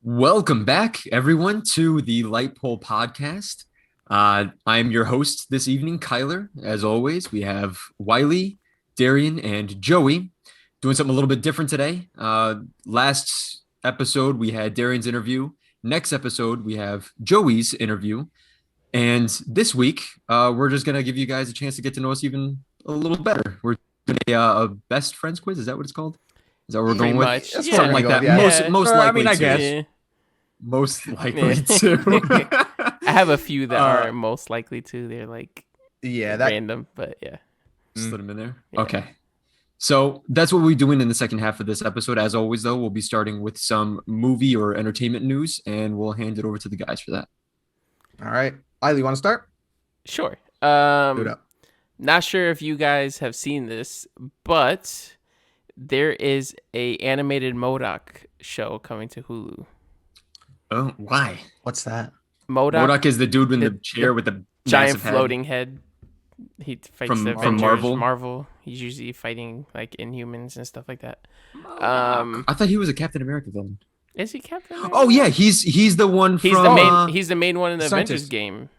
Welcome back, everyone, to the Lightpole Podcast. I'm your host this evening, Kyler. As always, we have Wiley, Darian, and Joey doing something a little bit different today. Last episode, we had Darian's interview. Next episode, we have Joey's interview. And this week, we're just going to give you guys a chance to get to know us even a little better. We're doing a best friends quiz. Is that what it's called? Is that what we're going with? Something like that. Yeah. Most likely. I mean, I guess. Yeah. Most likely to. I have a few that are most likely to. They're like random, but yeah. Slid them in there. Yeah. Okay. So that's what we'll be doing in the second half of this episode. As always, though, we'll be starting with some movie or entertainment news, and we'll hand it over to the guys for that. All right. Wiley, you want to start? Sure. Do it up. Not sure if you guys have seen this, but there is a animated MODOK show coming to Hulu. Oh, why? What's that? MODOK is the dude in the chair with the giant head. floating head. He fights From the Avengers, Marvel? Marvel. He's usually fighting like Inhumans and stuff like that. I thought he was a Captain America villain. Is he Captain America? Oh yeah, he's the one He's from. the main. He's the main one in the Scientist. Avengers game.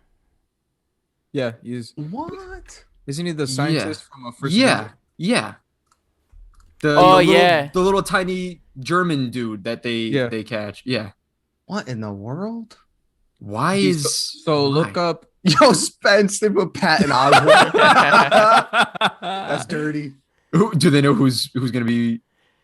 Yeah, he's What? isn't he the scientist from a first? Yeah. The little tiny German dude that they catch. Yeah. What in the world? Why He's is So why? look up. Yo, Spence, they put Patton Oswalt. That's dirty. Do they know who's gonna be?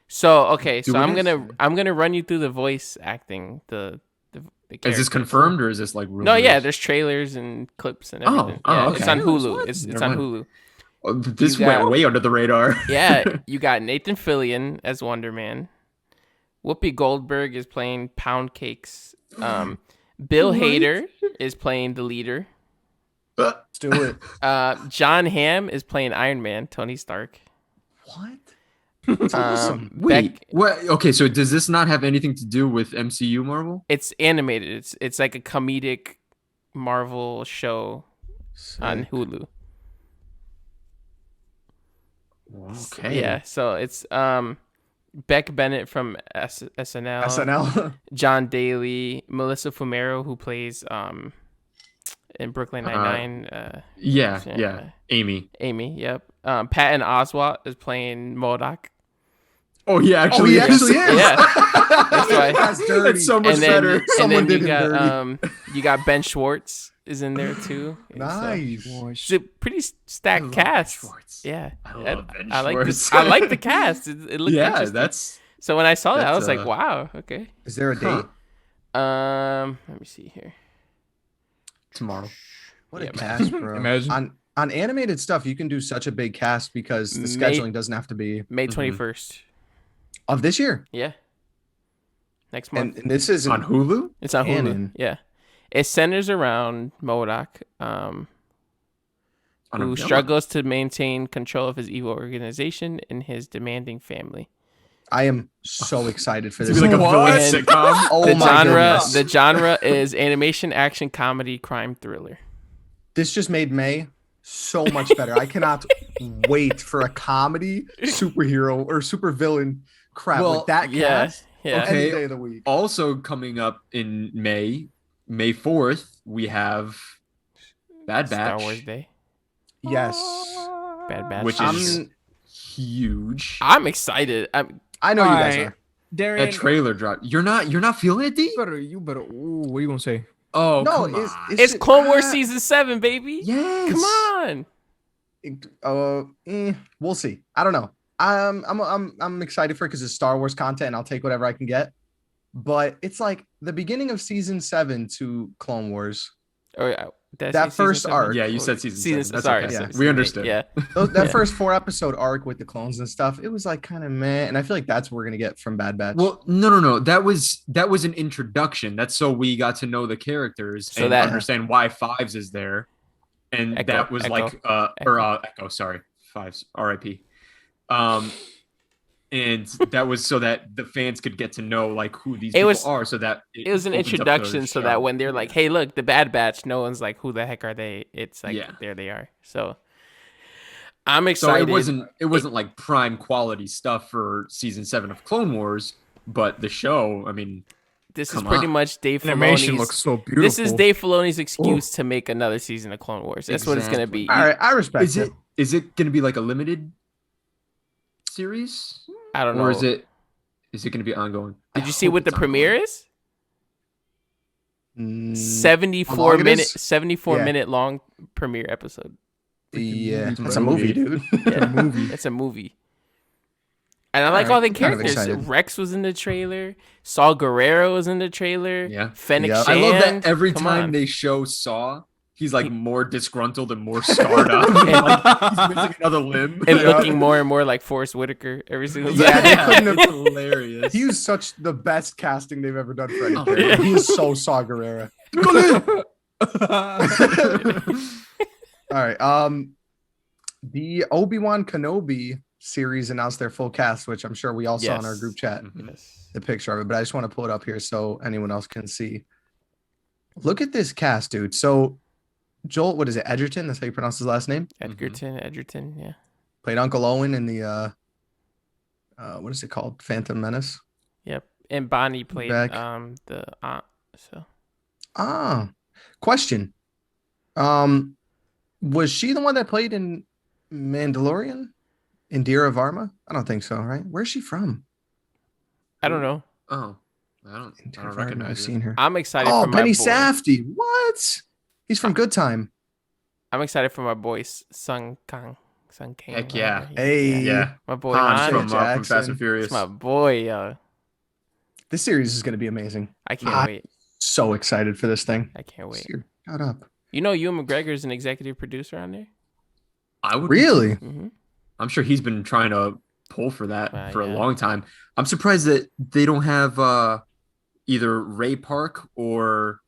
So okay, so Doing I'm gonna run you through the voice acting. The Is this characters. confirmed or is this like rumors? No, yeah, there's trailers and clips and everything. Yeah, okay. It's on Hulu. What? It's Never on mind. Hulu. Oh, this You went got- way under the radar. Yeah, you got Nathan Fillion as Wonder Man. Whoopi Goldberg is playing Pound Cakes. Bill What? Hader is playing the leader. Let's do it. John Hamm is playing Iron Man, Tony Stark. What? That's awesome. Wait, what? Okay, so does this not have anything to do with MCU Marvel? It's animated. It's like a comedic Marvel show on Hulu. Okay. Yeah, so it's Beck Bennett from SNL, SNL. John Daly, Melissa Fumero, who plays in Brooklyn Nine-Nine. Yeah. Amy. Amy, yep. Patton Oswalt is playing MODOK. Oh, yeah, Oh, actually. he actually is. Yeah. That's why. That's dirty. That's so much And then, better. and Someone then did him dirty. you got Ben Schwartz is in there too. Nice. It's a pretty stacked cast. Schwartz. Yeah, I love Ben I like Schwartz. I like the cast. It looked Yeah, interesting. that's So when I saw that, I that's, was like, wow, okay. Is there a date? Let me see here. tomorrow. What a Yeah, cast, bro. Imagine. On animated stuff, you can do such a big cast because the scheduling doesn't have to be May 21st. of this year. Yeah. Next month. And this is On Hulu? It's on Hulu. canon. Yeah. It centers around MODOK, who struggles to maintain control of his evil organization and his demanding family. I am so excited for It's this. like a villain And sitcom. Oh the my genre, goodness. the genre is animation, action, comedy, crime, thriller. This just made May so much better. I cannot wait for a comedy superhero or supervillain crap Well, like that Yeah. cast Yeah. any Okay. day of the week. Also coming up in May 4th, we have Bad Batch, Star Wars Day. Yes. Bad Batch. which I'm- is huge. I'm excited. I know you guys Alright. are. Darian, A trailer drop. You're not feeling it, D? you better. Ooh, what are you gonna say? Oh, No, come on. It's Clone Wars season 7, baby. Yes. Come on. We'll see. I don't know. I'm excited for it because it's Star Wars content and I'll take whatever I can get. But it's like the beginning of season 7 to Clone Wars. Oh, yeah. Did I That say season first 7? arc. Yeah, you said season 7. That's sorry, okay. yeah. We understood. Yeah. That Yeah. first 4-episode arc with the clones and stuff, it was like kind of meh. And I feel like that's what we're gonna get from Bad Batch. Well, no. That was an introduction. That's so we got to know the characters So and that- understand why Fives is there. And Echo, that was Echo, like Echo, sorry. Fives, RIP. And that was so that the fans could get to know like who these people are, so that It was an opens up the introduction so that show. when they're like, hey, look, the Bad Batch, no one's like, who the heck are they? It's like, Yeah. there they are. So I'm So excited. it wasn't like prime quality stuff for season 7 of Clone Wars, but the show, I mean, This is Come pretty on. much Dave Animation Filoni's. looks so beautiful. This is Dave Filoni's excuse to make another season of Clone Wars. That's what it's gonna Exactly. be. All right, I respect Is it going to be like a limited series? I don't know. Or is it going to be ongoing? Did I you see hope what the it's premiere ongoing. is? Mm, 74 long it minute, is? 74 Yeah. minute long premiere episode. yeah, It's that's a movie, dude. Yeah, movie. It's a movie. And I like Alright, all the I'm kind of characters. excited. Rex was in the trailer. Saul Guerrero was in the trailer. Yeah. Fennec Yep. I love that Shand. every Come time on. they show Saw, he's like more disgruntled and more scarred up. And like he's missing another limb. And Yeah. looking more and more like Forrest Whitaker every single time. Yeah, they couldn't have- It's hilarious. He was such the best casting they've ever done for any Oh, character. yeah. He is so Saw Gerrera. All right. The Obi-Wan Kenobi series announced their full cast, which I'm sure we all saw in our Yes. group chat, Yes. the picture of it, but I just want to pull it up here so anyone else can see. Look at this cast, dude. So Joel, what is it? Edgerton? That's how you pronounce his last name? Edgerton, yeah. Played Uncle Owen in the what is it called? Phantom Menace. Yep. And Bonnie played Back. the aunt. So Question. Was she the one that played in Mandalorian? Indira Varma? I don't think so, right? Where's she from? I don't know. Oh, I don't Indira Varma, recognize I've it. seen her. I'm excited Oh, for my Benny boy. Safdie. What? He's from Good Time. I'm excited for my boy Sung Kang. Heck yeah. whatever he- Hey. Yeah. My boy Han Han. from Jackson. Fast and Furious. It's my boy. This series is going to be amazing. I can't Ah, wait. So excited for this thing. I can't wait. Shut up. You know, Ewan McGregor's an executive producer on there. I would Really? Mm-hmm. I'm sure he's been trying to pull for that for a Yeah. long time. I'm surprised that they don't have either Ray Park or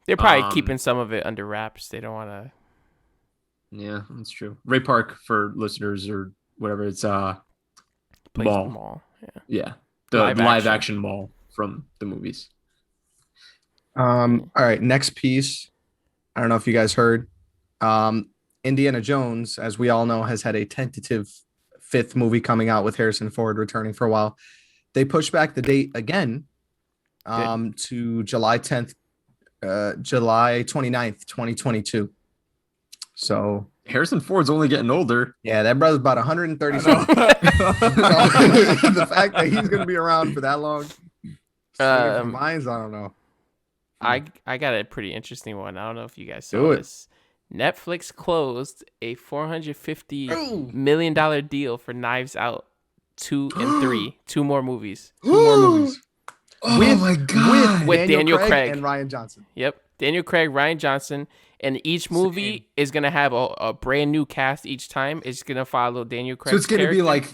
They're probably Um, keeping some of it under wraps. They don't want to. yeah, that's true. Ray Park for listeners or whatever. It's Place Maul. them all. Yeah. Yeah, the Live live action. action Maul from the movies. All right, next piece. I don't know if you guys heard. Indiana Jones, as we all know, has had a tentative fifth movie coming out with Harrison Ford returning for a while. They pushed back the date again to July 10th, July 29th, 2022. So Harrison Ford's only getting older. yeah, that brother's about 130 something. The fact that he's going to be around for that long. Minds, I don't know. I got a pretty interesting one. I don't know if you guys Do saw it. this. Netflix closed a $450 Ooh. million deal for Knives Out 2 and 3. 2 more movies. Two more movies. Oh With- my god! With Daniel Craig. and Ryan Johnson. Yep. Daniel Craig, Ryan Johnson. And each movie is going to have a brand new cast each time. It's going to follow Daniel Craig. So it's gonna be like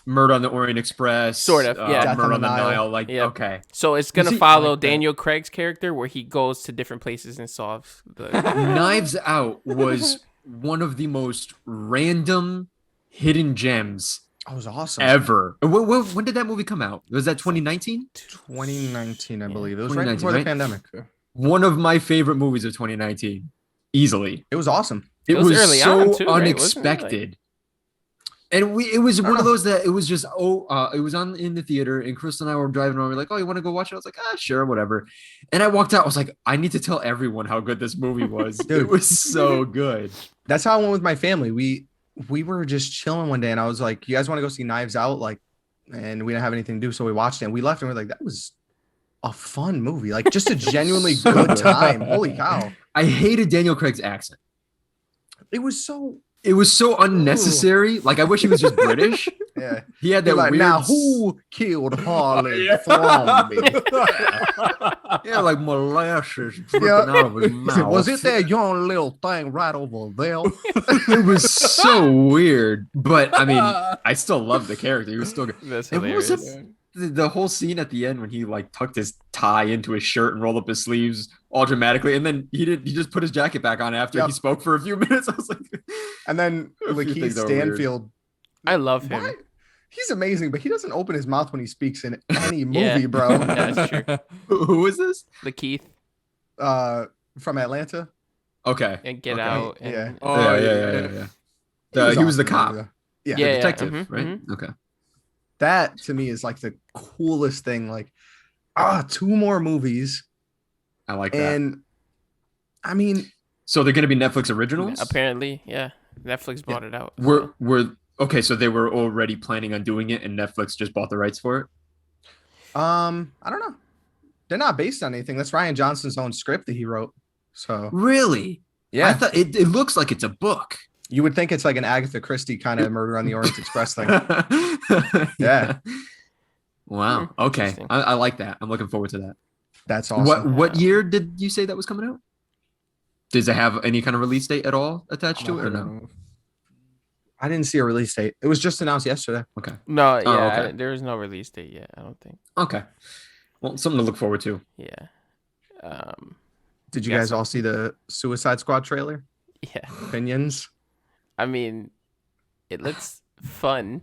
Murder on the Orient Express, Sort of, yeah. Death Murder on on the the Nile. Nile. Like Yep. okay, So it's going to See, follow like that. Daniel Craig's character where he goes to different places and solves the. Knives Out was one of the most random hidden gems Oh, it was awesome. ever. When did that movie come out? Was that 2019? 2019, I believe. It was 2019, right before the right? pandemic. One of my favorite movies of 2019, easily. It was awesome. It was was early so on, too, right? Wasn't it, unexpected. And it was I one don't of know. those that it was just it was on in the theater, and Chris and I were driving around. We're like, oh, you want to go watch it? I was like, sure, whatever. And I walked out. I was like, I need to tell everyone how good this movie was. Dude. It was so good. That's how I went with my family. We were just chilling one day, and I was like, "You guys want to go see Knives Out?" Like, and we didn't have anything to do, so we watched it. And we left, and we're like, "That was a fun movie. Like, just a genuinely So good good. time. Holy cow! I hated Daniel Craig's accent. It was so It was so unnecessary. Like I wish he was just British. yeah." He had They're that like, weird. now who killed Harley Yeah. Thrombey? Yeah, like molasses dripping Yeah. out of his mouth. Was it that young little thing right over there? It was so weird, but I mean, I still love the character. He was still good. That's And what was hilarious. it? The whole scene at the end when he like tucked his tie into his shirt and rolled up his sleeves all dramatically, and then he just put his jacket back on after Yep. he spoke for a few minutes. I was like, And then A few Lakeith things that were weird. Stanfield. I love him. What? He's amazing, but he doesn't open his mouth when he speaks in any movie, Yeah. bro. Yeah, that's true. who is this? Lakeith From Atlanta. Okay. and Get Okay. Out. And, Yeah. Oh, yeah. He was the cop, Yeah. Yeah. the detective, mhm, right? mhm. Okay. That to me is like the coolest thing. Like 2 more movies. I like that. And I mean, So they're going to be Netflix originals? Apparently, yeah. Netflix bought it out. We're okay, so they were already planning on doing it and Netflix just bought the rights for it? I don't know. They're not based on anything. That's Ryan Johnson's own script that he wrote. So Really? yeah, I thought it looks like it's a book. you would think it's like an Agatha Christie kind of Murder on the Orient Express thing. Yeah. Wow. Okay. Interesting. I like that. I'm looking forward to that. That's awesome. What year did you say that was coming out? Does it have any kind of release date at all attached to it or no? I didn't see a release date. It was just announced yesterday. Okay. No, yeah, okay. there is no release date yet. I don't think. Okay. Well, something to look forward to. Yeah. Did you guys all see the Suicide Squad trailer? Yeah. Opinions? I mean, it looks fun.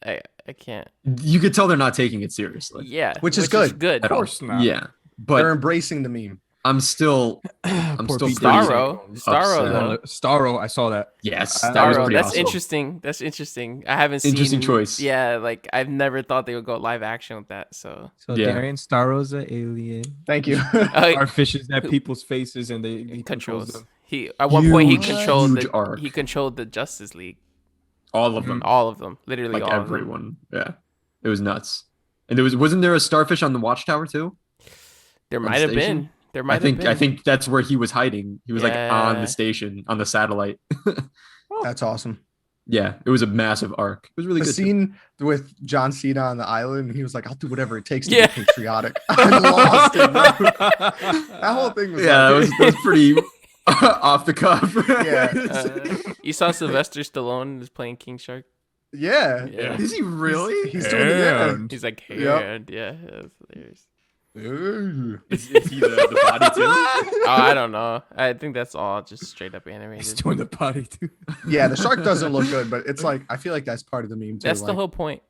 I can't. You could tell they're not taking it seriously. Yeah, Which is good. Good. At all. not. Yeah. But They're embracing the meme. I'm still Poor still Pete pretty Starro. upset. Starro, though. Starro, I saw that. Yes. That That was Starro, pretty that's awesome. interesting. That's interesting. I haven't seen. Interesting choice. Yeah, like I've never thought they would go live action with that. So So Yeah. Darian Starro's an alien. Thank you. Are fishes at people's faces and he he controls controls. them. He at one point he Huge, controlled huge the arc. he controlled the Justice League, All of them. all of them, literally Like all of them. everyone. Yeah. It was nuts. And wasn't there a starfish on the watchtower too? There On might have station? been. There might have been. I think that's where he was hiding. He was like on Yeah. the station, on the satellite. That's awesome. Yeah, it was a massive arc. It was really The good. scene with John Cena on the island, he was like, I'll do whatever it takes to Yeah. be patriotic. I lost it, bro. That whole thing was Yeah, like, that was pretty off the cuff. Yeah. You saw Sylvester Stallone is playing King Shark. yeah. Yeah. Is he really? He's doing it. Yeah. He's like, hey, Yep. yeah, that's hilarious. Is he the body too? Oh, I don't know. I think that's all just straight up He's animated. doing the potty too. Yeah, the shark doesn't look good, but it's like I feel like that's part of the meme too. That's the like, whole point.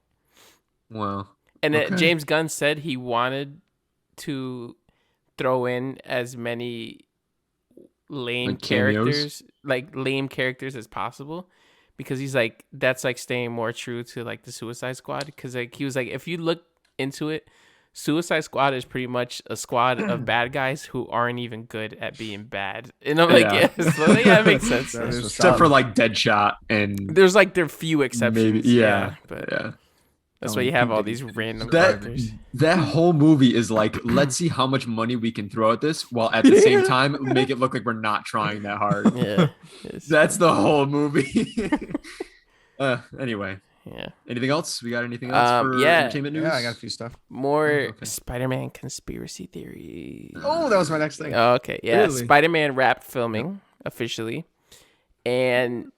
Wow. And Okay. James Gunn said he wanted to throw in as many lame Like cameos? characters, like lame characters as possible, because he's like that's like staying more true to like the Suicide Squad. Because like he was like, if you look into it, Suicide Squad is pretty much a squad of bad guys who aren't even good at being bad. And I'm like, Yeah. yeah, so yeah, it makes sense. That is Except for like Deadshot and There's like there are few exceptions. maybe yeah. But Yeah. that's why you have all these random That characters. that whole movie is like, let's see how much money we can throw at this while at the same time make it look like we're not trying that hard. Yeah. It's- That's the whole movie. Anyway, yeah. anything else? We got anything else for yeah. entertainment news? Yeah, I got a few stuff. More Okay. Spider-Man conspiracy theories. Oh, that was my next thing. Okay, yeah. Really? Spider-Man wrapped filming officially, and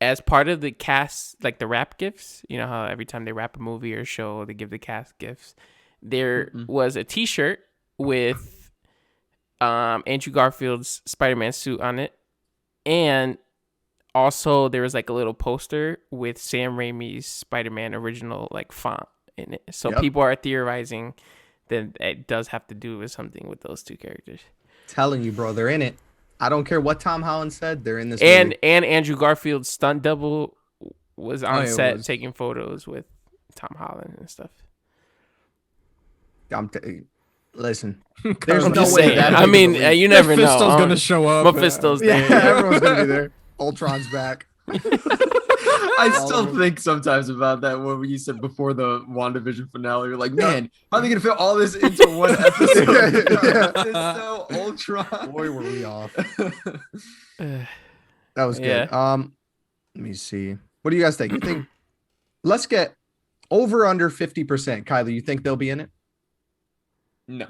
as part of the cast, like the wrap gifts, you know how every time they wrap a movie or a show, they give the cast gifts. There was a T-shirt with Andrew Garfield's Spider-Man suit on it, and also there was like a little poster with Sam Raimi's Spider-Man original like font in it. So Yep. people are theorizing that it does have to do with something with those two characters. Telling you, bro, they're in it. I don't care what Tom Holland said, they're in this And movie. Andrew Garfield's stunt double was on yeah, it set was. taking photos with Tom Holland and stuff. Listen, there's I'm no just way saying. that I big of a mean, leap. you never know. Mephisto's gonna show up. Mephisto's Yeah, there. everyone's gonna be there. Ultron's back. I All still of them. think sometimes about that when you said before the WandaVision finale, you're like, man, how are they gonna fit all this into one episode? Yeah. It's so Ultron. Boy, were we off. Ugh. That was good. Yeah. Let me see. What do you guys think? You think let's get over under 50%. Kylie, you think they'll be in it? No.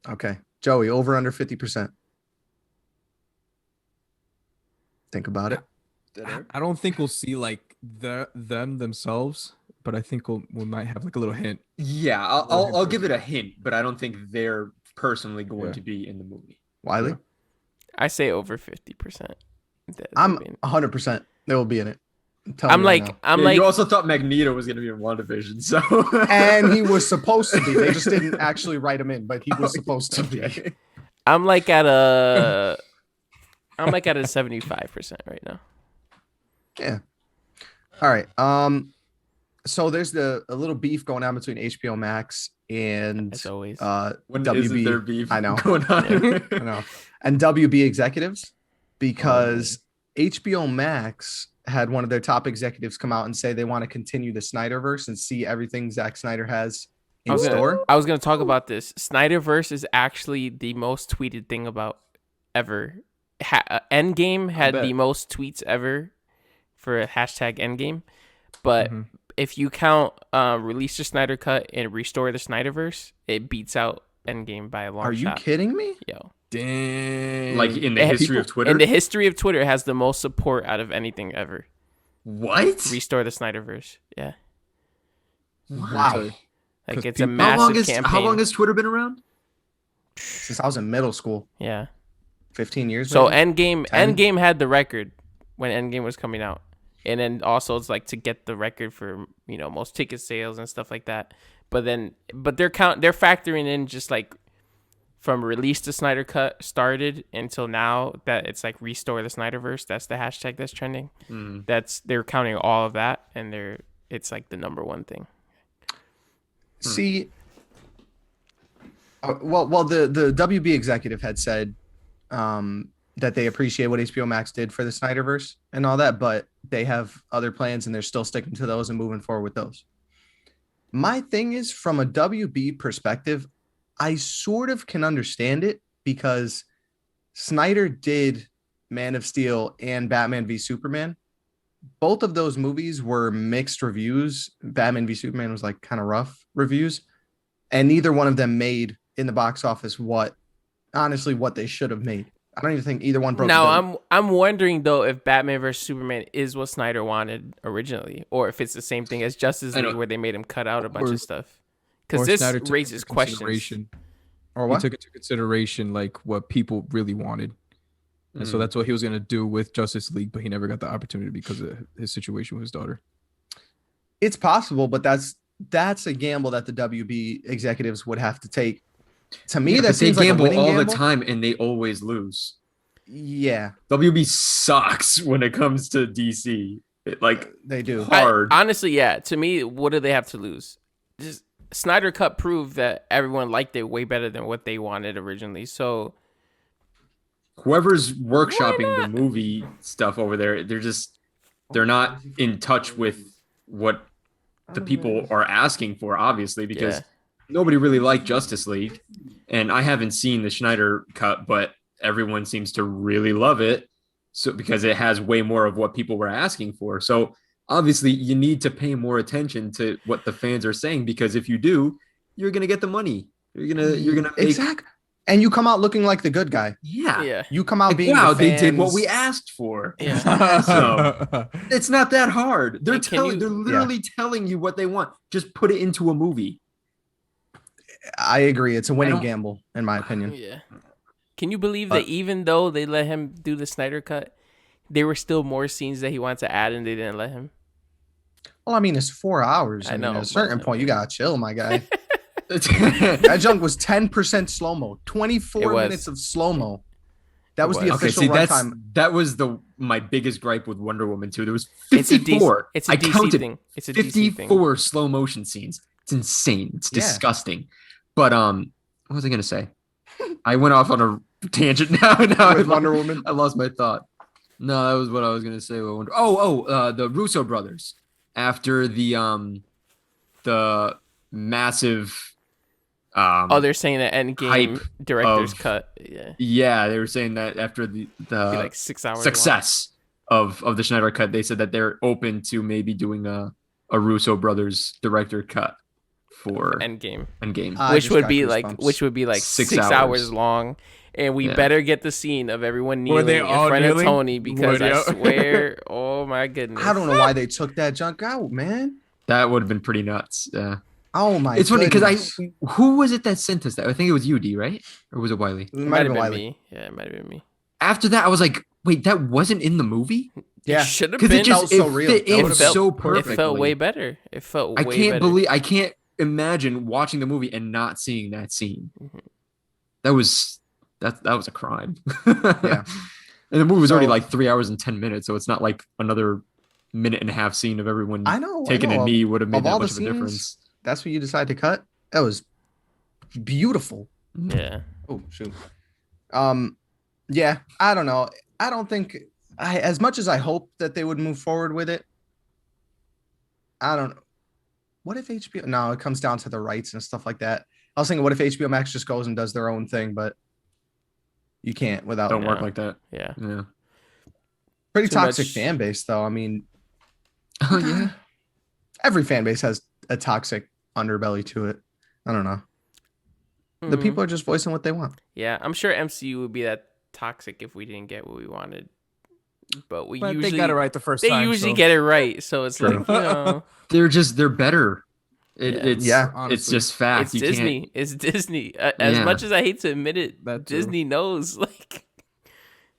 Okay. Joey, over under 50%. Think about it. I don't think we'll see like them themselves, but I think we might have like a little hint. Yeah, I'll give it a hint, but I don't think they're personally going Yeah. to be in the movie. Wiley? I say over 50%. I'm 100% they will be in it. I'm like You also thought Magneto was gonna be in WandaVision, so and he was supposed to be. They just didn't actually write him in, but he was supposed to be. Okay. I'm like at a 75% right now. Yeah. All right. So there's a little beef going on between HBO Max and As always. When WB. isn't there beef I know. going on? I know. And WB executives, because HBO Max had one of their top executives come out and say they want to continue the Snyderverse and see everything Zack Snyder has in store. I was gonna talk about this. Snyderverse is actually the most tweeted thing about ever. Endgame had the most tweets ever for hashtag Endgame, but if you count release the Snyder Cut and restore the Snyderverse, it beats out Endgame by a long shot. Are you kidding me? Yo. Dang. Like in the history of Twitter? In the history of Twitter, it has the most support out of anything ever. What? Restore the Snyderverse. Yeah. Wow. Like it's a massive campaign. How long has Twitter been around? Since I was in middle school. Yeah. 15 years. So maybe? Endgame had the record when Endgame was coming out. And then also it's like to get the record for, most ticket sales and stuff like that. But they're factoring in just like from release the Snyder Cut started until now that it's like restore the Snyderverse. That's the hashtag that's trending. They're counting all of that, and it's like the number one thing. See, well, the WB executive had said that they appreciate what HBO Max did for the Snyderverse and all that, but they have other plans and they're still sticking to those and moving forward with those. My thing is, from a WB perspective, I sort of can understand it because Snyder did Man of Steel and Batman v Superman. Both of those movies were mixed reviews. Batman v Superman was like kind of rough reviews, and neither one of them made in the box office what they should have made. I don't even think either one broke. Now I'm wondering though if Batman vs Superman is what Snyder wanted originally, or if it's the same thing as Justice League where they made him cut out a bunch of stuff. Because this raises questions. Or what? He took into consideration like what people really wanted. And so that's what he was going to do with Justice League, but he never got the opportunity because of his situation with his daughter. It's possible, but that's a gamble that the WB executives would have to take. To me, that seems like a winning gamble all the time, and they always lose. Yeah, WB sucks when it comes to DC. They do. Hard. Honestly, yeah. To me, what do they have to lose? Just Snyder Cut proved that everyone liked it way better than what they wanted originally. So whoever's workshopping the movie stuff over there, they're not in touch with what the people are asking for, obviously, because nobody really liked Justice League. And I haven't seen the Snyder Cut, but everyone seems to really love it. So because it has way more of what people were asking for. So obviously you need to pay more attention to what the fans are saying, because if you do, you're going to get the money. You're going to exactly. And you come out looking like the good guy. Yeah. You come out being they did what we asked for. Yeah. So it's not that hard. They're literally telling you what they want. Just put it into a movie. I agree. It's a winning gamble, in my opinion. Yeah. Can you believe that even though they let him do the Snyder Cut, there were still more scenes that he wanted to add and they didn't let him? Well, I mean, it's 4 hours. I know. At a certain point, you got to chill, my guy. That junk was 10% slow-mo, 24 minutes of slow-mo. That was the official runtime. That was my biggest gripe with Wonder Woman 2. There was 54. It's a DC thing. It's a 54 slow motion scenes. It's insane. It's disgusting. But what was I gonna say? I went off on a tangent now. With Wonder Woman. I lost my thought. No, that was what I was gonna say. The Russo brothers. After the massive they're saying that Endgame director's cut. Yeah, they were saying that after the like 6 hours success of the Schneider cut, they said that they're open to maybe doing a Russo brothers director cut for Endgame. Which would be like 6 hours long. And we better get the scene of everyone kneeling in front of Tony, because I swear, oh my goodness. I don't know why they took that junk out, man. That would have been pretty nuts. Yeah. Oh my! It's funny because who was it that sent us that? I think it was you, D, right? Or was it Wiley? It might have been me. Yeah, it might have been me. After that, I was like, wait, that wasn't in the movie? Yeah, should have been. It felt so real. It felt so perfectly. It felt way better. I can't imagine watching the movie and not seeing that scene. Mm-hmm. That was a crime. Yeah. And the movie was already like 3 hours and 10 minutes, so it's not like another minute and a half scene of everyone taking a knee would have made that much of a difference. That's what you decide to cut. That was beautiful. Yeah. Oh shoot. Yeah, I don't know. I don't think as much as I hope that they would move forward with it. I don't know. What if HBO? No, it comes down to the rights and stuff like that. I was thinking, what if HBO Max just goes and does their own thing, but you can't without. Don't work like that. Yeah. Pretty Too toxic much. fan base, though. I mean, Oh yeah. every fan base has a toxic underbelly to it. I don't know. The Mhm. people are just voicing what they want. Yeah, I'm sure MCU would be that toxic if we didn't get what we wanted. But But usually they got it right the first They time. usually so. get it right, so it's True. like, you know, They're better. It's Yeah, it's just fact. it's You Disney. It's Disney. As Yeah. much as I hate to admit it, That too. Disney knows. Like,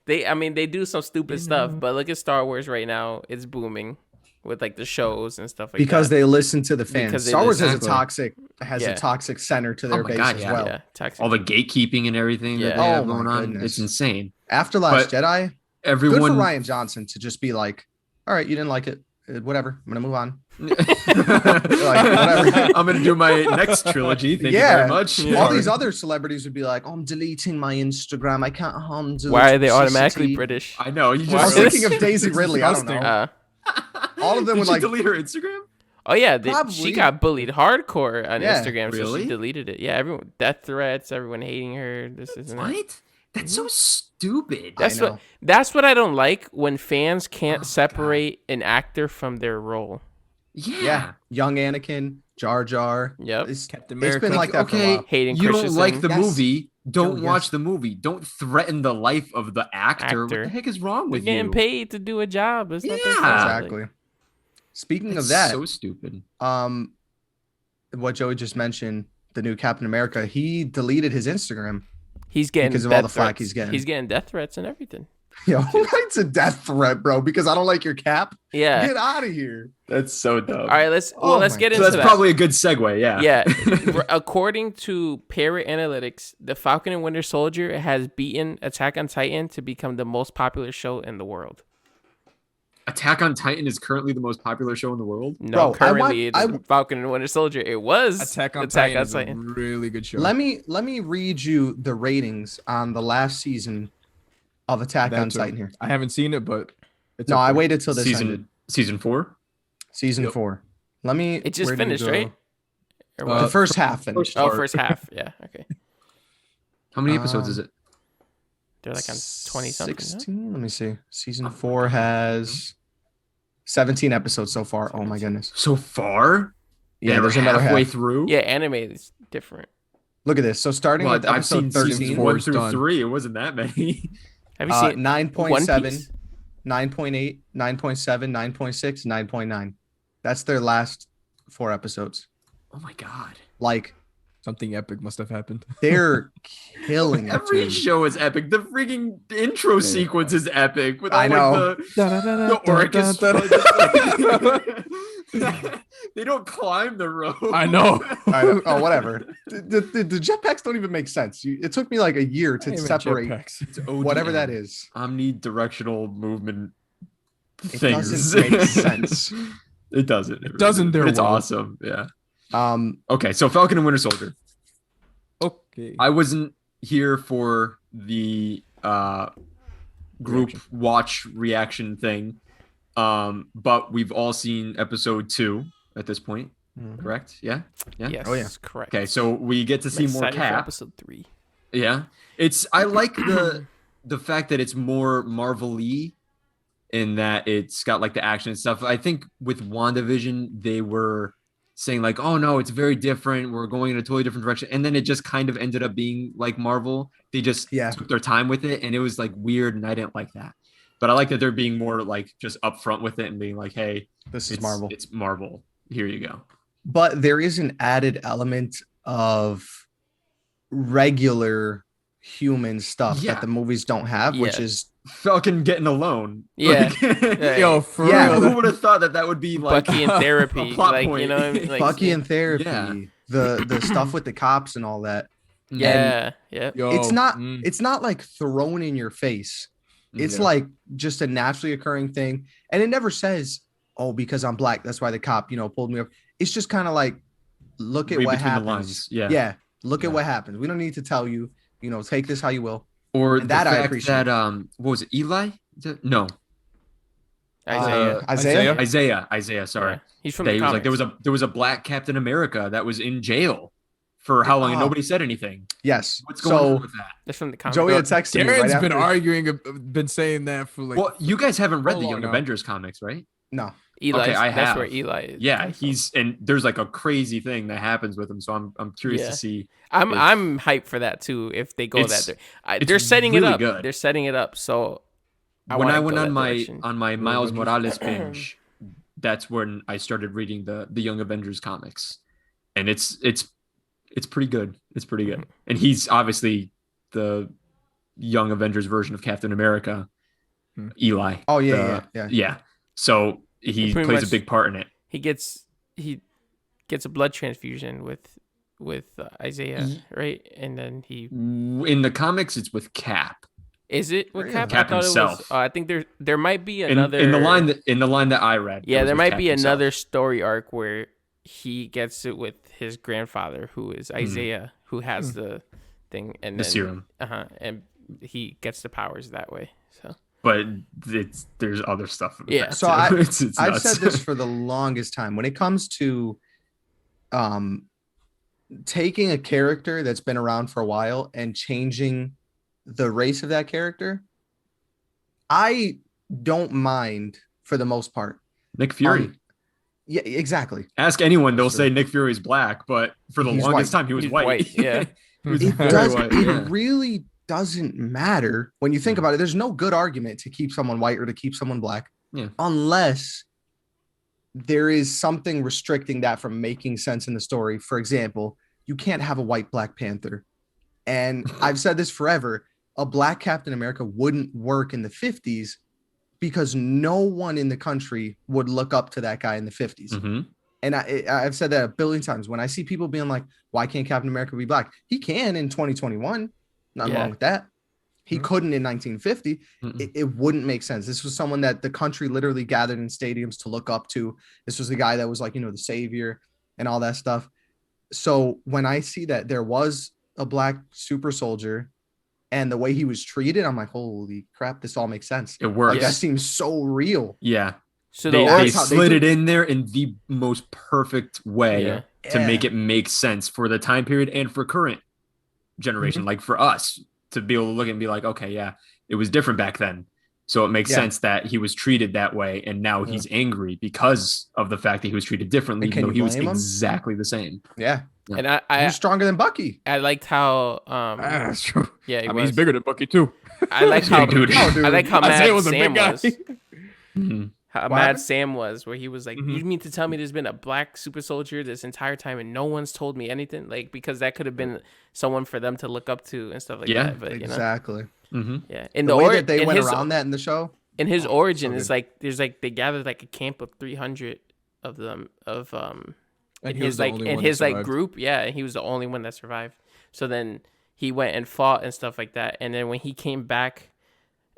they do some stupid stuff, but look at Star Wars right now. It's booming with like the shows and stuff like because that. they listen to the fans. Because they Star Wars listen. has Yeah. a toxic center to their Oh my base God, as yeah. well. Yeah, toxic. all the gatekeeping and everything that Yeah. they have Oh, my going on. goodness. It's insane. After Last But Jedi, good for Everyone Ryan Johnson to just be like, "All right, you didn't like it, whatever. I'm gonna move on." whatever. I'm gonna do my next trilogy. Thank you Yeah. very much. Yeah. All these other celebrities would be like, "Oh, I'm deleting my Instagram. I can't handle." Why the are they automatically toxicity." British? I know. You Why I was are just thinking of Daisy Ridley. I don't know. disgusting. All of them Did would she like. delete her Instagram? Oh yeah, she Probably. got bullied hardcore on Yeah. Instagram, so Really? she deleted it. Yeah, everyone death threats, everyone hating her. This isn't it. What? That's so stupid. I That's know. That's what I don't like when fans can't Oh, separate an actor from their role. Yeah, young Anakin, Jar Jar. Yep. Captain It's America. been like that for a Okay, while. Hayden you don't Christensen. like the Yes. movie. Don't Yes. watch the movie. Don't threaten the life of the actor. What Actor. the heck is wrong They're with getting you? paid to do a job. It's not their Yeah. fault. Like, Exactly. Speaking It's of that, so stupid. What Joey just mentioned, the new Captain America, he deleted his Instagram. he's getting Because of all death the flack threats. he's getting. He's getting death threats and everything. Yo, it's a death threat, bro. Because I don't like your cap. Yeah. Get out of here. That's so dumb. All right, let's Oh let's my get So into that's that. probably a good segue. Yeah. Yeah, according to Parrot Analytics, the Falcon and Winter Soldier has beaten Attack on Titan to become the most popular show in the world. Attack on Titan is currently the most popular show in the world. No, Bro, currently it's Falcon and Winter Soldier. It was Attack on Titan is a Titan. really good show. Let me read you the ratings on the last season of Attack That on too. Titan here. I haven't seen it, but it's No, up I there. waited till this ended. Season 4. Season Yep. 4. Let me. It just Where did it finished, go? right? Or Uh, what? the first half finished. Oh, part. first half. Yeah, okay. How many episodes is it? They're like on 20 something. Huh? 16. Let me see. Season 4 has 17 episodes so far. Oh my goodness. So far? Yeah, we're there's another halfway half. through. Yeah, anime is different. Look at this. So starting Well, with I've seen episode seasons 13, 1 is through done. 3. It wasn't that many. Have you seen 9.7, One Piece? 9.8, 9.7, 9.6, 9.9. That's their last 4 episodes. Oh my god. Like, Something epic must have happened. they're killing it. Every dude. show is epic. The freaking intro sequence is epic. With all I know. Like the orchestra. They don't climb the rope. I know. Oh, whatever. The jetpacks don't even make sense. It took me like a year to separate It's ODM. whatever that is. Omnidirectional movement It things. doesn't make sense. It doesn't. It doesn't. But it's Well. awesome. Yeah. Um, Okay, so Falcon and Winter Soldier. Okay. I wasn't here for the group watch reaction thing, but we've all seen episode 2 at this point, correct? Yeah. Yes, Oh, yeah. correct. Okay, so we get to see I'm more excited for Cap. episode 3. Yeah, I like the fact that it's more Marvel-y in that it's got like the action and stuff. I think with WandaVision they were saying like, oh no, it's very different. We're going in a totally different direction. And then it just kind of ended up being like Marvel. They just took their time with it. And it was like weird. And I didn't like that. But I like that they're being more like just upfront with it and being like, hey, this is Marvel. It's Marvel. Here you go. But there is an added element of regular human stuff Yeah. that the movies don't have, which Yeah. is Falcon getting alone. Yeah. Like, Yo, for Yeah. real. who would have thought that would be like Bucky in therapy. a plot Like, point. you know what I mean? Like, Bucky in therapy, Yeah. the stuff with the cops and all that. Yeah. Yeah. Yo, It's not mm. it's not like thrown in your face. It's Yeah. like just a naturally occurring thing. And it never says, oh, because I'm black, that's why the cop, pulled me up. It's just kind of like, look at Read what between the happens. lines. Yeah. Yeah. Look at what happens. We don't need to tell you. Take this how you will. Or And the that I fact appreciate. that what was it? Eli? No, Isaiah. Sorry, Yeah. He's from that the he was like comics. there was a black Captain America that was in jail for how long and nobody said anything. Yes. What's going on with that? That's from the comics. Joey had texted me right Darren's been after. been saying that for like. Well, you guys haven't read How the long Young now? Avengers comics, right? No. Eli. Okay, I That's have. where Eli is. Yeah, and there's like a crazy thing that happens with him. So I'm curious Yeah. to see. I'm hyped for that too. If they go It's- that, it's they're setting really it up. good. They're setting it up. So When I went wanna on go that direction. my Miles Morales binge, that's when I started reading the Young Avengers comics, and it's pretty good. It's pretty good, and he's obviously the Young Avengers version of Captain America, Eli. Oh yeah. Yeah. So he pretty plays much- a big part in it. he gets a blood transfusion with Isaiah, right? And then he In the comics, it's with Cap. is it with Cap? Cap I thought himself. It was, I think there might be In another the line that I read. Yeah, it was there with might Cap be himself. another story arc where he gets it with his grandfather, who is Isaiah, who has the thing and The then, serum. and he gets the powers that way. So But there's other stuff. with Yeah. that, So too. It's I've nuts. said this for the longest time. When it comes to taking a character that's been around for a while and changing the race of that character, I don't mind for the most part. Nick Fury. Yeah, exactly. Ask anyone, they'll That's true. say Nick Fury's black, but for the He's longest white. time he was He's white. white, yeah. He was It very does. white, It yeah. really doesn't matter when you think about it. There's no good argument to keep someone white or to keep someone black, Yeah. unless there is something restricting that from making sense in the story. For example, you can't have a white Black Panther, and I've said this forever. A black Captain America wouldn't work in the 50s because no one in the country would look up to that guy in the 50s. Mhm. And I've said that a billion times. When I see people being like, why can't Captain America be black? He can in 2021. Nothing Yeah. wrong with that. He couldn't in 1950. Mm-mm. It wouldn't make sense. This was someone that the country literally gathered in stadiums to look up to. This was the guy that was like, the savior and all that stuff. So when I see that there was a black super soldier and the way he was treated, I'm like, holy crap, this all makes sense. It works. Like, that seems so real. Yeah. So They that's how they slid do it it. in there in the most perfect way Yeah. to Yeah. make it make sense for the time period and for current generation. Mm-hmm. Like for us to be able to look and be like, okay, yeah, it was different back then. So it makes Yeah. sense that he was treated that way. And now he's angry because of the fact that he was treated differently, And even can though you he was blame him? exactly the same. Yeah. and He's stronger than Bucky. I liked how That's true. yeah, he I mean, he's was. bigger than Bucky too. I like how Big dude. Oh, dude. I like how Isaiah mad was a Sam big guy. was. Mhm. How What mad happened? Sam was, where he was like, "You mean to tell me there's been a black super soldier this entire time and no one's told me anything?" Like, because that could have been someone for them to look up to and stuff like Yeah. that. But Exactly. Mhm. yeah. In The the, way that they in went his, around that in the show. in his origin, so it's good. like there's like they gathered like a camp of 300 of them And in he was his the like only in one that his like survived. group. Yeah, and he was the only one that survived. So then he went and fought and stuff like that. And then when he came back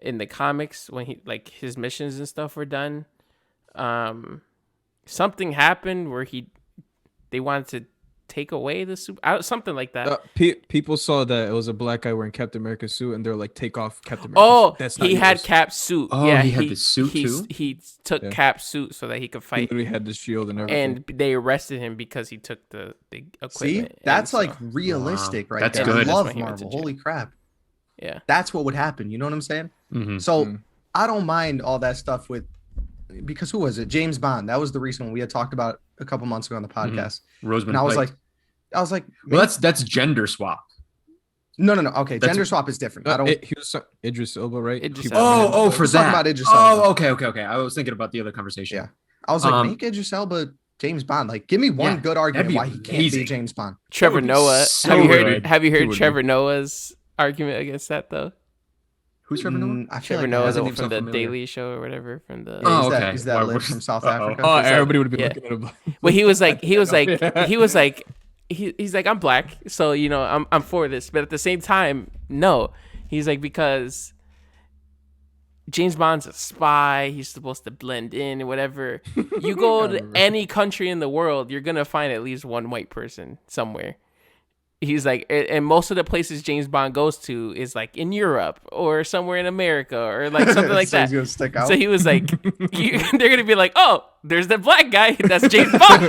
in the comics, when he like his missions and stuff were done, something happened where they wanted to take away the super, something like that. People saw that it was a black guy wearing Captain America's suit, and they're like, "Take off Captain America's Oh, suit. That's not he had yours." Cap's suit. Oh, yeah, he had the suit he's- too? He took Yeah. Cap's suit so that he could He fight, literally had the shield and everything. and they arrested him because he took the equipment. See, And that's so- like realistic right That's there. good. I That's love why he went to Marvel. jail. Holy crap. yeah. That's what would happen. You know what I'm saying? Mhm. So Mm. I don't mind all that stuff because who was it? James Bond. That was the recent one we had talked about a couple months ago on the podcast. Rosamund And I was Pike. like, well, that's gender swap. no. Okay. That's- Gender swap is different. I don't. He was Idris Elba, right? Idris People- Elba. Oh, for Let's talk that. about Idris Elba. Oh, okay. I was thinking about the other conversation. Yeah. I was like, Um, make Idris Elba James Bond. Like, give me one Yeah, good argument that'd be why he can't amazing. be James Bond. Trevor would be Noah. so have you heard? good. Have you He heard would Trevor Noah's argument against that though? Who's Trevor Noah? I feel Trevor like Noah doesn't from even sound the familiar. Daily Show or whatever from the. Yeah, Oh, he's okay. He's that Why live would- from South Uh-oh. Africa. Oh, Is that- everybody would have been yeah. looking at him. Well, he was like, he's like, I'm black, so I'm for this, but at the same time, no. He's like, because James Bond's a spy, he's supposed to blend in or whatever. You go to any country in the world, you're gonna find at least one white person somewhere. he's like, and most of the places James Bond goes to is like in Europe or somewhere in America or like something like So that. he's gonna stick out. So he was like, they're gonna be like, oh, there's that black guy. That's James Bond.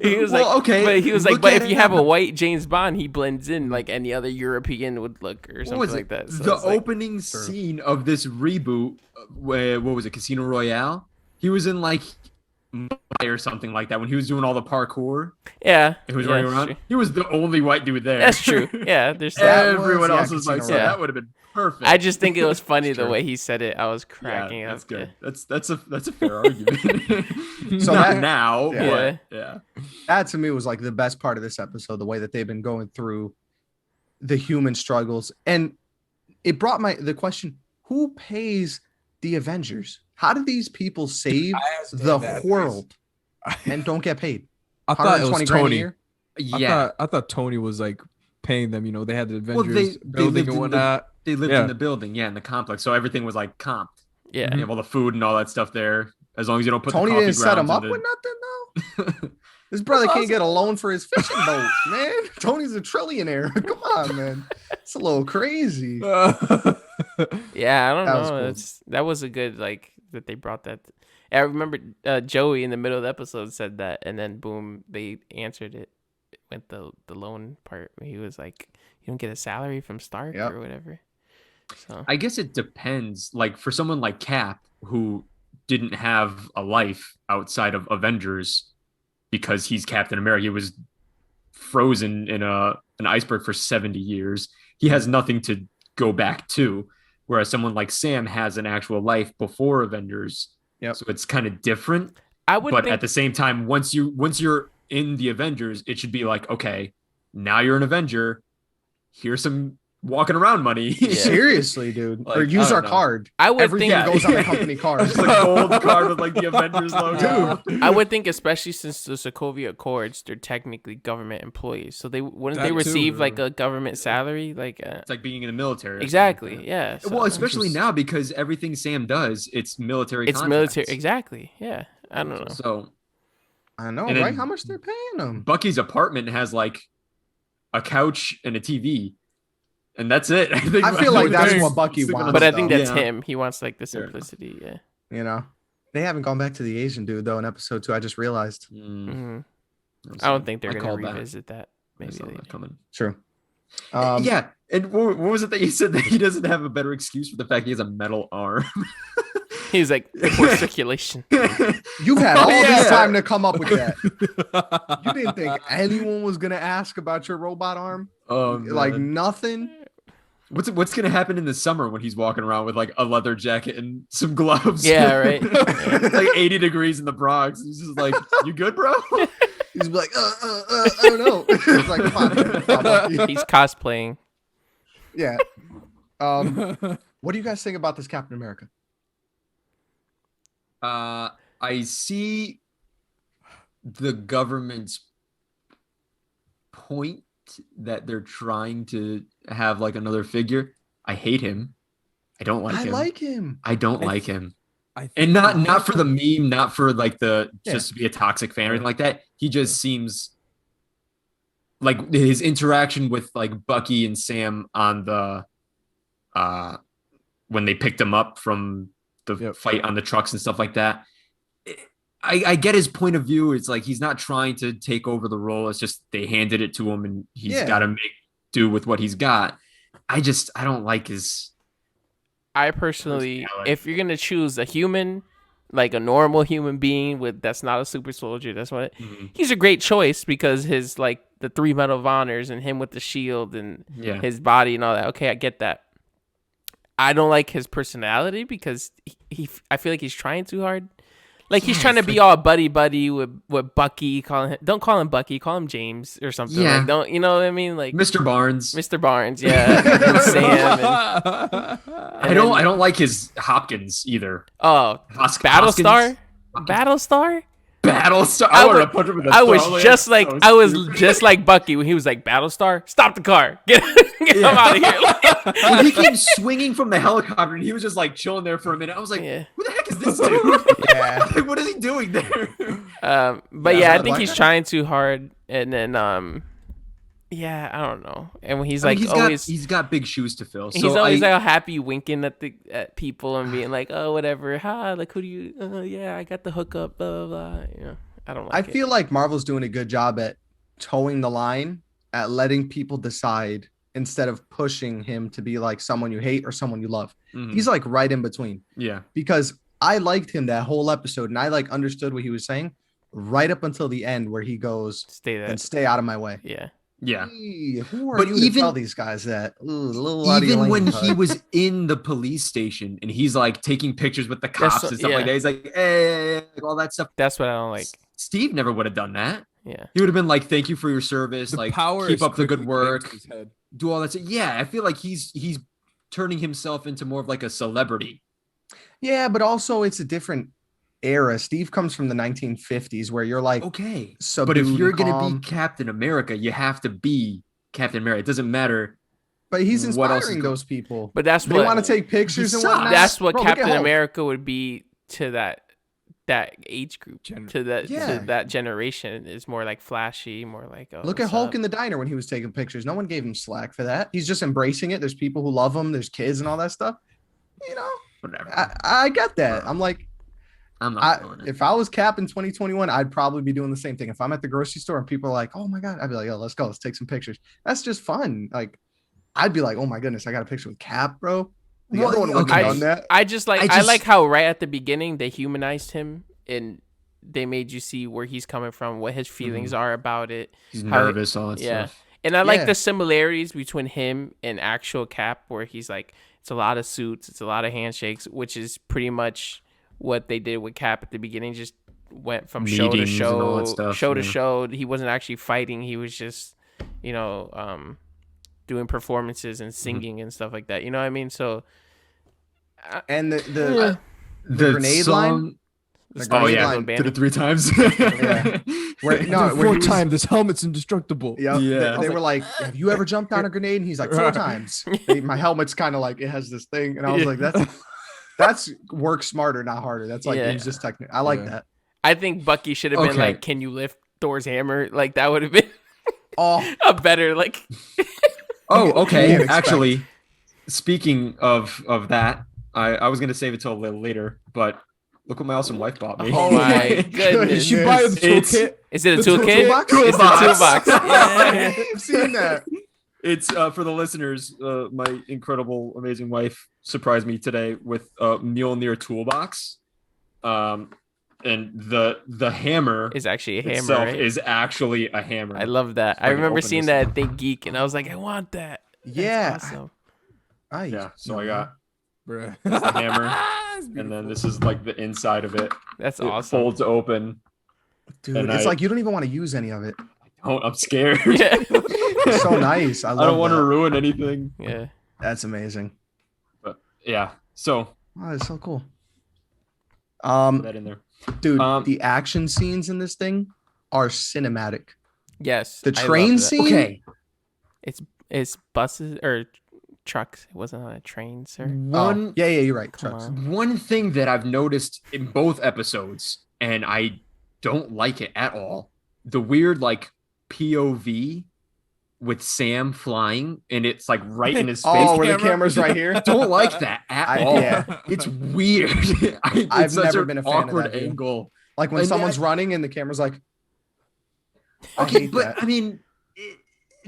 He was like, okay, but he was like, look but at if you it have a now. white James Bond, he blends in like any other European would look or What something was like it? that. So The it's like, opening scene of this reboot, where what was it, Casino Royale? He was in like Mumbai or something like that when he was doing all the parkour. yeah, He was yeah, running around. true. He was the only white dude there. That's true. Yeah, there's That that. Everyone was- else yeah, was like, Casino so Royale. that would have been perfect. I just think it was funny That's the true. way he said it. I was cracking yeah, up. that's good. That's a fair argument. So Not that- now, Yeah. but yeah. That to me was like the best part of this episode, the way that they've been going through the human struggles. And it brought the question, who pays the Avengers? How do these people save the world and don't get paid? I thought it was 120 grand a Tony. year? Yeah. I thought Tony was like paying them. You know, they had the Well, Avengers they building lived and in whatnot. They lived Yeah. in the building, in the complex. So everything was like comped. Yeah. You have all the food and all that stuff there. As long as you don't put Tony the coffee didn't set him grounds up in with nothing, though? This brother can't get a loan for his fishing boat, man. Tony's a trillionaire. Come on, man. It's a little crazy. Yeah, I don't That was know. cool. That was a good like that they brought that. I remember Joey in the middle of the episode said that, and then boom, they answered it. It went the loan part. Where he was like, "You don't get a salary from Stark Yep. or whatever." So I guess it depends. Like for someone like Cap, who didn't have a life outside of Avengers because he's Captain America, he was frozen in an iceberg for 70 years. He has nothing to go back to. Whereas someone like Sam has an actual life before Avengers. Yep. So it's kind of different. I would But think at the same time, once you're in the Avengers, it should be like, okay, now you're an Avenger. Here's some walking around money. Seriously, dude. Like, or use I our don't know. card. I would Everything think goes on a company card. Just like gold card with like the Avengers logo. I would think, especially since the Sokovia Accords, they're technically government employees, so they wouldn't That they too. receive like a government salary, like It's like being in the military. or exactly, something. yeah. So Well, especially now because everything Sam does, it's military. it's contracts. military, exactly. Yeah, I don't know. So I know, And then- right? How much they're paying them? Bucky's apartment has like a couch and a TV, and that's it. I feel like that's what Bucky wants. But I think though. that's Yeah. him. He wants like the Fair enough. simplicity. Yeah. You know, they haven't gone back to the Asian dude though in episode 2. I just realized. hmm I don't think they're I gonna called that. revisit that. I Maybe saw they that coming. True. Yeah, and what was it that you said that he doesn't have a better excuse for the fact he has a metal arm? He's like poor circulation. You've had Oh, all yeah. this time to come up with that. You didn't think anyone was gonna ask about your robot arm? Like man. nothing. What's gonna happen in the summer when he's walking around with like a leather jacket and some gloves? Yeah, right. It's like 80 degrees in the Bronx. He's just like, you good, bro? He's like, I don't know. It's like, come on, man. Come on, Bucky. He's cosplaying. Yeah. What do you guys think about this Captain America? I see the government's point that they're trying to have like another figure. I hate him. I don't like I him. like him. I don't like him. I think And not for the meme, not for like the Yeah. just to be a toxic fan or anything like that. He just seems like his interaction with like Bucky and Sam on the when they picked him up from the Yep. fight on the trucks and stuff like that. I get his point of view. It's like he's not trying to take over the role. It's just they handed it to him and he's Yeah. got to make do with what he's got. I don't like his. I personally, Personality. if you're gonna choose a human, like a normal human being that's not a super soldier, that's what he's a great choice because his like the 3 Medal of Honors and him with the shield and Yeah. his body and all that. Okay, I get that. I don't like his personality because I feel like he's trying too hard. Like he's trying to be all buddy with Bucky. Don't call him Bucky. Call him James or something. Yeah. Like, don't you know what I mean? Like Mr. Barnes. Mr. Barnes, yeah, and Sam. I don't like his Hopkins either. Oh, Battlestar. Battlestar. Battlestar. I I wanted would- to punch him in the I was throat. just like So I was stupid. just like Bucky when he was like Battlestar. Stop the car. Get him out of here. When he came swinging from the helicopter and he was just like chilling there for a minute. I was like, Yeah. who the heck is this dude? Yeah. Like, what is he doing there? But Yeah, yeah, I I think like he's that. trying too hard, And then yeah, I don't know. And when he's I like mean, always he's got big shoes to fill. So he's always like happy winking at people and being like, oh whatever, like who do you yeah, I got the hookup, blah blah blah. You know, I don't like I feel like Marvel's doing a good job at towing the line, at letting people decide instead of pushing him to be like someone you hate or someone you love. Mhm. He's like right in between. Yeah. Because I liked him that whole episode and I like understood what he was saying right up until the end where he goes and stay out of my way. Yeah. Yeah. Hey, who are But you even- to tell these guys that? Ooh, a little out of your Even when lane, he bud. was in the police station and he's like taking pictures with the cops and stuff like that, he's like, hey, like, all that stuff. That's what I don't like. Steve never would have done that. Yeah. He would have been like, thank you for your service. The like, power keep is up the good quickly getting work. to his head. Do all that stuff. Yeah, I feel like he's turning himself into more of like a celebrity. Yeah, but also it's a different era. Steve comes from the 1950s where you're like, Okay. But subdued if you're and going to calm. be Captain America, you have to be Captain America. It doesn't matter. But he's what else is inspiring go- those people. But that's They what want to take pictures and sucks. whatnot. that's what Bro, look at Captain Hulk. America would be to that age group, to Yeah. that generation. Is more like flashy, more like Look at Hulk in the diner when he was taking pictures. No one gave him slack for that. He's just embracing it. There's people who love him. There's kids and all that stuff. You know, Whatever. I get that. I'm like, I'm not doing it. if I was Cap in 2021, I'd probably be doing the same thing. If I'm at the grocery store and people are like, oh my God, I'd be like, oh, let's go. Let's take some pictures. That's just fun. Like, I'd be like, oh my goodness, I got a picture with Cap, bro. The Well, other one wouldn't okay. have done that. I like how right at the beginning they humanized him and they made you see where he's coming from, what his feelings are about it. He's how- nervous, all that Yeah. stuff. And I like Yeah. the similarities between him and actual Cap, where he's like, it's a lot of suits, it's a lot of handshakes, which is pretty much what they did with Cap at the beginning. Just went from show to Meetings and all that show, stuff, show to yeah. show. He wasn't actually fighting. He was just, doing performances and singing and stuff like that. You know what I mean? So And Yeah. the grenade line? the Oh, grenade yeah. line Did it bandit. 3 times. Where, no, where he Fourth was- time, this helmet's indestructible. Yeah, Yeah. They were like, "Have you ever jumped on a grenade?" And he's like, 4 times. My helmet's kind of like it has this thing, and I was like, "That's work smarter, not harder." That's like Yeah. use this technique. I like Yeah. that. I think Bucky should have been Okay. like, "Can you lift Thor's hammer?" Like that would have been Oh, a better like. Oh, okay. Can't expect. Actually, speaking of that, I was gonna save it till a little later, but look what my awesome wife bought me. Oh my goodness! Did she buy the It's- toolkit? Is it a The toolkit? toolbox? It's the toolbox. Yeah. I've seen that. It's for the listeners. My incredible, amazing wife surprised me today with a Mjolnir toolbox. And the hammer It's actually a hammer. itself Right? is actually a hammer. I love that. I can remember open seeing this that up. at Think Geek, and I was like, I want that. That's Yeah. awesome. Yeah, so I got Bruh. the hammer, It's and then beautiful. this is like the inside of it. That's It awesome. folds open. Dude, And it's I- like you don't even want to use any of it. Oh, I'm scared. Yeah. It's so nice. I I love don't want to that. ruin anything. Yeah. That's amazing. Yeah, so Oh, that's so cool. put that in there. Dude, Um, the action scenes in this thing are cinematic. Yes. The I love train that. scene. Okay, It's buses or trucks. It wasn't on a train, sir. one Oh, yeah, you're right. Come Trucks. on. one thing that I've noticed in both episodes, and I don't like it at all, the weird like POV with Sam flying, and it's like right in his face. Oh, where the camera. camera's right here. Don't like that at all. Yeah. It's weird. I've It's such never an been a fan of awkward that, dude. angle. Like when And someone's running and the camera's like, I Okay, hate but that. I mean,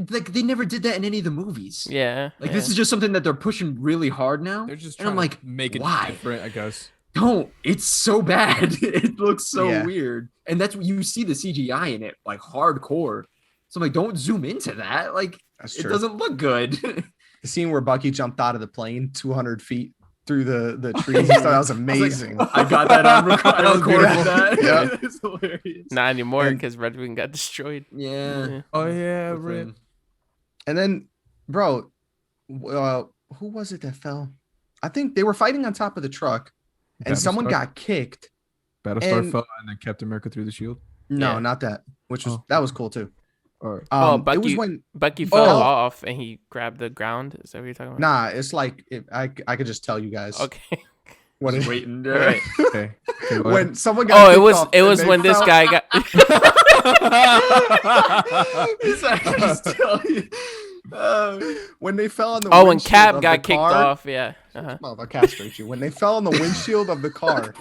like they never did that in any of the movies. Yeah. Like yeah. this is just something that they're pushing really hard now. They're just And I'm trying like, to make it why? different, I guess. Don't. It's so bad. It looks so Yeah. weird. And that's what you see the CGI in it, like hardcore. So I'm like, don't zoom into that. Like That's it true. doesn't look good. The scene where Bucky jumped out of the plane 200 feet through the trees and stuff, that was amazing. I got that on That was recorded beautiful. that. Yeah. It's hilarious. Not anymore And- because Red Wing got destroyed. Yeah. Oh yeah, Good Rip. thing. And then, bro, who was it that fell? I think they were fighting on top of the truck and someone Battlestar- got kicked. Battlestar and- fell and then Captain America threw the shield. No, Yeah. not that, which was Oh. that was cool too. All right. Oh, It was Bucky- when Bucky fell Oh. off and he grabbed the ground. Is that what you're talking about? nah, it's like I could just tell you guys Okay. what Just it, waiting. All right. Okay. Okay, what? when someone got Oh, kicked off it and was they when this fell- guy got. He's like, I just tell you. When they fell on the when windshield Cap of got the kicked car, off, yeah. Well, I'll castrate you. When they fell on the windshield of the car,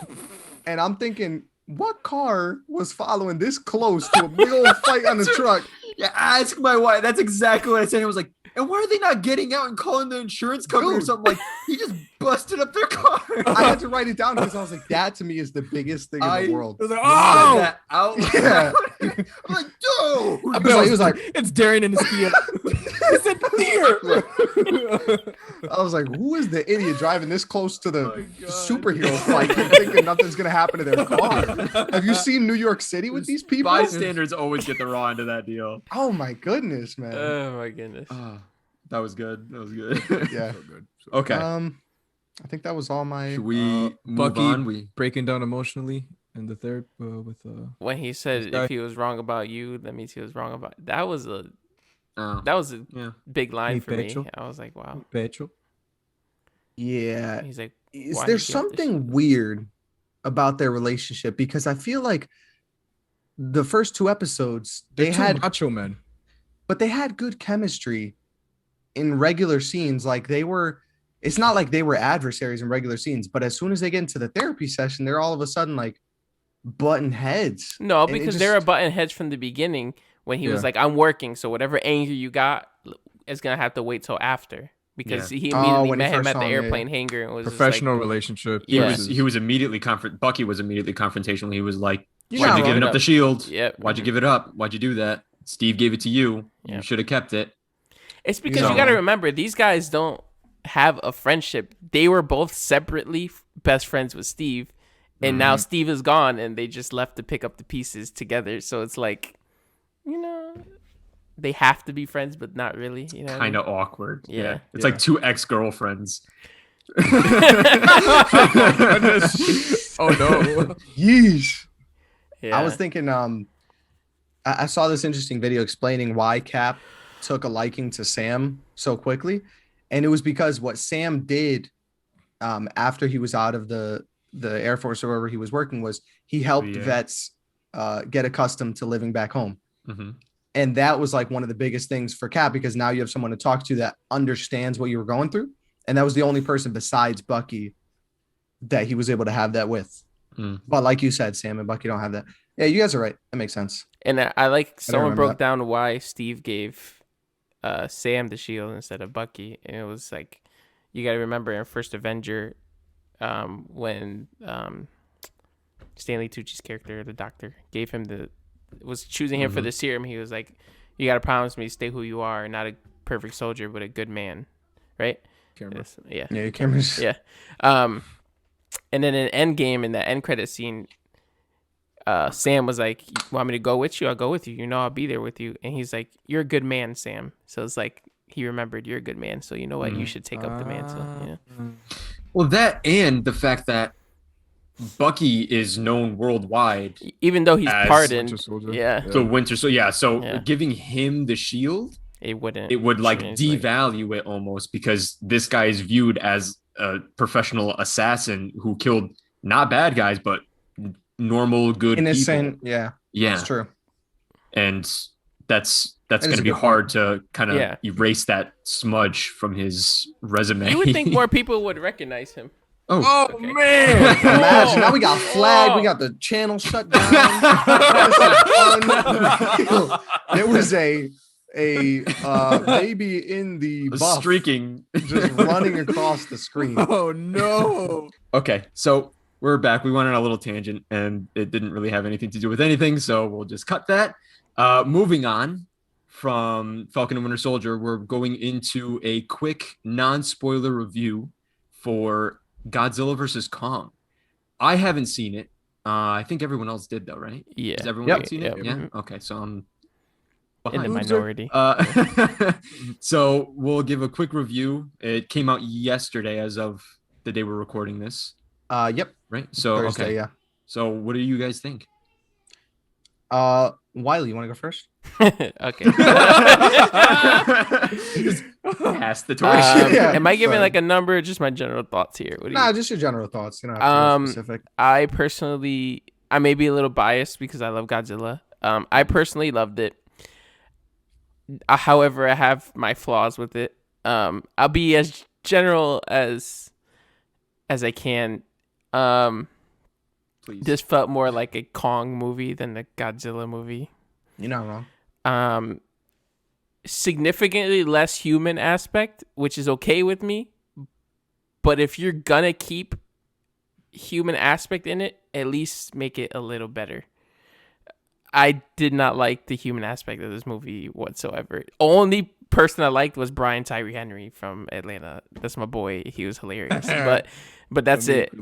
and I'm thinking, what car was following this close to a big old fight on the truck? Yeah, ask my wife. That's exactly what I said. I was like, and why are they not getting out and calling the insurance company or something? Like, he just busted up their car. I had to write it down because I was like, that to me is the biggest thing in the world. I was like, oh, that out loud. Yeah. I'm like, dude. He was like, it's Darian in his Kia. He said deer. I was like, who is the idiot driving this close to the God. superhero fight and thinking nothing's gonna happen to their car? Have you seen New York City with these people? Bystanders always get the raw end of that deal. Oh my goodness, man. Oh my goodness. That was good. That was good. Yeah. So good. Okay. I think that was all my. Should we move Bucky on? breaking down emotionally in the third with When he said guy- if he was wrong about you, that means he was wrong about that was a Yeah. big line Hey, for me. Petro. I was like, wow. Petro. Yeah. He's like, Is why there did you have this something weird about their relationship? Because I feel like the first two episodes they They're two had, macho men. but they had good chemistry in regular scenes. Like they were. It's not like they were adversaries in regular scenes, but as soon as they get into the therapy session, they're all of a sudden like button heads. No, And it because just- they were button heads from the beginning when he was Yeah. like, I'm working, so whatever anger you got is gonna have to wait till after. Because he Oh, immediately when he met him first at saw the him, yeah, airplane hangar and was just Professional like, relationship. Yeah. He was immediately Bucky was immediately confrontational. He was like, You're why'd not you give wrong. up the shield? Yep. Why'd you give it up? Why'd you do that? Steve gave it to you. Yep. You should have kept it. It's because know. you got to remember these guys don't have a friendship. They were both separately best friends with Steve, and now Steve is gone, and they just left to pick up the pieces together. So it's like, they have to be friends, but not really. You know, Kind of awkward. Yeah. It's Yeah. like two ex-girlfriends. Oh no. Yeesh. Yeah. I was thinking, I saw this interesting video explaining why Cap took a liking to Sam so quickly. And it was because what Sam did after he was out of the Air Force or wherever he was working was he helped Yeah. vets get accustomed to living back home. Mm-hmm. And that was like one of the biggest things for Cap, because now you have someone to talk to that understands what you were going through. And that was the only person besides Bucky that he was able to have that with. Mm. But like you said, Sam and Bucky don't have that. Yeah, you guys are right. That makes sense. And I like someone remember broke that. down why Steve gave Sam the shield instead of Bucky, and it was like, you got to remember in First Avenger, when Stanley Tucci's character, the Doctor, gave him was choosing him for the serum. He was like, "You got to promise me to stay who you are, not a perfect soldier, but a good man," right? Yes, yeah. Yeah, you can't. Yeah. And then in Endgame, in that end credit scene, Sam was like, "You want me to go with you? I'll go with you. You know, I'll be there with you." And he's like, "You're a good man, Sam." So it's like he remembered, you're a good man. So you know what? You should take up the mantle. Yeah. Well, that and the fact that Bucky is known worldwide. Even though he's As pardoned, Winter Soldier. yeah, So Winter, so Yeah. giving him the shield, it wouldn't. it would like change, devalue it almost, because this guy is viewed as a professiontional assassin who killed not bad guys, but normal, good Innocent. people. Yeah, Yeah, it's true. and that's That is going a to be good hard to kind of Yeah. erase that smudge from his resume. You would think more people would recognize him. Oh, Okay. man. Imagine now we got flagged. We got the channel shut down. There was a baby in the buff streaking. just running across the screen. Oh no. Okay, so we're back. We went on a little tangent, and it didn't really have anything to do with anything, so we'll just cut that. Moving on from Falcon and Winter Soldier, we're going into a quick non-spoiler review for Godzilla vs. Kong. I haven't seen it. I think everyone else did, though, right? Yeah. Has everyone Yep. else seen it? Yep. Yeah. Okay, so I'm In the behind. minority. So we'll give a quick review. It came out yesterday, as of the day we're recording this, Yep. right? So Thursday, okay. yeah. So what do you guys think? Wiley, you want to go first? Okay. Just pass the torch. Yeah, am I giving sorry. like a number or just my general thoughts here? What do you Nah, just your general thoughts. You know, have to be specific. I personally, I may be a little biased because I love Godzilla. I personally loved it. However, I have my flaws with it. I'll be as general as I can. Please. This felt more like a Kong movie than a Godzilla movie. You're not wrong. Significantly less human aspect, which is okay with me. But if you're gonna keep human aspect in it, at least make it a little better. I did not like the human aspect of this movie whatsoever. Only person I liked was Brian Tyree Henry from Atlanta. That's my boy. He was hilarious. but that's it.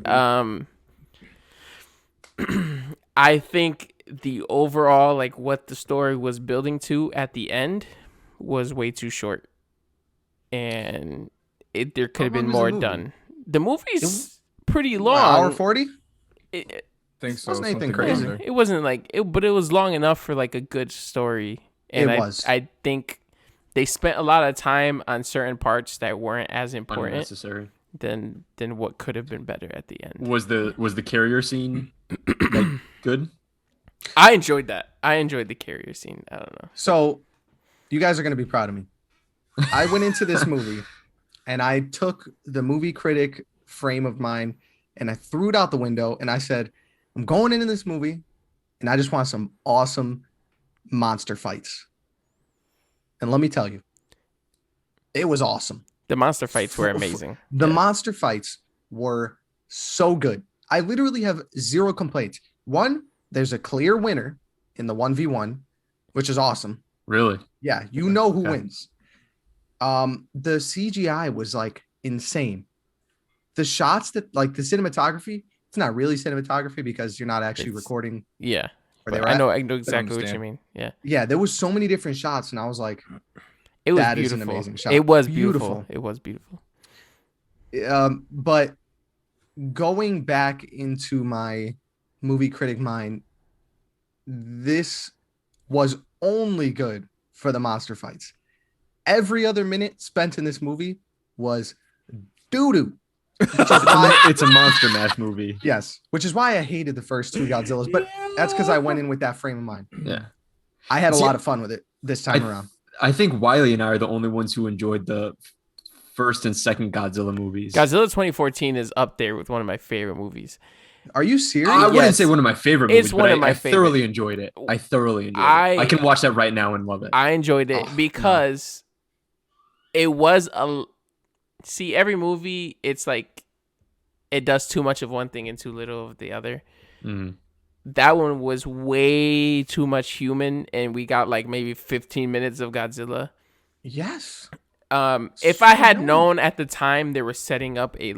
I think the overall, like, what the story was building to at the end was way too short. And there could have been more done. The movie's pretty long. Hour 40? Think so. Wasn't anything something crazy. around there. It wasn't like it, but it was long enough for like a good story. And It was. I think they spent a lot of time on certain parts that weren't as important Unnecessary. than what could have been better at the end. Was the carrier scene like good? I enjoyed that. I enjoyed the carrier scene. I don't know. So, you guys are going to be proud of me. I went into this movie and I took the movie critic frame of mine and I threw it out the window and I said, I'm going into this movie and I just want some awesome monster fights. And let me tell you, it was awesome. The monster fights were amazing. The monster fights were so good. I literally have zero complaints. One, there's a clear winner in the 1v1, which is awesome. Really? Yeah, you know who Okay. wins. The CGI was like insane. The shots that like the cinematography, it's not really cinematography because you're not actually It's- recording Yeah. where they But were I at. know exactly what you understand. mean. Yeah. Yeah, there was so many different shots, and I was like, It was That is beautiful. an amazing shot. It was Beautiful. beautiful. It was beautiful. but going back into my movie critic mind, this was only good for the monster fights. Every other minute spent in this movie was doo-doo. It's a monster mash movie. Yes, which is why I hated the first two Godzillas, but that's because I went in with that frame of mind. Yeah. I had a See, lot of fun with it this time around. I think Wiley and I are the only ones who enjoyed the first and second Godzilla movies. Godzilla 2014 is up there with one of my favorite movies. Are you serious? I wouldn't Yes. say one of my favorite It's movies, one but of my I favorite. thoroughly enjoyed it. I thoroughly enjoyed it. I can watch that right now and love it. I enjoyed it Oh, because it was a. See, every movie, it's like it does too much of one thing and too little of the other. Mhm. That one was way too much human, and we got like maybe 15 minutes of Godzilla. Yes. If I had So known at the time they were setting up a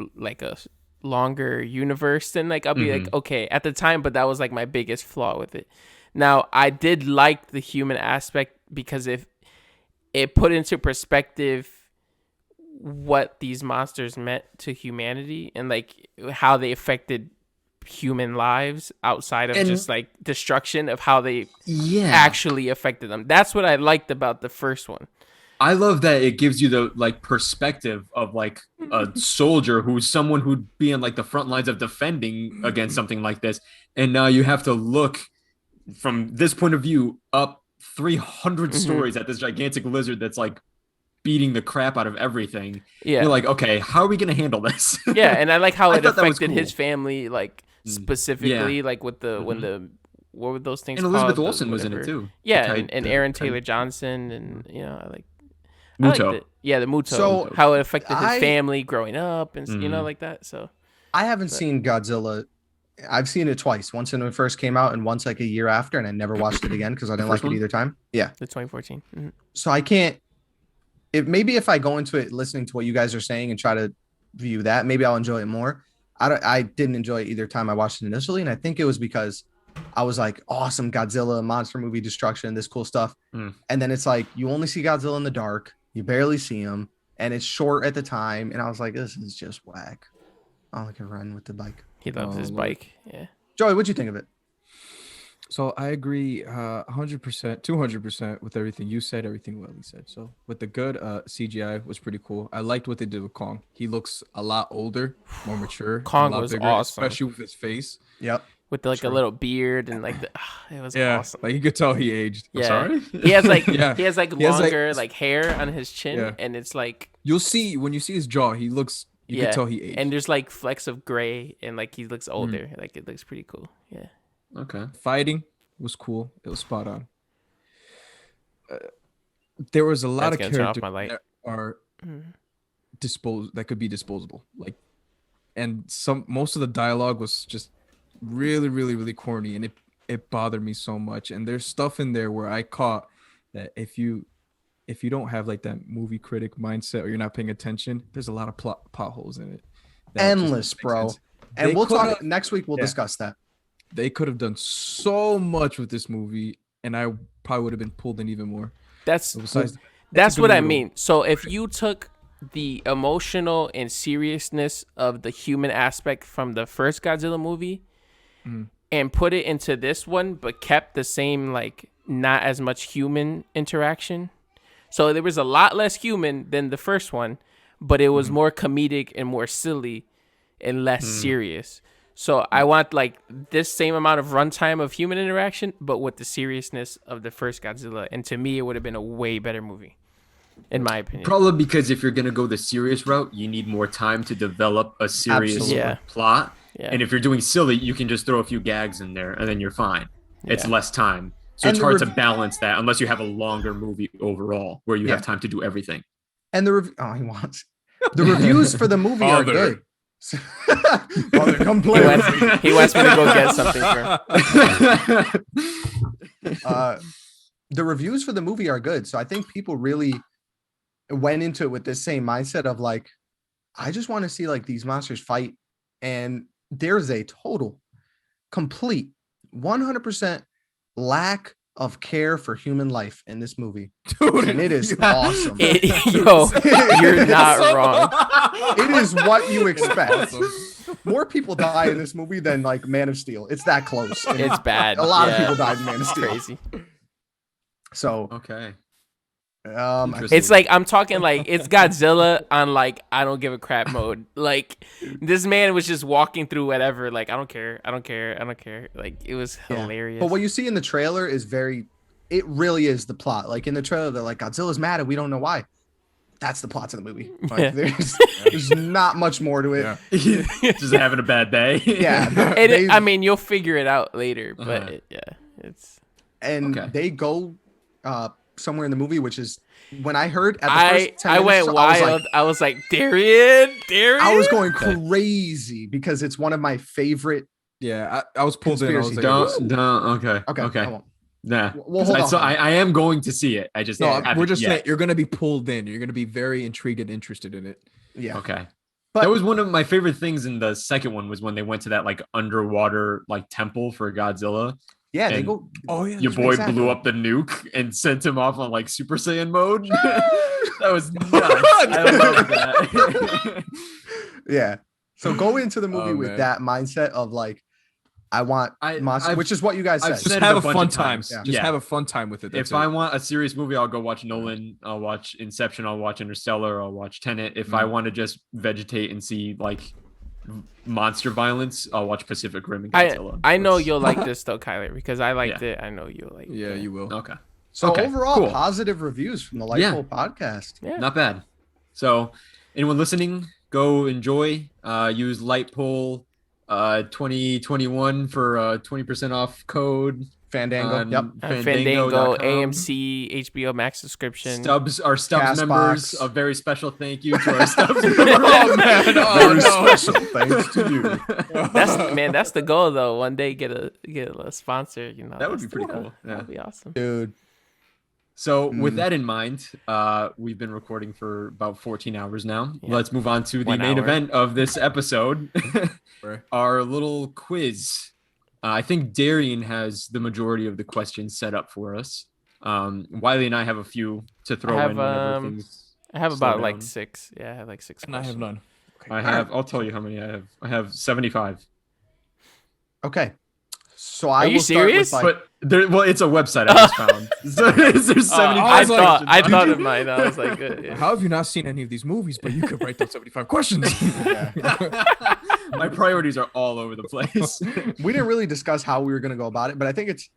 longer universe, then like I'll be like, okay, at the time, but that was like my biggest flaw with it. Now, I did like the human aspect because if it put into perspective what these monsters meant to humanity and like how they affected human lives outside of And- just like destruction, of how they Yeah. actually affected them. That's what I liked about the first one. I love that it gives you the like perspective of like a soldier who's someone who'd be in like the front lines of defending against something like this, and now you have to look from this point of view up 300 stories at this gigantic lizard that's like beating the crap out of everything. Yeah. You're like, okay, how are we gonna handle this? Yeah, and I like how I it thought that was affected his cool. family, like specifically, like with the when the what were those things? And Elizabeth called? Olsen was in it Whatever. too. Yeah, The and the- Aaron Taylor Johnson, and I liked Muto. it. Yeah, the Muto. So, how it affected his I- family growing up, and Mhm. like that. So I haven't seen Godzilla. I've seen it twice. Once when it first came out and once like a year after, and I never watched it again because I didn't like first it one? either time. Yeah. the 2014. Mhm. So I can't if I go into it listening to what you guys are saying and try to view that, maybe I'll enjoy it more. I didn't enjoy it either time I watched it initially, and I think it was because I was like, awesome Godzilla monster movie destruction, this cool stuff. Mm. And then it's like you only see Godzilla in the dark, you barely see him, and it's short at the time, and I was like, this is just whack. All I can run with the bike. He loves Oh, his Lord. bike. Yeah. Joey, what'd you think of it? So I agree 100%, 200% with everything you said, everything Welly said. So with the good, CGI was pretty cool. I liked what they did with Kong. He looks a lot older, more mature, Kong a lot was bigger, awesome. especially with his face. Yep. with like a little beard and like it was awesome. Like you could tell he aged. Yeah, sorry? he has like Yeah. he has like He has, longer like hair on his chin, Yeah. and it's like You'll see when you see his jaw, he looks. You can tell he aged. and there's like flecks of gray, and like he looks older. Like it looks pretty cool. Yeah. Okay. Fighting was cool. It was spot on. There was a lot That's of gonna turn off characters my light. that are that could be disposable. Like, and most of the dialogue was just really, really, really corny, and it bothered me so much. And there's stuff in there where I caught that if you don't have like that movie critic mindset or you're not paying attention, there's a lot of potholes in it. that just Endless, don't make bro. sense. And They we'll talk coulda- next week. We'll discuss that. They could have done so much with this movie, and I probably would have been pulled in even more. That's But besides, that's a good what I movie. mean. So if you took the emotional and seriousness of the human aspect from the first Godzilla movie and put it into this one, but kept the same, like, not as much human interaction. So there was a lot less human than the first one, but it was more comedic and more silly and less serious. So I want like this same amount of runtime of human interaction, but with the seriousness of the first Godzilla. And to me, it would have been a way better movie, in my opinion. Probably because if you're gonna go the serious route, you need more time to develop a serious Absolutely. Yeah. plot. Yeah. And if you're doing silly, you can just throw a few gags in there and then you're fine. It's Yeah. less time. So And it's the hard to rev- balance that unless you have a longer movie overall where you Yeah. have time to do everything. And he wants the reviews for the movie are Father. good. Father, come He play. wants, with me. he wants me to go get something for him. The reviews for the movie are good. So I think people really went into it with this same mindset of like, I just want to see like these monsters fight. And there's a total, complete, 100% lack of care for human life in this movie. Dude, And it is yeah. awesome. Yo, you're not wrong. It is what you expect. Awesome. More people die in this movie than like Man of Steel. It's that close. And It's bad. a lot of Yeah. people died in Man of Steel. Crazy. So Okay. Interesting. It's like I'm talking like it's Godzilla on like I don't give a crap mode. Like this man was just walking through whatever. Like I don't care. Like it was Yeah. hilarious. But what you see in the trailer is it really is the plot. Like in the trailer, they're like, Godzilla's mad and we don't know why. That's the plot of the movie. Like, Yeah. there's not much more to it. Yeah. Just having a bad day. Yeah. I mean, you'll figure it out later. But it's. And Okay. they go somewhere in the movie, which is when I heard at the I first 10 went minutes, wild. I was like, Darian. I was going crazy because it's one of my favorite. Yeah, I was pulled in. I was Conspiracy like, theories. Don't. Okay. Okay. I Okay. won't. Nah. Well, hold on. So I am going to see it. I just no, haven't we're just yet. saying you're gonna be pulled in. You're gonna be very intrigued and interested in it. Yeah. Okay. But- That was one of my favorite things in the second one was when they went to that like underwater like temple for Godzilla. Yeah. They And go. Oh yeah, Your boy Exactly. blew up the nuke and sent him off on like Super Saiyan mode. That was nuts. I love that. Yeah. So go into the movie Oh, with man. that mindset of like, I want monsters, I've- which is what you guys I've said. just said it have a a bunch fun of time. times. Just Yeah. have a fun time with it. That's If I want a serious movie, I'll go watch Nolan. I'll watch Inception. I'll watch Interstellar. I'll watch Tenet. If I want to just vegetate and see like monster violence, I'll watch Pacific Rim and Godzilla. I know That's- you'll like this though, Kyler, because I liked Yeah. it. I know you'll like. yeah, you will. Okay. So Okay, overall, cool. positive reviews from the Yeah. Lightpole podcast. Yeah. Not bad. So, anyone listening, go enjoy. Use Lightpole 2021 for 20% off code. Fandango. on Yep. Fandango, Fandango.com. AMC, HBO Max subscription. Our Stubbs Castbox. members. A very special thank you to our Stubbs members. Oh man, oh Very no. special thanks to you. That's the goal though. One day get a sponsor. You know That would that's be pretty the goal. cool, yeah. That'd be awesome. Dude. So with that in mind, we've been recording for about 14 hours now. Yeah. Let's move on to the 1 main hour. event of this episode, Right. our little quiz. I think Darian has the majority of the questions set up for us. Wiley and I have a few to throw have, in whenever things I have slow about like down. 6. Yeah, I have like 6. And I have questions. none. I'll tell you how many I have. I have 75. Okay. So I Are you will start with, serious? like, It's a website I just found. So there's 75 I was like, thought I questions. thought of mine. I was like, yeah. How have you not seen any of these movies? But you could write those 75 questions. My priorities are all over the place. We didn't really discuss how we were gonna go about it, but I think it's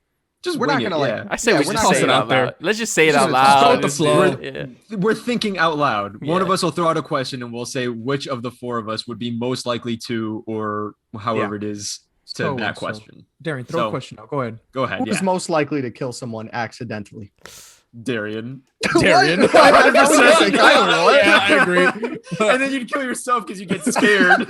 Just we're not wing gonna it, like. yeah. I say Yeah, we we're just not say it gonna- out loud. Let's just say it out Just loud. go with the Just flow. do it. Yeah. We're thinking out loud. One of Yeah. us will throw out a question and we'll say which of the four of us would be most likely to, or however it is to So, that so- question. Darian, throw So- a question out. Go ahead. Go ahead. Who is Yeah. most likely to kill someone accidentally? Darian. Darian. What? I was gonna say Kyler, what? Yeah, I agree. And then you'd kill yourself because you get scared.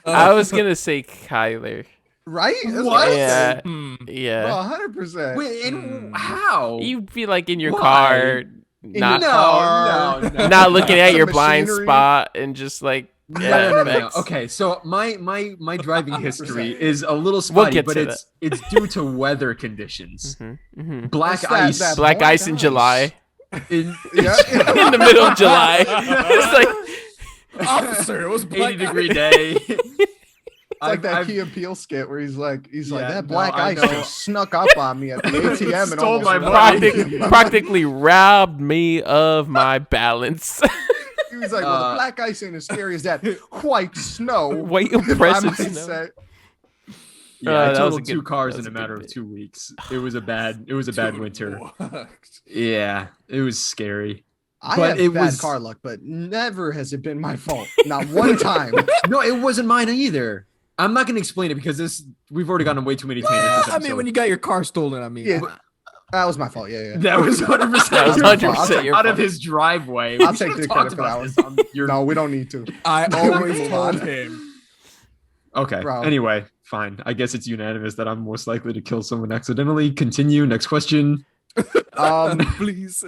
I was gonna say Kyler. Right? That's What? I Yeah. said. Yeah. Bro, 100%. Wait, and how? You'd be like in your Why? car, not no. not looking at Some your blind machinery. spot and just like No. facts. Okay, so my driving history is a little We'll spotty, get but to it's due to weather conditions. Mhm. Black What's that- ice that- Black Black ice in ice. July. in Yeah. In the middle of July. It's like Officer, it was 80-degree day. It's like that Key and Peele skit where he's like Yeah, that no, black I ice know. just snuck up on me at the ATM and Stole almost my robbed money. me. practically robbed me of my balance. He was like, "Well, the black ice ain't as scary as that white snow." White if I impressive might snow. say. Yeah, I that was a totaled good- two cars that was in a a matter good of bit. 2 weeks. It was a bad winter. Yeah, it was scary. I But have it bad was- car luck, but never has it been my fault. Not one time. No, it wasn't mine either. I'm not going to explain it because we've already gone on way too many tangents. this I mean, episode. when you got your car stolen, I mean, Yeah, that was my fault. Yeah. That was 100% That was your 100% fault. your out of fault. his driveway. I'll We take should've the talked credit for that about one. this on your- No, we don't need to. I always Move told on. him. Okay. Bro. Anyway, fine. I guess it's unanimous that I'm most likely to kill someone accidentally. Continue. Next question. Please.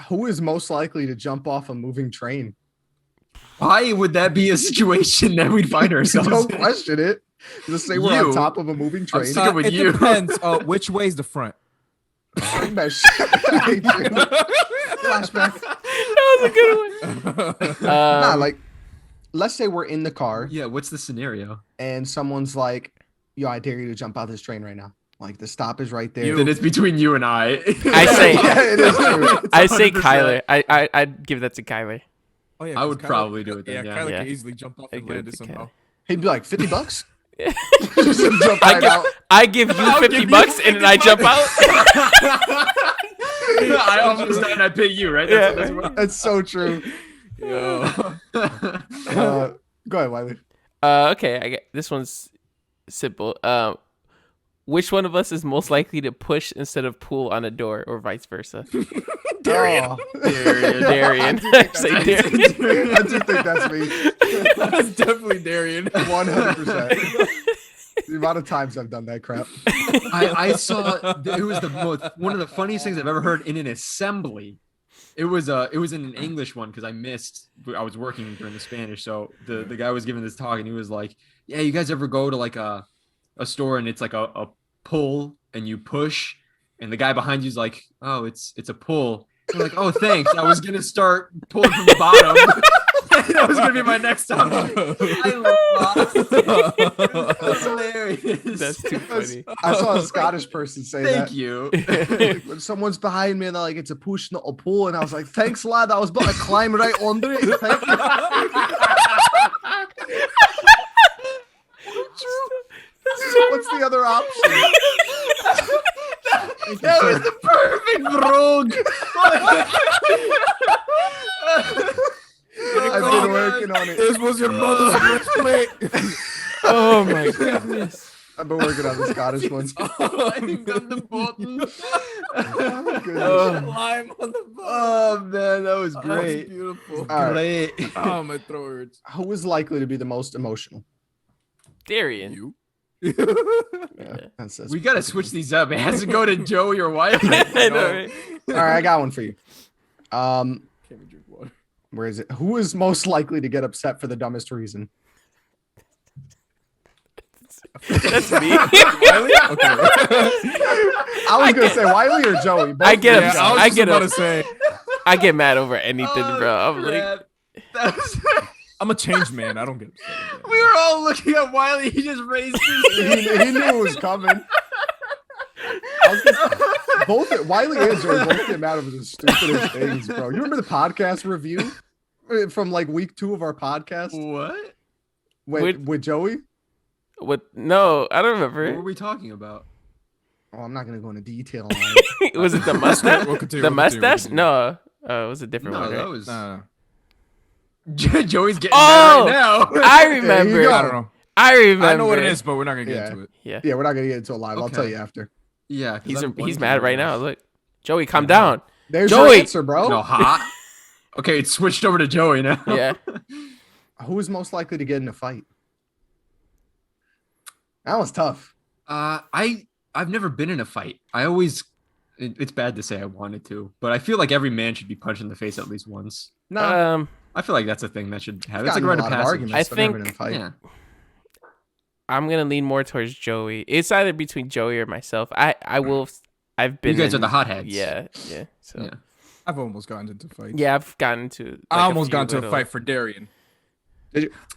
Who is most likely to jump off a moving train? Why would that be a situation that we'd find ourselves Don't in? question it. Just say we're You. on top of a moving train. sticking with it you. depends. Which way's the front? That shit- I hate you. Flashback. That was a good one. Nah, like, let's say we're in the car Yeah, what's the scenario? and someone's like, "Yo, I dare you to jump out this train right now." Like the stop is right there. Then it's between you and I. I say- Yeah, it is true. I say 100%. Kyler. I'd give that to Kyler. Oh yeah, I would 'cause Kyler- probably do it then, yeah. Kyler Yeah. can easily jump off I'd and give it land it to somehow. He'd be like, $50? Yeah. Just jump I right give, out. I give you I'll 50 give you bucks and then I jump out. I almost died and I pay you, right? Yeah. That's what That's so true. Yo. Go ahead, Wiley. Okay, I get this one's simple. Which one of us is most likely to push instead of pull on a door, or vice versa? Darian. Darian. Say Darian. I do think that's me. That's definitely Darian. 100%. The amount of times I've done that crap. I saw it was one of the funniest things I've ever heard in an assembly. It was in an English one because I was working during the Spanish, so the guy was giving this talk and he was like, "Yeah, you guys ever go to like a store and it's like a pull and you push and the guy behind you's like, oh, it's a pull." I'm like, "Oh, thanks. I was gonna start pulling from the bottom." That was gonna be my next option. I lost. That's hilarious. That's too funny. I saw a Scottish person say Thank that. you. Like, when someone's behind me and they're like, "It's a push, not a pull," and I was like, "Thanks, lad. I was about to climb right under it." Thank you. What's the other option? That was the perfect brogue. I've been working on it. This was your mother's first plate. Oh my goodness. I've been working on the Scottish one. Lime on the bottom. Oh, goodness. Lime on the bottom. Oh man, that was That's great. beautiful. All right. Great. Oh, my throat hurts. Who is likely to be the most emotional? Darian. You? Yeah, that's We gotta switch these up. It has to go to Joey or Wiley. I know, right? All right, I got one for you. Can't even drink water. Where is it? Who is most likely to get upset for the dumbest reason? That's me. Wiley? Okay. I was gonna say Wiley or Joey. Both I get of you upset. guys. I was I just get about up- to say, I get mad over anything, Oh, bro. I'm like, crap. That was- I'm a changed man. I don't get upset. we were all looking at Wiley. He just raised his he, hand. he knew it was coming. Both Wiley and Joey both get mad over the stupidest things, bro. You remember the podcast review from like week 2 of our podcast What? with Joey. No, I don't What were remember. we talking about? Oh, I'm not gonna go into detail on it. Was it the mustache? We'll continue, The we'll continue, we'll mustache? continue. No, it was a different No, one. that Right? was No. Joey's getting Oh! mad right now. I you remember. go. I don't know. I remember. I know what it is, but we're not gonna get Yeah. into it. Yeah, Yeah, we're not gonna get into it live. I'll Okay. tell you after. Yeah, 'cause I'm he's blanking mad right now. now. Look, Joey, calm down. There's Joey! your answer, bro. No, hot. Okay, it's switched over to Joey now. Yeah. Who is most likely to get in a fight? That was tough. I've never been in a fight. I always it's bad to say I wanted to, but I feel like every man should be punched in the face at least once. No, I feel like that's a thing that should happen. It's gotten like a rite a of lot of passage. arguments, I but never in a think- fight. Yeah. I'm gonna lean more towards Joey. It's either between Joey or myself. I've been. You guys are in- the hotheads. Yeah. So Yeah. I've almost gotten into fights. yeah, I've gotten to. I like, almost few got into a little- fight for Darian.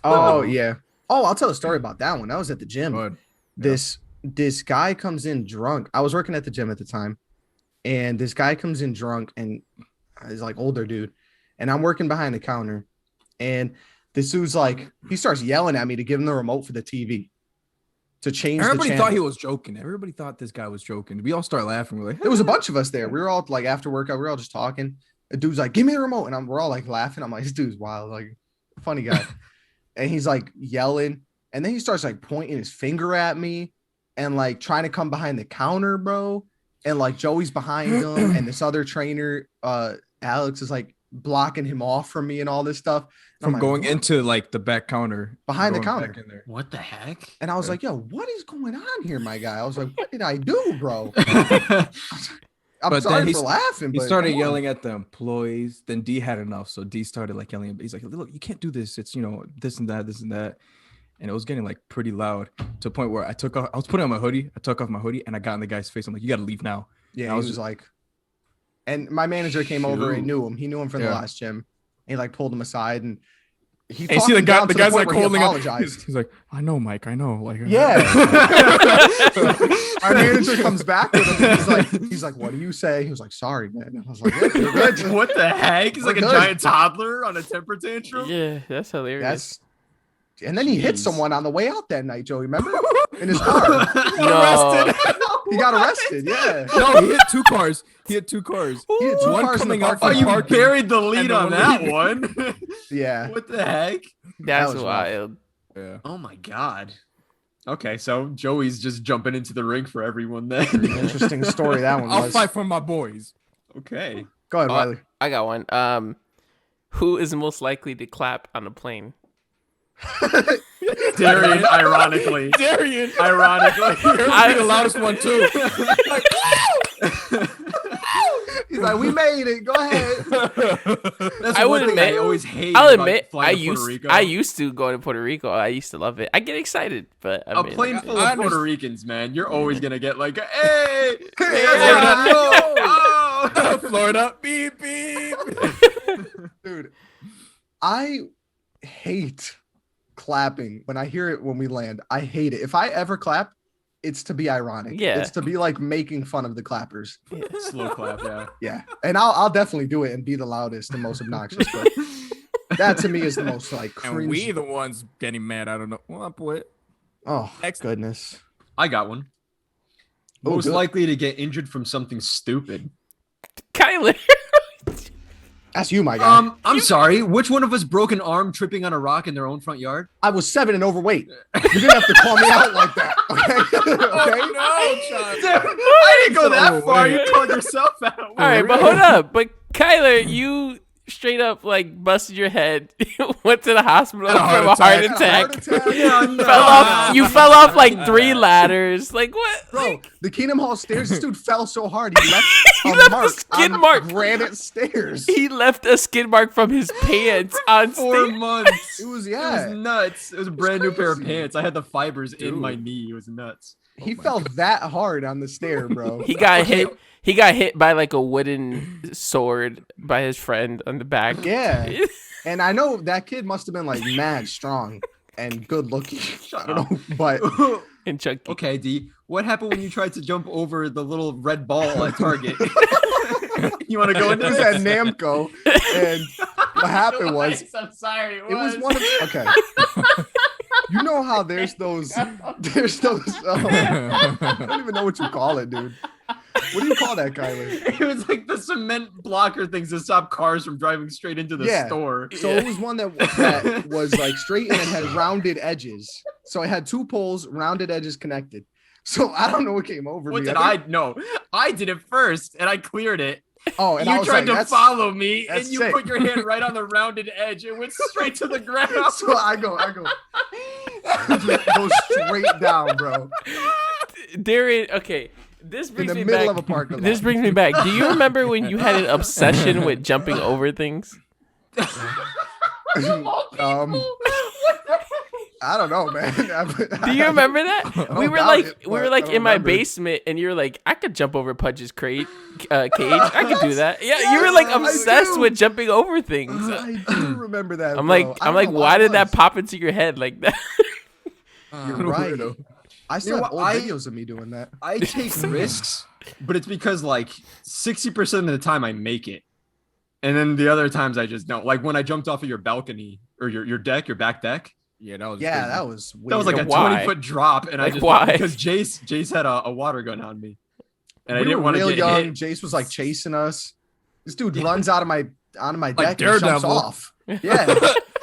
Oh yeah. Oh, I'll tell a story about that one. That was at the gym. But This guy comes in drunk. I was working at the gym at the time, and this guy comes in drunk, and he's like older dude, and I'm working behind the counter, and this dude's like, he starts yelling at me to give him the remote for the TV to change. everybody the thought he channel. was joking. Everybody thought this guy was joking. We all start laughing. We're like, There was a bunch of us there. We were all like after workout, we were all just talking. The dude's like, "Give me the remote," and we're all like laughing. I'm like, "This dude's wild, like funny guy," and he's like yelling, and then he starts like pointing his finger at me and like trying to come behind the counter, bro. And like Joey's behind him, and this other trainer, Alex, is like blocking him off from me and all this stuff. And I'm from like, going "What?" into like the back counter, Behind the going counter. back in there. What the heck? And I was like, "Yo, what is going on here, my guy?" I was like, "What did I do, bro?" I'm But then sorry he for laughing. He but started come on. yelling at the employees. Then D had enough, so D started like yelling. He's like, "Look, you can't do this. It's this and that, this and that." And it was getting like pretty loud to a point where I was putting on my hoodie. I took off my hoodie and I got in the guy's face. I'm like, "You got to leave now." Yeah, And he I was was like, and my manager came over and Shoot. knew him. He knew him from the Yeah. last gym. He like pulled him aside and he And you talked see the him guy, down the to guy's point like where he holding up. apologized. He's like, "I know, Mike. I know." Like, Yeah. Our manager comes back with him. And he's like, "What do you say?" He was like, "Sorry, man." And I was like, "Yeah, you're good." What the heck? He's like a We're good. giant toddler on a temper tantrum. Yeah, that's hilarious. That's. And then he hit Jeez. someone on the way out that night, Joey. Remember in his car, No. he got arrested. Yeah, no, he hit two cars. He hit two cars. he had two One cars in the coming out Oh, parking you lot. parking. buried the lead And the on one that leaving. one. Yeah, What the heck? That's was rough. wild. Yeah. Oh my god. Okay, so Joey's just jumping into the ring for everyone then. interesting story that one I'll was. fight for my boys. Okay. Go ahead, Riley. I got one. Who is most likely to clap on a plane? Darian, ironically. Darian. Ironically. I'll be the loudest one too. He's like, "We made it. Go ahead." That's I one would thing admit- I always hate. I'll about admit, flying to Puerto Rico. I used to go to Puerto Rico. I used to love it. I get excited, but I A mean, plane full I of Puerto understand. Ricans, man. You're always gonna get like, hey, Yeah. oh. Florida. Beep beep. Dude, I hate clapping when I hear it when we land. I hate it. If I ever clap, it's to be ironic. Yeah. It's to be like making fun of the clappers. Slow clap, yeah. Yeah. And I'll definitely do it and be the loudest and most obnoxious. But that to me is the most like And cringe. we the ones getting mad. I don't know. Well, boy. Oh, Next. goodness. I got one. Oh, Most good. likely to get injured from something stupid. Kyler. That's you, my guy. I'm sorry. Which one of us broke an arm tripping on a rock in their own front yard? I was 7 and overweight. You didn't have to call me out like that. Okay. Okay. I didn't go that Oh, far. wait. You called yourself out. All right, but hold up. But Kyler, you straight up like busted your head, went to the hospital Had a from heart a heart attack. attack. Yeah, no. Fell off. You fell off like 3 ladders. Like what? Bro, the Kingdom Hall stairs, this dude fell so hard he left He a left a mark skid on mark. granite stairs. He left a skid mark from his pants on 4 stage. months. It was, It yeah. was nuts. It was a brand new pair of crazy. pants. I had the fibers in Dude. my knee. It was nuts. He fell that hard on the stair, bro. He got hit. He got hit by like a wooden sword by his friend on the back. Yeah. And I know that kid must have been like mad strong and good looking. I don't know, but And Chucky. Okay, D. What happened when you tried to jump over the little red ball at Target? You want to go it into was this? at Namco, and what happened was I'm sorry. it was one of okay. You know how there's those I don't even know what you call it, dude. What do you call that, Kyler? It was like the cement blocker things to stop cars from driving straight into the store. So it was one that was like straight and it had rounded edges. So it had two poles, rounded edges connected. So I don't know what came over What me. did I know? I did it first and I cleared it. Oh, and you I was tried like, to follow me and you sick. put your hand right on the rounded edge. It went straight to the ground. So I go straight down, bro. Darian, okay. This brings In the me middle back. of a parking lot. This brings me back. Do you remember when you had an obsession with jumping over things? I don't know, man. Do you remember that? We were like in my remember. basement, and you were like, I could jump over Pudge's cage. I could do that. Yeah, you were like obsessed with jumping over things. I do remember that. I'm bro. like, I don't know why it did that was. pop into your head like that? You're right. Weirdo. I still You know have old what, videos of me doing that. I take risks, but it's because like 60% of the time I make it. And then the other times I just don't. Like when I jumped off of your balcony or your deck, your back deck. Yeah, that was Yeah, crazy. that was weird. That was like a Why? 20-foot drop, and Like, I just why? because Jace had a water gun on me, and I we didn't were want to real get young. hit. Jace was like chasing us. This dude runs onto my deck and jumps Daredevil. off. Yeah,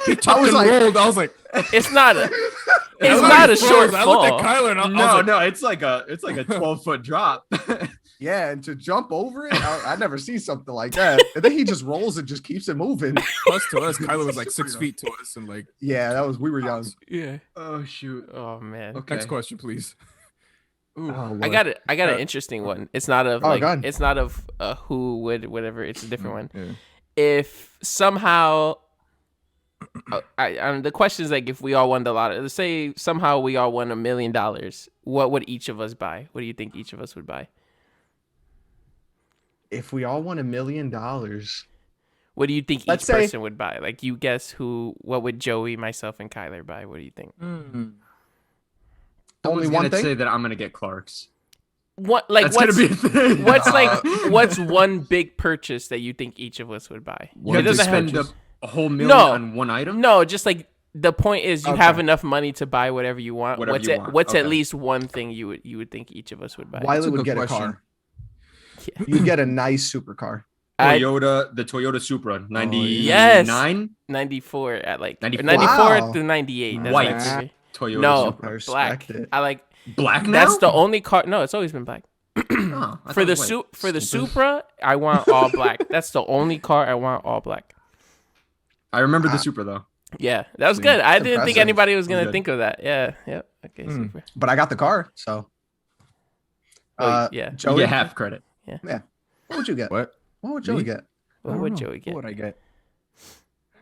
He I was like, rolled. I was like, It's not a. It's I not a was short froze. I looked fall. at Kyler and I was No, like, no, it's like a 12-foot drop. yeah, and to jump over it, I never see something like that. And then he just rolls and just keeps it moving. plus to us, Kyler was like 6 feet to us, and like, Yeah, we were young. Yeah. Oh shoot. Oh man. Okay. next question, please. Ooh. Oh, I got it. I got an interesting one. It's not of Oh, like. God. It's not of who would whatever. It's a different one. Yeah. If somehow, the question is like if we all won the lottery. Let's say somehow we all won $1 million. What would each of us buy? What do you think each of us would buy? If we all won $1 million, What do you think Let's each say- person would buy? Like you guess who? What would Joey, myself, and Kyler buy? What do you think? only Someone's one gonna thing. say that I'm gonna get Clark's. What like That's what's gonna be a thing. what's one big purchase that you think each of us would buy? You have to doesn't have spend a whole million No. on one item. No, just like the point is you Okay. have enough money to buy whatever you want. Whatever what's you at, want. what's at Okay. least one thing you would think each of us would buy? Wiley a would good get a question. car. Yeah. You'd get a nice supercar. I- The Toyota Supra, 99. Yes. 94 at like 94. 94 Wow. through 98. That's White. my favorite. Toyota No, Supra. I black. respect it. I like Black now. that's the only car. No, it's always been black. Oh, I For thought the it was white. for the Stupid. Supra, I want all black. That's the only car I want all black. I remember the Supra though. Yeah, that was See, good. I didn't think impressive. anybody was gonna Good. think of that. Yeah, yep. Okay, Supra. But I got the car, so. Oh, yeah. You Joey, get half credit. what would you get? What? What would Joey Me? get? What would Joey get? What would I get?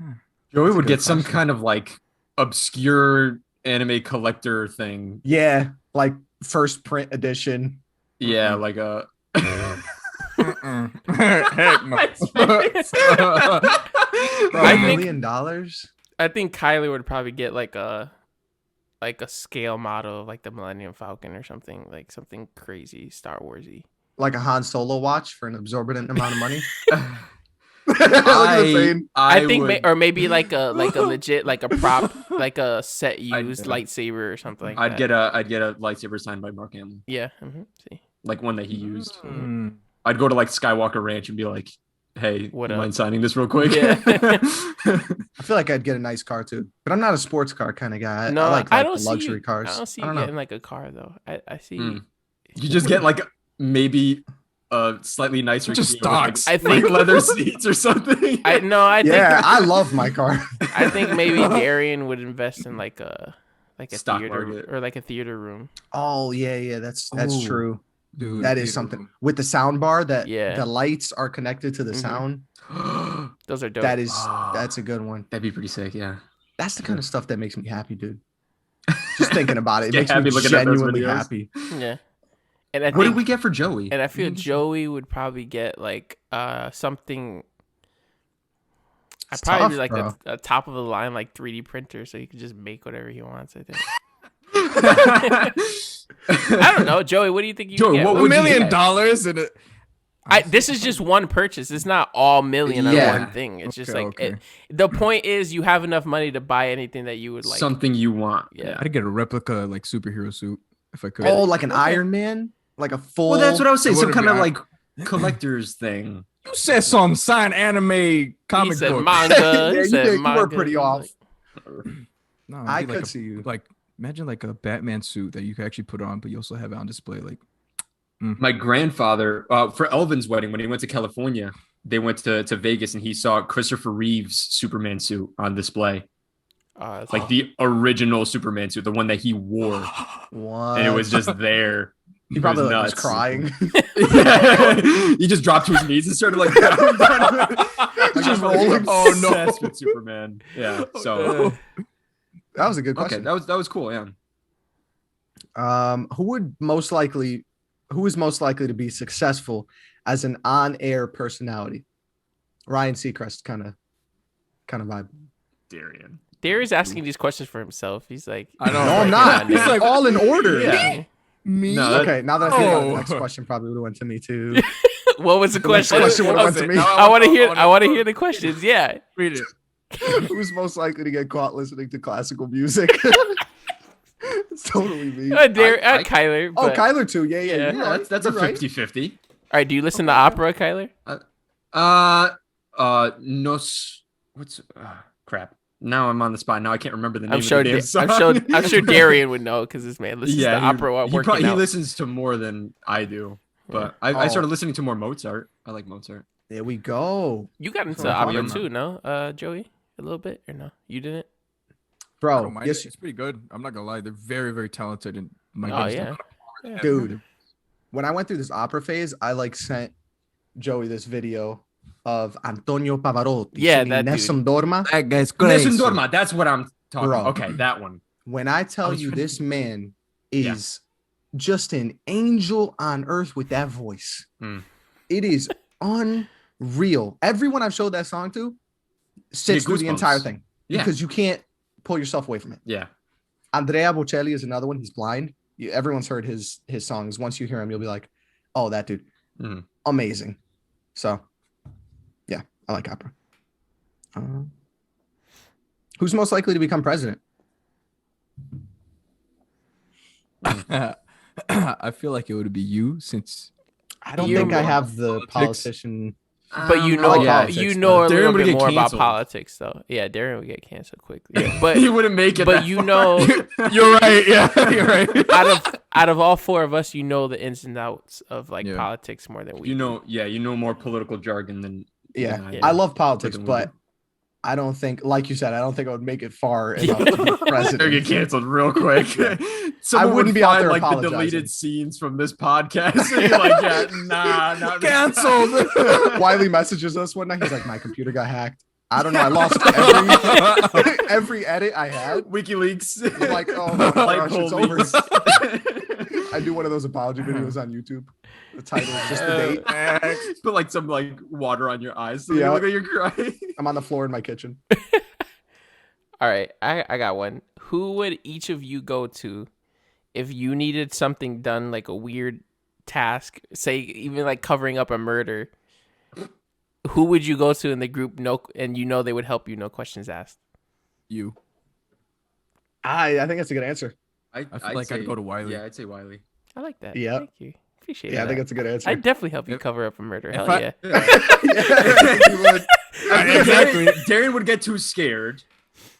Joey That's a would good get some question. kind of like obscure anime collector thing. Yeah, like first print edition. Yeah, like a. Heck no. Bro, I $1 think- million? I think Kyler would probably get like a scale model of like the Millennium Falcon or something, like something crazy Star Warsy. Like a Han Solo watch for an absorbent amount of money. Look at the thing. I think, would, or maybe like a legit like a prop, like a set used lightsaber or something like I'd that. get a lightsaber signed by Mark Hamill, Yeah. See. like one that he used. Mm. I'd go to like Skywalker Ranch and be like, "Hey, What you up?" mind signing this real quick?" Yeah. I feel like I'd get a nice car too, but I'm not a sports car kind of guy. No, I like I don't the see luxury you, cars. I don't see I you don't know. getting like a car though. I see. Mm. You just get like maybe a slightly nicer Just Kia with, like, stocks. I think- leather seats or something. I think Yeah, I love my car. I think maybe Darian would invest in like a Stock theater market. or like a theater room. Oh yeah, that's Ooh. true. Dude, That is dude. something with the sound bar that Yeah. the lights are connected to the Mhm. sound. Those are dope. That is Ah. that's a good one. That'd be pretty sick. Yeah. That's the kind of stuff that makes me happy, dude. Just thinking about it, it Get makes happy me looking at those genuinely videos. happy. Yeah. And I What did think we get for Joey? and I feel Joey would probably get like something. I'd It's probably be tough, like bro. a top of the line like 3D printer, so he can just make whatever he wants. I think. I don't know, Joey. What do you think you Joey, would get? what $1 would you million get? and This is just one purchase. It's not all million on Yeah. one thing. It's just Okay, like okay. the point is you have enough money to buy anything that you would like. Something you want. Yeah. I'd get a replica like superhero suit if I could. Oh, like an Okay. Iron Man, like a full. Well, that's what I was saying. It Some wouldn't kind be of like collector's thing. You said some signed anime comic He said book. manga. Yeah, He you said did- you were manga. pretty off. No, it'd I be like could see you. Like imagine like a Batman suit that you could actually put on, but you also have it on display. Like My grandfather, for Elvin's wedding, when he went to California, they went to Vegas and he saw Christopher Reeve's Superman suit on display. Like the original Superman suit, the one that he wore. What? And it was just there. He probably was like, was nuts. crying. He just dropped to his knees and started like Just rolling. Oh no, with Superman. Yeah. So That was a good okay, question. that was cool. Yeah. Who is most likely to be successful as an on-air personality? Ryan Seacrest kind of vibe. Darian. Darius asking these questions for himself. He's like, I know. No, I'm not. It's like all in order. Yeah. me. No, Okay, now that I think about it, the Oh. next question probably would have went to me too. what was the The next question? question would What have was went to it? me. I want to hear. I want to hear the questions. Yeah. Read it. Who's most likely to get caught listening to classical music? It's totally me. Kyler. Oh, but- Kyler too. Yeah. Yeah. You're Yeah, right. that's a You're right. 50-50. All right. Do you listen to opera, Kyler? What's crap. Now I'm on the spot. Now I can't remember the name I'm sure. of the damn song. I'm sure Darian would know because this man listens to opera while working he out. listens to more than I do. But I started listening to more Mozart. I like Mozart. There we go, You got into Oh, opera yeah. too, no? Joey, a little bit or no? You didn't? I bro. don't mind Yes, it. It's pretty good. I'm not gonna lie. They're very, very talented. And my Oh goodness, yeah. dude. When I went through this opera phase, I like sent Joey this video of Antonio Pavarotti. Yeah, singing that dude. Nessun Dorma. that guy's Nessun Dorma, that's what I'm talking Bro. about. Okay, that one. When I tell was you trying to- this man is just an angel on earth with that voice, Mm. it is unreal. Everyone I've showed that song to sits Yeah, through the goosebumps. entire thing Yeah. because you can't pull yourself away from it. Yeah. Andrea Bocelli is another one. He's blind. Everyone's heard his songs. Once you hear him, you'll be like, "Oh, that dude, Mhm. amazing." So, yeah, I like opera. Who's most likely to become president? I feel like it would be you since I don't You think I know have the politics. politician. But you I know, like yeah. politics, you though. know a Darren little would bit get more about canceled. politics, though. Yeah, Darren would get canceled quickly. But he wouldn't make it. but that you far. know, You're right. Yeah, you're right. out of all four of us, you know the ins and outs of like Yeah. politics more than we. You do. know, you know more political jargon than Yeah, Yeah. I love politics, Freaking but weird. I don't think, like you said, I don't think I would make it far Yeah. enough to be They're president. get canceled real quick. Someone wouldn't would be out find, there like the apologizing. deleted scenes from this podcast. And you're like, yeah, nah, not canceled. Wiley messages us one night. He's like, "My computer got hacked. I don't know. I lost every edit I had." WikiLeaks. I'm like, "Oh my gosh, it's over." leaks. I do one of those apology videos on YouTube. The title is just the date. Put like some like water on your eyes so Yeah. you look like you're crying. I'm on the floor in my kitchen. All right, I got one. Who would each of you go to if you needed something done, like a weird task, say even like covering up a murder? Who would you go to in the group? No, and you know they would help you. No questions asked. You. I think that's a good answer. I feel like I'd go to Wiley. Yeah, I'd say Wiley. I like that. Yeah. Thank you. Appreciate Yeah, I that. think it's a good answer. I'd definitely help you If- cover up a murder. if Hell I- yeah. Yeah, you would. Exactly. Darren would get too scared.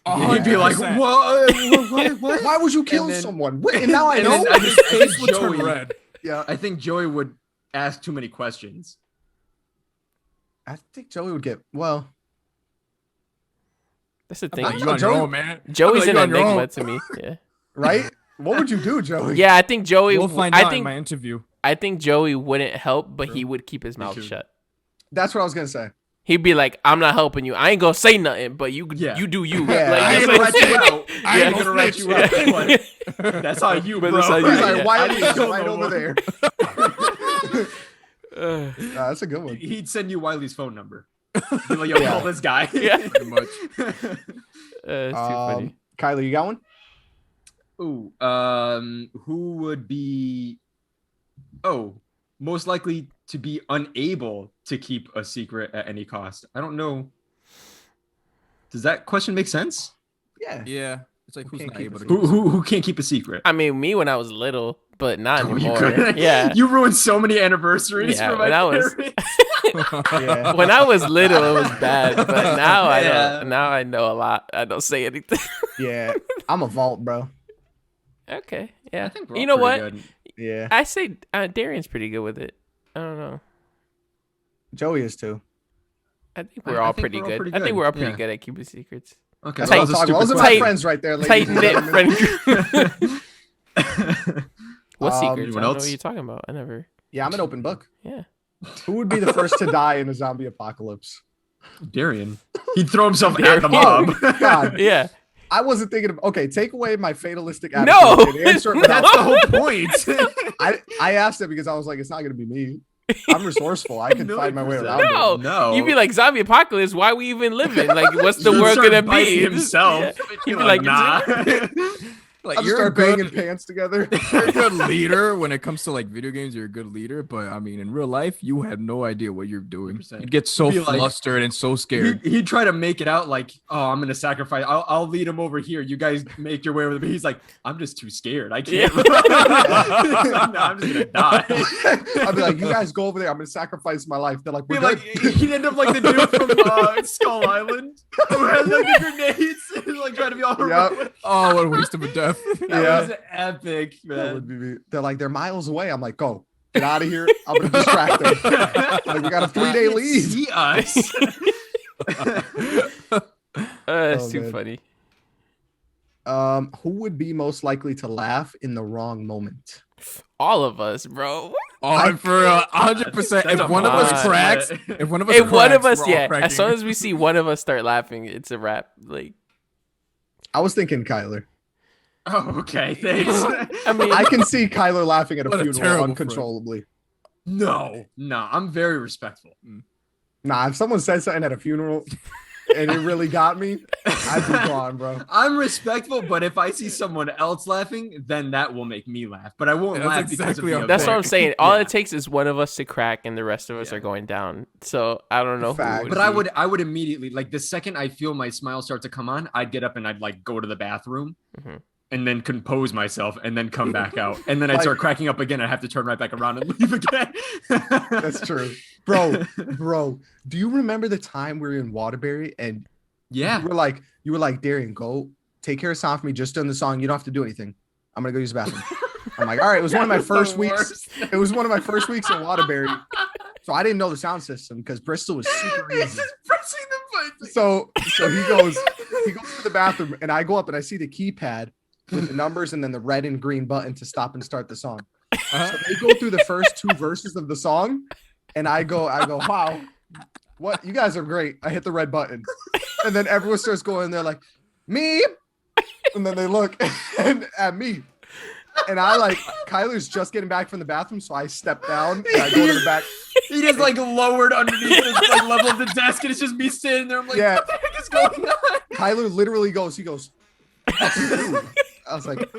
Oh, He'd be like, 100%. what? Why would you kill And then- someone? What? And now I and know. then I His think face would turn Joey- red. Yeah, I think Joey would ask too many questions. I think Joey would get well. That's the I'm thing. like, you on your Joey- own, man. Joey's I'm an like, you on your enigma own. to me. Yeah. Right? What would you do, Joey? Yeah, I think Joey. We'll find I out in think my interview. I think Joey wouldn't help, but he would keep his mouth too. shut. That's what I was gonna say. He'd be like, "I'm not helping you. I ain't gonna say nothing, but you Yeah. you do you." Yeah, Like, I I it's ain't like- gonna rat you out. I Yeah. ain't gonna rat you out. But that's how you, But bro. that's how you- He's Yeah, like, yeah. why I are didn't you kill right no over one. there? Ugh. That's a good one. He'd send you Wiley's phone number. Be like, yo, Yeah. call this guy. Yeah. Pretty much. It's too funny. Kyler, you got one? Ooh, who would be most likely to be unable to keep a secret at any cost. I don't know. Does that question make sense? Yeah. Yeah. It's like, who's not able to Who can't keep a secret? I mean, me when I was little, but not Oh, you anymore. couldn't? Yeah. You ruined so many anniversaries Yeah, for my when I was- parents. Yeah. When I was little, it was bad, but now I Yeah. don't. Now I know a lot. I don't say anything. Yeah. I'm a vault, bro. Okay, yeah. I think we're all You know pretty what? good. Yeah. I say Darian's pretty good with it. I don't know. Joey is too. I think I we're all think pretty we're all good. pretty I think good, we're all pretty yeah. good at keeping secrets. Okay, That's Tight- what I'm talking about. Those are my tight- friends right there, ladies Tight and knit gentlemen. friend group. What secrets? I anyone don't know else? what you're talking about. I never. Yeah, I'm an open book. Yeah. Who would be the first to die in a zombie apocalypse? Darian. He'd throw himself at the Darian. mob. God, Yeah. I wasn't thinking of. Okay, take away my fatalistic No! attitude. and answer it without- That's the whole point. I asked it because I was like, it's not going to be me. I'm resourceful. I can find my way 100%. around it. No, No. You'd be like zombie apocalypse. Why we even living? Like, what's the He'd world start gonna biting be? himself. Yeah. He'd He'd be like, nah. Like, I'll just you're a start good, banging pants together. you're a good leader when it comes to like video games. You're a good leader, but I mean, in real life, you have no idea what you're doing. 100%. You get so Be like- flustered and so scared. He'd try to make it out like, oh, I'm gonna sacrifice. I'll lead him over here. You guys make your way over. He's like, I'm just too scared. I can't. no, I'm just gonna die. I'll be like, you guys go over there. I'm going to sacrifice my life. They're like, Be we're like, good. he'd end up like the dude from Skull Island who has like the grenades and like trying to be all Yep. heroic. Oh, what a waste of a death. That Yeah. was epic, That man. would be me. They're like, they're miles away. I'm like, go. Get out of here. I'm going to distract them. Like, we got a 3-day Can't lead. See us. That's Oh, too man. funny. Who would be most likely to laugh in the wrong moment? All of us, bro. Oh, for 100%. That's If a one of us mod. cracks, if one of us If one of cracks, us, we're all yeah. cracking. As soon as we see one of us start laughing, it's a wrap. Like, I was thinking Kyler. Oh, okay. Thanks. I mean, I can see Kyler laughing at a What a funeral terrible uncontrollably. no, I'm very respectful. Nah, if someone said something at a funeral and it really got me, I'd be gone, bro. I'm respectful, but if I see someone else laughing, then that will make me laugh. But I won't That's laugh because exactly of how- the that's what I'm event. saying. All Yeah. it takes is one of us to crack, and the rest of us Yeah. are going down. So I don't know. Fact. Who But would be. I would immediately, like, the second I feel my smile start to come on, I'd get up and I'd like go to the bathroom Mhm. and then compose myself and then come back out. And then I'd Like- start cracking up again. I'd have to turn right back around and leave again. That's true. Bro, do you remember the time we were in Waterbury and Yeah. you were like, Darian, go take care of sound for me just during the song. You don't have to do anything. I'm gonna go use the bathroom. I'm like, all right, it was one of my That was first the weeks. worst. It was one of my first weeks in Waterbury. So I didn't know the sound system because Bristol was super He's easy. just pressing the button. So he goes to the bathroom and I go up and I see the keypad with the numbers and then the red and green button to stop and start the song. So they go through the first 2 verses of the song and I go, wow, what, you guys are great. I hit the red button. And then everyone starts going there like, me. And then they look at me. And I like, Kyler's just getting back from the bathroom. So I step down and I go to the back. He just like lowered underneath the like, level of the desk, and it's just me sitting there. I'm like, Yeah. what the heck is going on? Kyler literally goes, he goes, I was like,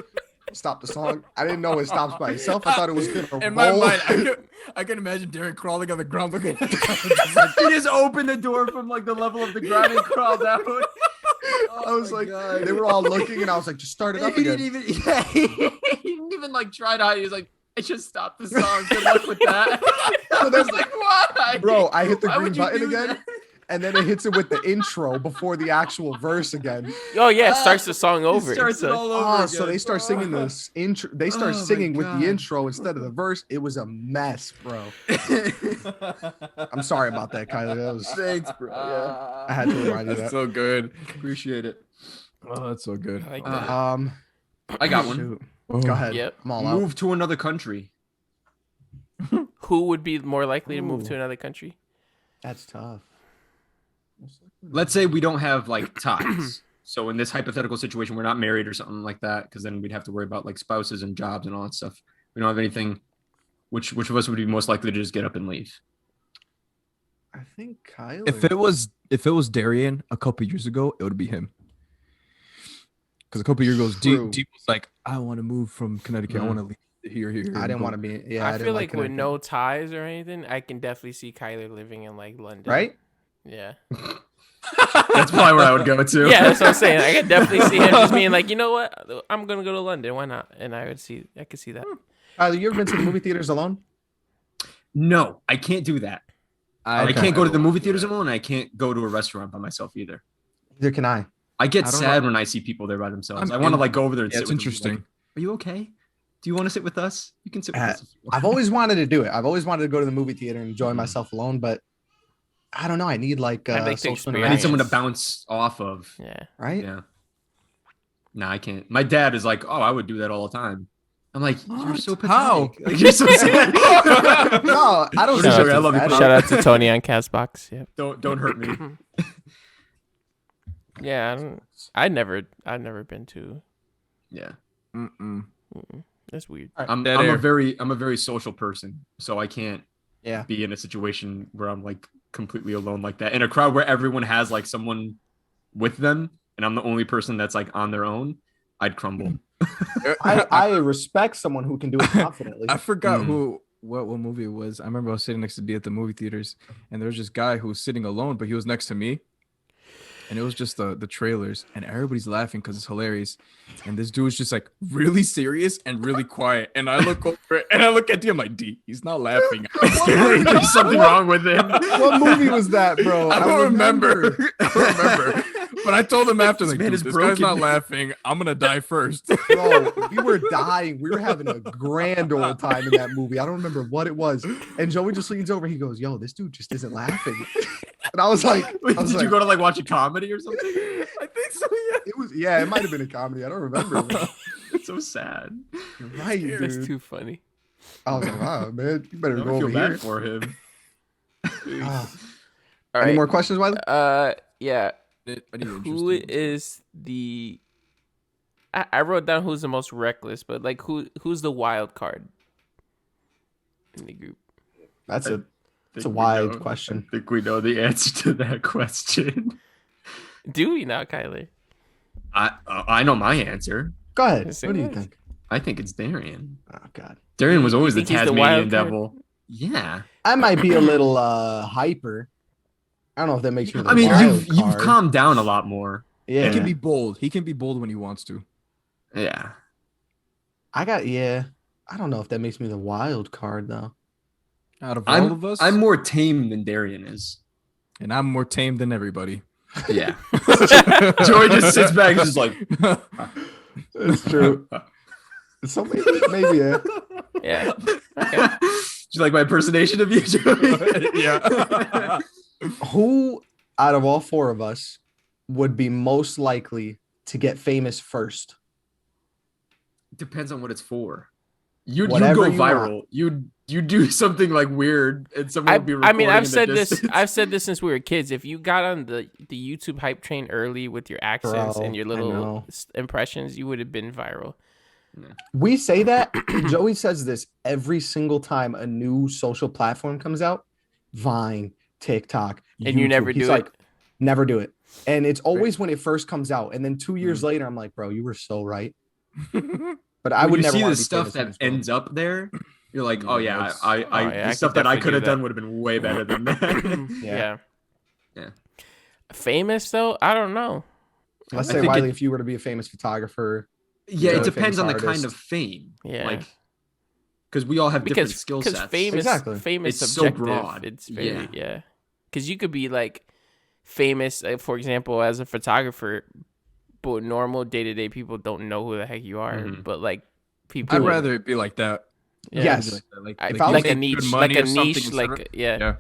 stop the song. I didn't know it stops by itself. I thought it was gonna roll. In my mind, I can imagine Derek crawling on the ground looking at He just opened the door from like the level of the ground and crawled out. I was like, they were all looking, and I was like, just start it up he again. didn't even, yeah, he didn't even like try to hide. He was like, I just stopped the song. Good luck with that. I was like, why? Bro, I hit the Why green would you button do again, that? and then it hits it with the intro before the actual verse again. Oh yeah, it starts the song He over. starts it So- all over Oh, again. so they start singing this intro. They start Oh my singing with God. the intro instead of the verse. It was a mess, bro. I'm sorry about that, Kyler. That was Thanks, bro. Yeah. I had to remind you That's that. so good. Appreciate it. Oh, that's so good. I like Uh, that. I got one. Shoot. Oh. Go ahead. Yep. I'm all out. Move to another country. Who would be more likely to move Ooh. to another country? That's tough. Let's say we don't have like ties. So in this hypothetical situation, we're not married or something like that, because then we'd have to worry about like spouses and jobs and all that stuff. We don't have anything. Which of us would be most likely to just get up and leave? I think Kyler. If it was Darian a couple years ago, it would be him. Because a couple years ago, True. Deep was like, I want to move from Connecticut. I Mhm. want to leave. Here. I didn't want to be. Yeah, I feel like with connecting. no ties or anything, I can definitely see Kyler living in like London. Right? Yeah. That's probably where I would go to. Yeah, that's what I'm saying. I could definitely see him just being like, you know what? I'm gonna go to London. Why not? And I could see that. Tyler, you ever been to the movie theaters alone? No, I can't do that. I Okay. can't go to the movie theaters alone. I can't go to a restaurant by myself either. Neither can I. I get I don't sad know. when I see people there by themselves. I I'm want to in- like go over there and Yeah, sit it's with them, interesting. like, are you okay? Do you want to sit with us? You can sit with us. if you want. I've always wanted to do it. I've always wanted to go to the movie theater and enjoy myself alone, but I don't know. I need like I'd like to social experience. I need someone to interaction, bounce off of. Yeah. right? Yeah. No, I can't. My dad is like, oh, I would do that all the time. I'm like, you're What? so pathetic. How? Like, you're so sad. No, I don't. Shout think out- it's I love you, bad. Pop. Shout out to Tony on Castbox. Yep. Don't hurt me. Yeah, I'd never been to. Yeah. Mm-mm. That's weird. I'm Dead a air. very social person, so I can't Yeah. be in a situation where I'm like completely alone like that in a crowd where everyone has like someone with them and I'm the only person that's like on their own. I'd crumble. I respect someone who can do it confidently. I forgot Mm. what movie it was. I remember I was sitting next to D at the movie theaters, and there was this guy who was sitting alone, but he was next to me, and it was just the trailers, and everybody's laughing because it's hilarious, and this dude was just like really serious and really quiet, and I look over and I look at D, I'm like, D, he's not laughing. There's something wrong with him. What movie was that, bro? I don't remember. I don't remember. But I told him after, like, man dude, is this guy's not broken. laughing. I'm gonna die first. Bro, we were dying. We were having a grand old time in that movie. I don't remember what it was. And Joey just leans over. He goes, "Yo, this dude just isn't laughing." And I was like, Wait, did you go to like watch a comedy or something? I think so. Yeah. It was, yeah, it might have been a comedy. I don't remember. Man. It's so sad. You're right, That's dude. too funny. I was like, wow, man, you better I go don't feel over bad here. for him. Ah. All Any right. more questions, Wiley? Yeah. I need to Who interest you. is the? I wrote down who's the most reckless, but like who's the wild card in the group? That's a Think a we wide know- question. I think we know the answer to that question. Do we not, Kyler? I know my answer. Go ahead. Yes, What do you it think? I think it's Darian. Oh God, Darian was always the think he's the Tasmanian wild card? devil. Yeah. I might be a little hyper. I don't know if that makes you. I mean, wild you've card. calmed down a lot more. Yeah, He can be bold. He can be bold when he wants to. Yeah. I don't know if that makes me the wild card though. Out of all I'm of us, I'm more tame than Darian is. and I'm more tame than everybody. Yeah. Joey just sits back and is just like, That's true. So maybe yeah. Yeah. Okay. Do you like my impersonation of you, Joey? Yeah. Who out of all four of us would be most likely to get famous first? Depends on what it's for. You'd Whatever go you viral. You do something like weird, and someone would be recording. I mean, I've in the said this. distance. I've said this since we were kids. If you got on the YouTube hype train early with your accents Bro, and your I little know. impressions, you would have been viral. We say that. Joey says this every single time a new social platform comes out. Vine, TikTok, And you YouTube. never He's do like, it. never do it. And it's always when it first comes out. And then 2 years later, I'm like, bro, you were so right. But I when would you never see want the to be stuff famous that in this world. ends up there. You're like, oh yeah, that's- yeah, I the could stuff that I definitely could do have that. done would have been way better than that. Yeah. Yeah. Famous though, I don't know. Let's I say, think Wiley, it- if you were to be a famous photographer, Yeah, Yeah, it depends famous on the kind artist. of fame. Yeah. Like, because we all have different Because skill sets. famous, Exactly. famous It's so subjective. broad. It's very Yeah. yeah. Because you could be like famous, for example, as a photographer, but normal day to day people don't know who the heck you are. Mhm. But like people, I'd rather it be like that. yeah. Yes. Like, that. Like, I- If I was- like a make niche, good like money a or something niche, instead like of- yeah, yeah.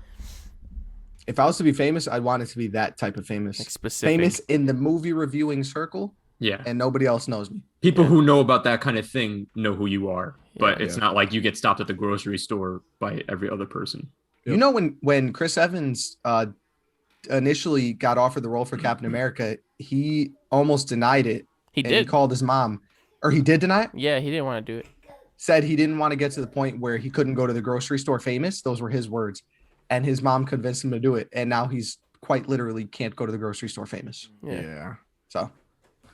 if I was to be famous, I'd want it to be that type of famous. like specific. Famous in the movie reviewing circle, Yeah. and nobody else knows me. People Yeah. who know about that kind of thing know who you are, but Yeah. it's not like you get stopped at the grocery store by every other person. You know, when Chris Evans initially got offered the role for Captain America, he almost denied it. He and did. He called his mom, or he did deny it. Yeah, he didn't want to do it. Said he didn't want to get to the point where he couldn't go to the grocery store famous. Those were his words. And his mom convinced him to do it. And now he's quite literally can't go to the grocery store famous. Yeah. Yeah. So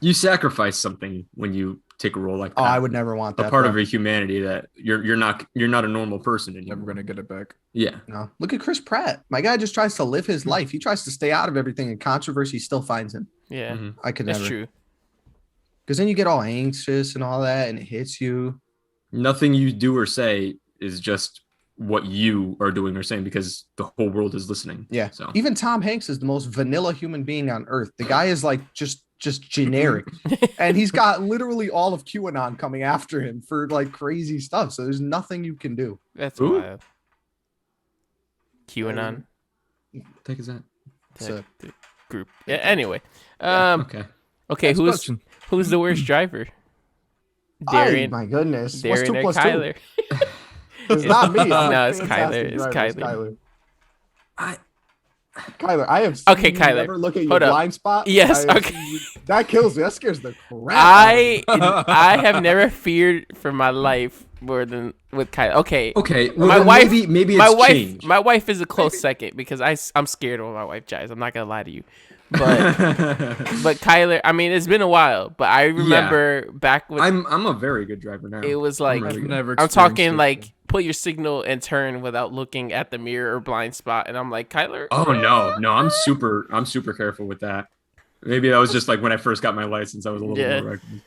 You sacrifice something when you take a role like that. Oh, I would never want that. A part of your humanity that you're not a normal person anymore. Never gonna get it back. Yeah. No. Look at Chris Pratt. My guy just tries to live his life. He tries to stay out of everything, and controversy still finds him. Yeah, I could that's never. true. Because then you get all anxious and all that, and it hits you. Nothing you do or say is just what you are doing or saying because the whole world is listening. Yeah. So Even Tom Hanks is the most vanilla human being on earth. The guy is like just generic. And he's got literally all of QAnon coming after him for like crazy stuff. So there's nothing you can do. That's Ooh. wild. QAnon. what the heck is that? So, The group. Yeah, anyway. Okay. Okay, Next who's question. the worst driver? oh Darian, my goodness. What's Darian 2 or plus 2? Kyler? It's not me. I'm a No, it's fantastic Kyler. It's driver. Kyler. Kyler, I have seen Okay, you Kyler. never look at your Hold up. blind spot. Yes, I have okay. seen you- That kills me. That scares the crap out of me. I have never feared for my life more than with Kyler. Okay. Okay. Well, My then wife- maybe My it's wife, changed. my wife is a close second because I'm scared when my wife drives. I'm not gonna lie to you, but but Kyler, I mean, it's been a while, but I remember back when I'm a very good driver now. it was I'm like really I've good. never. I'm experienced talking it. like put your signal and turn without looking at the mirror or blind spot, and I'm like, Kyler. Oh no, I'm super careful with that. Maybe that was just like when I first got my license, I was a little Yeah. more reckless.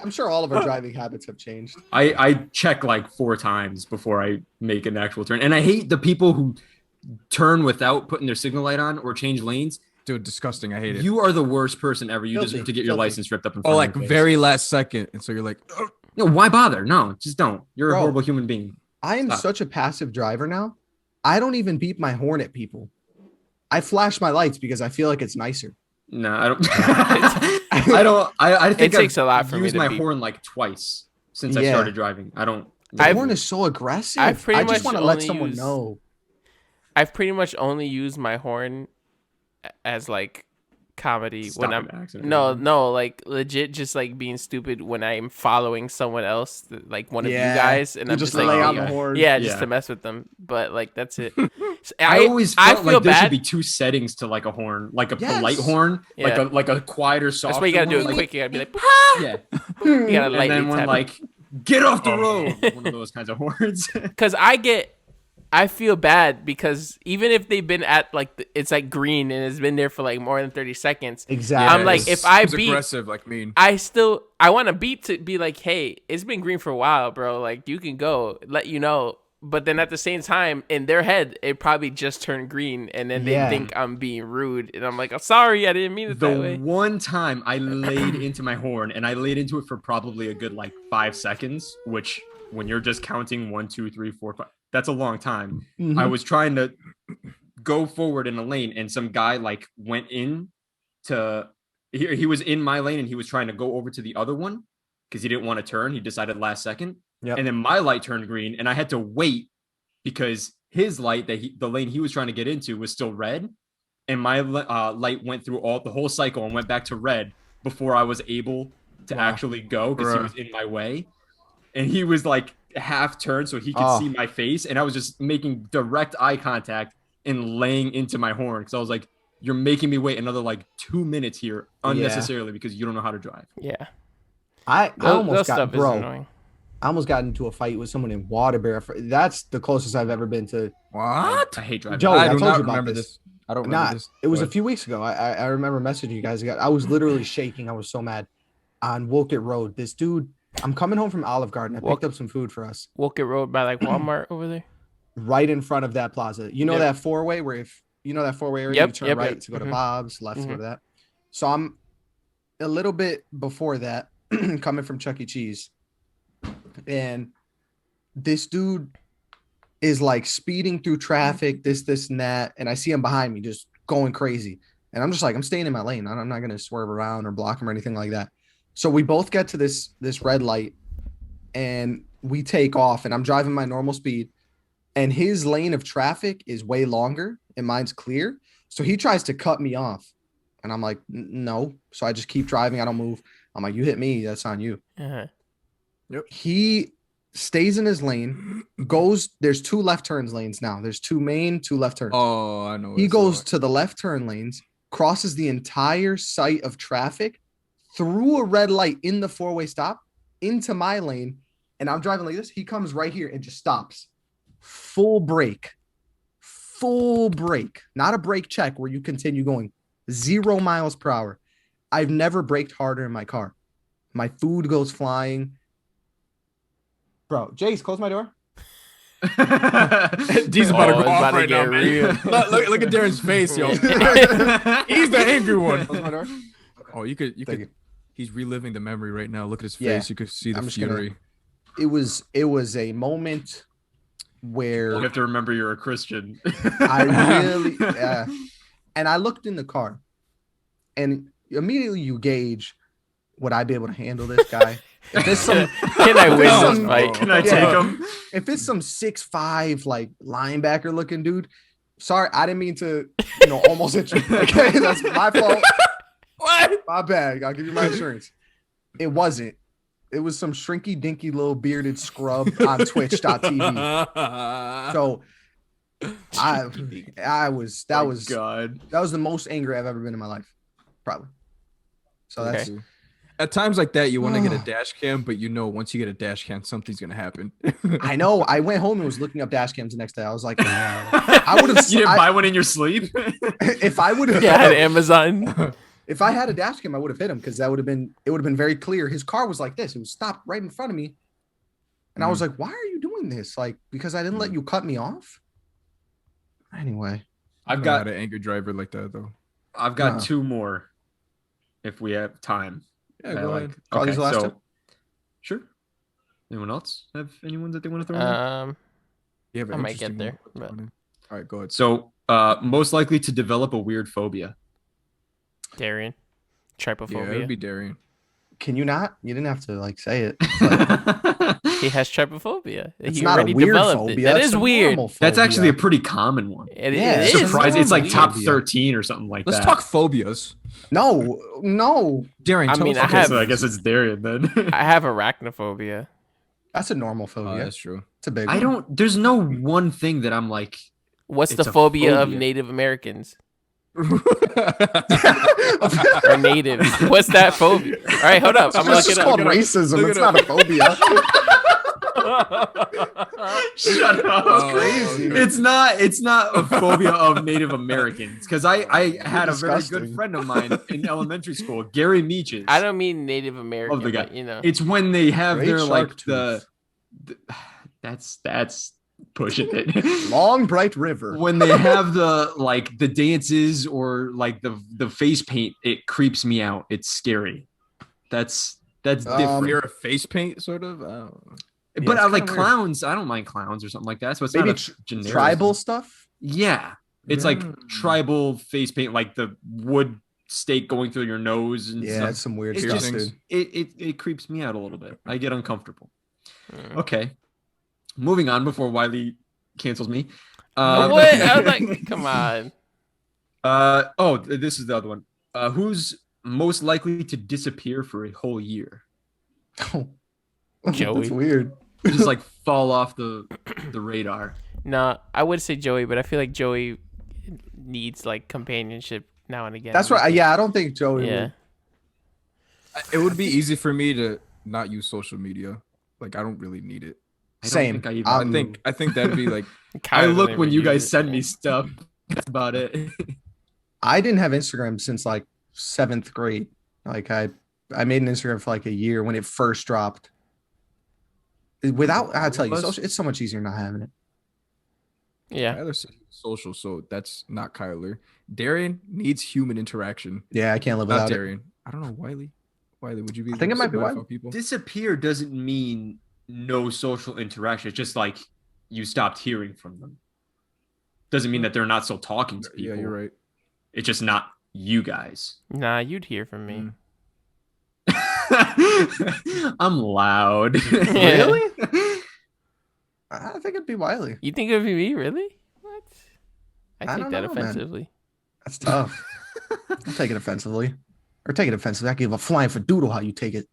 I'm sure all of our driving habits have changed. I check like 4 times before I make an actual turn. And I hate the people who turn without putting their signal light on or change lanes. Dude, disgusting. I hate it. You are the worst person ever. You Guilty, deserve to get your guilty. license ripped up in front Oh, of like your face. very last second, and so you're like, "Ugh." No, why bother? No, just don't. You're Bro. a horrible human being. I am Stop. such a passive driver now. I don't even beep my horn at people. I flash my lights because I feel like it's nicer. No, I don't. I don't. I think It takes I've a lot for me used to my beep. horn like twice since I Yeah. started driving. I don't. My I've- horn is so aggressive. I've pretty I just much want to let only someone used- know. I've pretty much only used my horn as like comedy Stop when I'm an accident. no, like legit, just like being stupid when I'm following someone else, like one of you guys, and you I'm just just like, lay on yeah, the horn. yeah, just Yeah. to mess with them. But like that's it. I always I felt feel like there bad. should be 2 settings to like a horn, like a Yes. polite horn, Yeah. like a quieter, softer. That's why you gotta do one, it like- quick. You gotta be like, Yeah, you gotta and lightly then one tap. like get off the road, one of those kinds of horns. Because I feel bad because even if they've been at like it's like green and it's been there for like more than 30 seconds, Exactly. I'm like, if I It's beep, aggressive, like mean. I want to beep to be like, hey, it's been green for a while, bro. Like you can go, let you know. But then at the same time, in their head, it probably just turned green, and then they Yeah. think I'm being rude, and I'm like, I'm sorry, I didn't mean it that The way. one time I laid into my horn, and I laid into it for probably a good like 5 seconds, which when you're just counting 1, 2, 3, 4, 5, that's a long time. Mhm. I was trying to go forward in a lane, and some guy like went in to he was in my lane, and he was trying to go over to the other one because he didn't want to turn. He decided last second. Yep. And then my light turned green, and I had to wait because his light the lane he was trying to get into was still red, and my light went through the whole cycle and went back to red before I was able to actually go because he Bruh. was in my way, and he was like half turned so he could Oh. see my face, and I was just making direct eye contact and laying into my horn because I was like, "You're making me wait another like 2 minutes here unnecessarily because you don't know how to drive." Yeah, I those almost got stuff is bro. annoying. I almost got into a fight with someone in Waterbury. That's the closest I've ever been to. What? I hate driving. Joe, I I do told not you about remember this. this. I don't remember Not. this. It was a But- few weeks ago. I remember messaging you guys. I was literally shaking. I was so mad. On Wolcott Road, this dude. I'm coming home from Olive Garden. I picked up some food for us Wolcott Road by like Walmart over there. right in front of that plaza. You know Yep. that 4-way where if you know that 4-way area, Yep, you turn yep, right yep. to go to Mhm. Bob's, left to go to that. So I'm a little bit before that, coming from Chuck E. Cheese, and this dude is like speeding through traffic, this, and that, and I see him behind me just going crazy, and I'm just like, I'm staying in my lane. I'm not gonna swerve around or block him or anything like that. So we both get to this red light, and we take off, and I'm driving my normal speed, and his lane of traffic is way longer, and mine's clear. So he tries to cut me off, and I'm like, no. So I just keep driving. I don't move. I'm like, you hit me, that's on you. Uh-huh. He stays in his lane, goes, there's 2 left turns lanes now. There's 2 main, 2 left turns. Oh, I know. what He it's goes like. to the left turn lanes, crosses the entire site of traffic through a red light in the 4-way stop, into my lane, and I'm driving like this. He comes right here and just stops. Full brake. Not a brake check where you continue going. 0 miles per hour. I've never braked harder in my car. My food goes flying. Bro, Jace, close my door. D's about to go off right now, man. Look at Darren's face, yo. He's the angry one. Close my door. Oh, you could. He's reliving the memory right now. Look at his face. Yeah. You could see the fury. It was a moment where You have to remember you're a Christian. I really, and I looked in the car, and immediately you gauge, would I be able to handle this guy? If it's some, Can I win this fight? Can I take him? if it's some 6'5" like linebacker looking dude, sorry, I didn't mean to, almost hit you. Okay, that's my fault. What? My bad. I'll give you my insurance. It wasn't. It was some shrinky dinky little bearded scrub on Twitch.tv. So that was God. that was the most angry I've ever been in my life, probably. So that's Okay. At times like that, you want to get a dash cam, but once you get a dash cam, something's gonna happen. I know. I went home and was looking up dash cams the next day. I was like, I would have. You didn't buy one in your sleep? If I would have. Yeah, at Amazon. If I had a dash cam, I would have hit him because it would have been very clear. His car was like this. It was stopped right in front of me. And I was like, why are you doing this? Like, because I didn't let you cut me off? Anyway. I've got an angry driver like that though. I've got No. 2 more if we have time. Yeah, go ahead. Are these the last two? Sure. Anyone else have anyone that they want to throw in? You have an I might get interesting there, one. but- All right, go ahead. So, most likely to develop a weird phobia. Darian. Yeah, it Trypophobia. would be Darian. Can you not? You didn't have to say it. He has trypophobia. It's He not a already weird developed phobia. it. That That's is a weird. normal That's actually a phobia. pretty common one. Yeah, It it's is. Surprising. It's like weird. top phobia. 13 or something like Let's that. talk phobias. No. Darian, I tell mean, us I about have- So I guess it's Darian then. I have arachnophobia. That's a normal phobia. that's true. It's a big I one. don't. There's no one thing that I'm like. What's It's the a phobia of phobia. Native Americans or Or natives? What's that phobia? All right, hold up. I'm gonna It's look just it called up. racism. Look It's it not up. a phobia. Shut up. Oh, crazy. okay. It's not a phobia of Native Americans because I had a very disgusting. good friend of mine in elementary school, Gary Meaches. I don't mean Native American, the guy. but, you know. It's when they have Great their shark like tooth. that's pushing it. Long bright river. When they have the dances or like the face paint, it creeps me out. It's scary. That's different. Fear of face paint, sort of. But it's I like kinda weird. clowns. I don't mind clowns or something like that. So it's Maybe not a generic Tribal stuff. Yeah, it's like Mm. tribal face paint, like the wood stake going through your nose and Yeah, stuff. it's some weird It's stuff, just dude. it creeps me out a little bit. I get uncomfortable. Mm. Okay, moving on before Wiley cancels me. What? I was like, come on. This is the other one. Who's most likely to disappear for a whole year? Oh, Joey. That's weird. Just like fall off the radar. No, I would say Joey, but I feel like Joey needs like companionship now and again. That's right. Yeah, I don't think Joey. Yeah. Would. It would be easy for me to not use social media. Like I don't really need it. I don't Same. think I even I think that'd be like I Kyle look doesn't when even you use guys it. send me stuff. That's about it. I didn't have Instagram since like 7th grade. Like I made an Instagram for like a year when it first dropped. I'll tell you, it's so much easier not having it. Yeah. Kyler said social, so that's not Kyler. Darian needs human interaction. Yeah, I can't live Not without it. Darian. I don't know, Wiley. Wiley, would you be? I think it might be upset Wiley. about people? Disappear doesn't mean no social interaction. It's just like you stopped hearing from them. Doesn't mean that they're not still talking to people. Yeah, you're right. It's just not you guys. Nah, you'd hear from me. Mm. I'm loud. Really? I think it'd be Wiley. You think it would be me, really? What? I I take don't that know, man. offensively. That's tough. I'll take it offensively. Or take it offensively. I give a flying for doodle how you take it.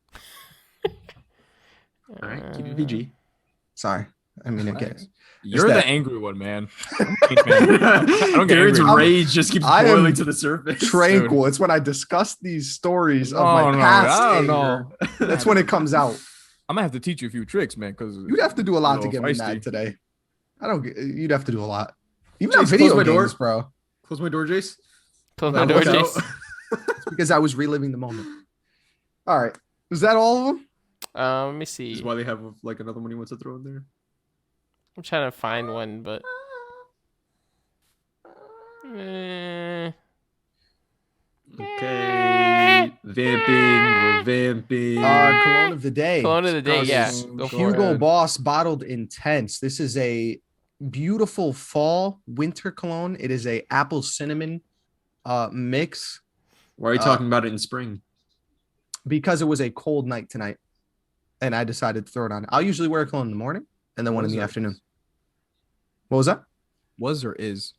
All right, keep it PG. Sorry. I mean, it Nice. gets. You're that- the angry one, man. I don't get Gary's angry. rage just keeps I am boiling to the surface. tranquil. It's when I discuss these stories of my No, past I don't anger. know. That's when it comes out. I'm gonna have to teach you a few tricks, man. Because You'd have to do a lot to get me feisty. mad today. You'd have to do a lot. Even Jace, on video close my door. games, bro. Close my door, Jace. Close my That door, works out. Jace. It's because I was reliving the moment. All right. Is that all of them? Let me see. This is why they have like another one he wants to throw in there. I'm trying to find one, but Okay. Vamping. We're vamping. Cologne of the day. clone of the day. Yeah, Clone. go for Hugo it. Boss Bottled Intense. This is a beautiful fall winter cologne. It is a apple cinnamon mix Why are you talking about it in spring? because it was a cold night tonight, and I decided to throw it on. I'll usually wear a cologne in the morning and then one in the afternoon. What was that? Was or is?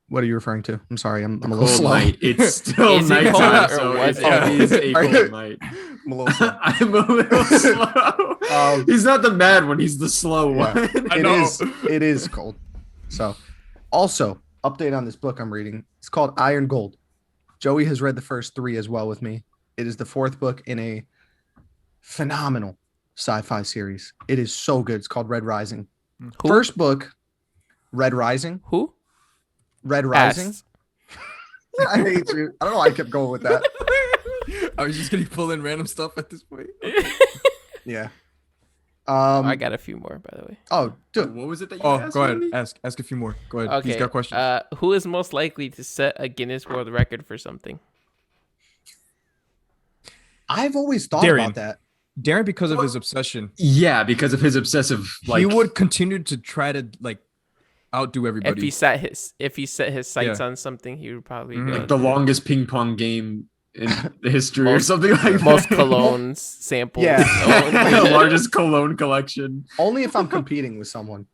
What are you referring to? I'm sorry, I'm a little Cold slow. night. It's still Is it nighttime, cold or so was it it? is a Are you- cold night. I'm a little slow. I'm a little slow. He's not the mad one. He's the slow Yeah. one. It is cold. So, also update on this book I'm reading. It's called Iron Gold. Joey has read the first 3 as well with me. It is the 4th book in a phenomenal sci-fi series. It is so good. It's called Red Rising. Who? First book, Red Rising. Who? Red Rising. Asked. I hate you. I don't know why I kept going with that. I was just gonna pull in random stuff at this point. Yeah. I got a few more, by the way. Oh, dude. What was it that you Oh, asked? go ahead. Randy? Ask a few more. Go ahead. He's Okay. got questions. Who is most likely to set a Guinness World Record for something? I've always thought Darian. about that. Darren, because of his obsession, Yeah, because of his obsessive. Like he would continue to try to like outdo everybody. If he set his sights on something, he would probably Mhm. go like the to longest ping pong game in the history or Most- something like that. most colognes samples. Yeah. The largest cologne collection. Only if I'm competing with someone.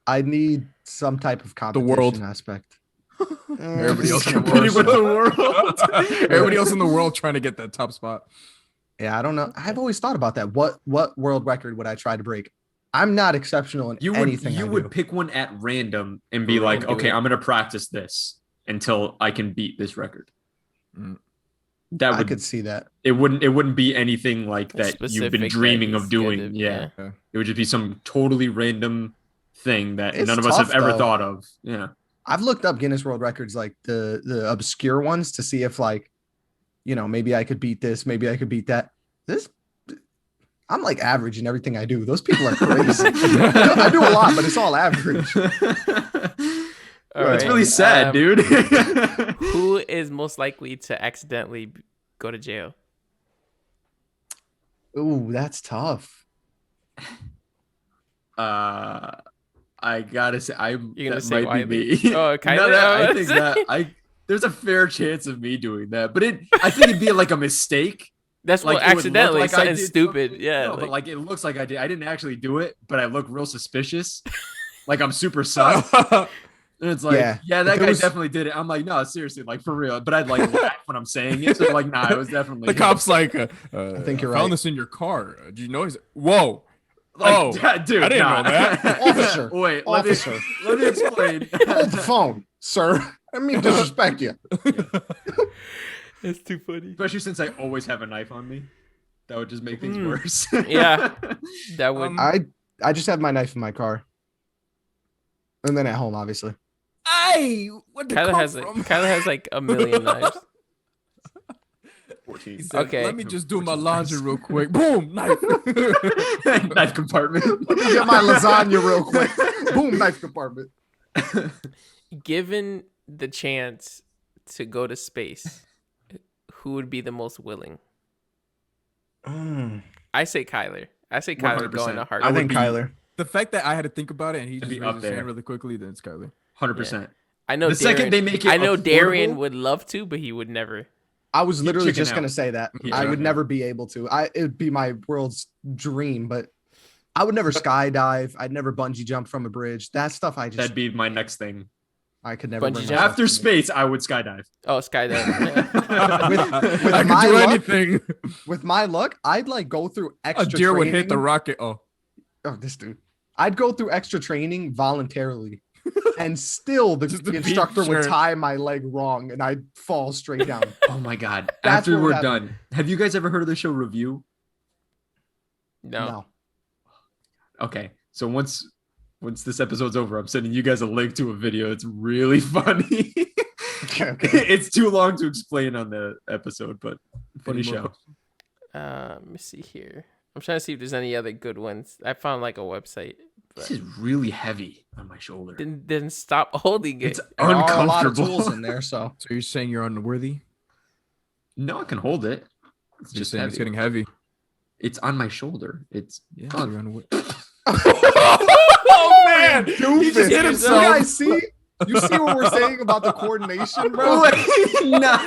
I need some type of competition world. aspect. Everybody else in the Competing with the world. world. Everybody else in the world trying to get that top spot. Yeah, I don't know. I've always thought about that. What world record would I try to break? I'm not exceptional in You anything. I would do. pick one at random and be Right. like, Do okay, it. I'm gonna practice this until I can beat this record. Mm. That I would could see that. it wouldn't be anything like that you've been Specific dreaming that of he's doing. good at, Yeah. Yeah. It would just be some totally random thing that It's none of us have tough, ever though. thought of. Yeah. I've looked up Guinness World Records, like the obscure ones, to see if like, maybe I could beat this, maybe I could beat that. I'm like average in everything I do. Those people are crazy. I do a lot, but it's all average. All That's right, really sad, dude. Who is most likely to accidentally go to jail? Ooh, that's tough. I gotta say, You're gonna that say might be Wiley? me. Oh, Kyler? No, I I was think saying. that there's a fair chance of me doing that, but I think it'd be like a mistake. That's Like what it would look accidentally like I something did stupid. something- Yeah, no, but like it looks like I did. I didn't actually do it, but I look real suspicious. Like I'm super sus. And it's like, Yeah. yeah, that If it guy was- definitely did it. I'm like, no, seriously, like for real. But I'd like laugh when I'm saying it. So like, nah, it was definitely The him. cop's like, I think you're found right. this in your car. Did you know? He's whoa. Like, Oh, dude, I didn't nah. know that. Officer, Wait, officer. let me explain. Hold the phone, sir. I mean, disrespect you. it's too funny. Especially since I always have a knife on me. That would just make things worse. Yeah. That would. I just have my knife in my car, and then at home, obviously. Hey, what did Kyler come has from? Kyler has like a million knives. 14. He said, Okay. Let me just do my laundry real quick. Boom, knife. Knife compartment. Let me get my lasagna real quick. Boom, knife compartment. Given the chance to go to space, who would be the most willing? I say Kyler. I say Kyler 100%. going to heart. I would think be- Kyler. The fact that I had to think about it and he It'd just be raised up his hand there. really quickly, then it's Kyler. 100%. I know. The second Darren- they make it I know Darian affordable- would love to, but he would never. I was literally chicken just out. gonna say that. Yeah. I would never be able to. It would be my world's dream, but I would never skydive. I'd never bungee jump from a bridge. That stuff I just That'd be my next thing. I could never. Bungee bring jump? myself After to. space, I would skydive. Oh, skydive. With I could my do luck, anything. With my luck, I'd like go through A extra. deer would training. hit the rocket. Oh, This dude. I'd go through extra training voluntarily, and still Just to the be instructor would sure. tie my leg wrong, and I'd fall straight down. Oh my God. That's After what we're would happen. done, have you guys ever heard of the show Review? No. Okay, so once this episode's over, I'm sending you guys a link to a video. It's really funny. Okay. It's too long to explain on the episode, but funny show. Let me see here. I'm trying to see if there's any other good ones. I found like a website. This is really heavy on my shoulder. Then stop holding it. It's There are a lot of uncomfortable. tools in there, so So you're saying you're unworthy? No, I can hold it. It's You're just saying heavy. it's getting heavy. It's on my shoulder. It's Yeah, Oh. you're unworthy. oh man, He just hit You himself. guys see? You see what we're saying about the coordination, bro? Wait, no,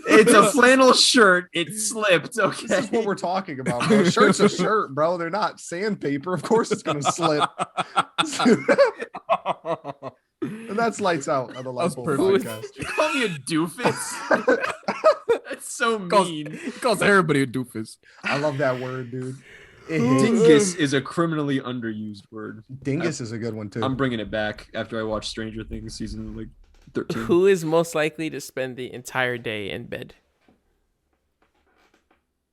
it's a flannel shirt. It slipped. Okay, This is what we're talking about, bro. Shirt's a shirt, bro. They're not sandpaper. Of course it's gonna slip. And that's lights out on the That's Lightpole perfect. podcast. You call me a doofus? That's so mean. He calls everybody a doofus. I love that word, dude. Dingus is a criminally underused word. Dingus is a good one too. I'm bringing it back after I watched Stranger Things season like 13. Who is most likely to spend the entire day in bed?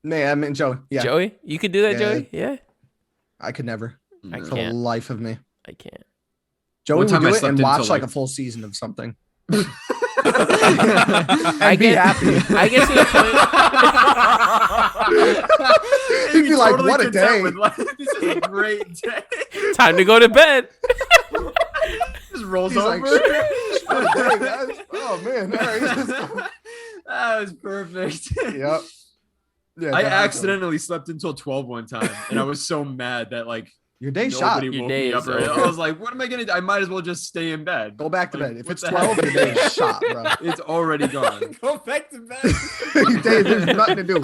Man, I mean Joey. Yeah, Joey? You could do that, Yeah. Joey? Yeah. I could never I for the can't. life of me. I can't. Joey One would time I do it slept and until, watch like like- a full season of something. I be get happy. I get to the point. He'd be like, "What a day." This is a great day. Time to go to bed. Just rolls He's over. like, "What a day, guys." Oh man, all right. That was perfect. Yep. Yeah, I definitely. accidentally slept until 12 one time, and I was so mad that like Your day shot. nobody Your woke day me up. is Early. over. I was like, "What am I gonna do? I might as well just stay in bed." Go back to Like, bed. If what it's the 12, heck? your day is shot, bro. It's already gone. Go back to bed. Your day, there's nothing to do.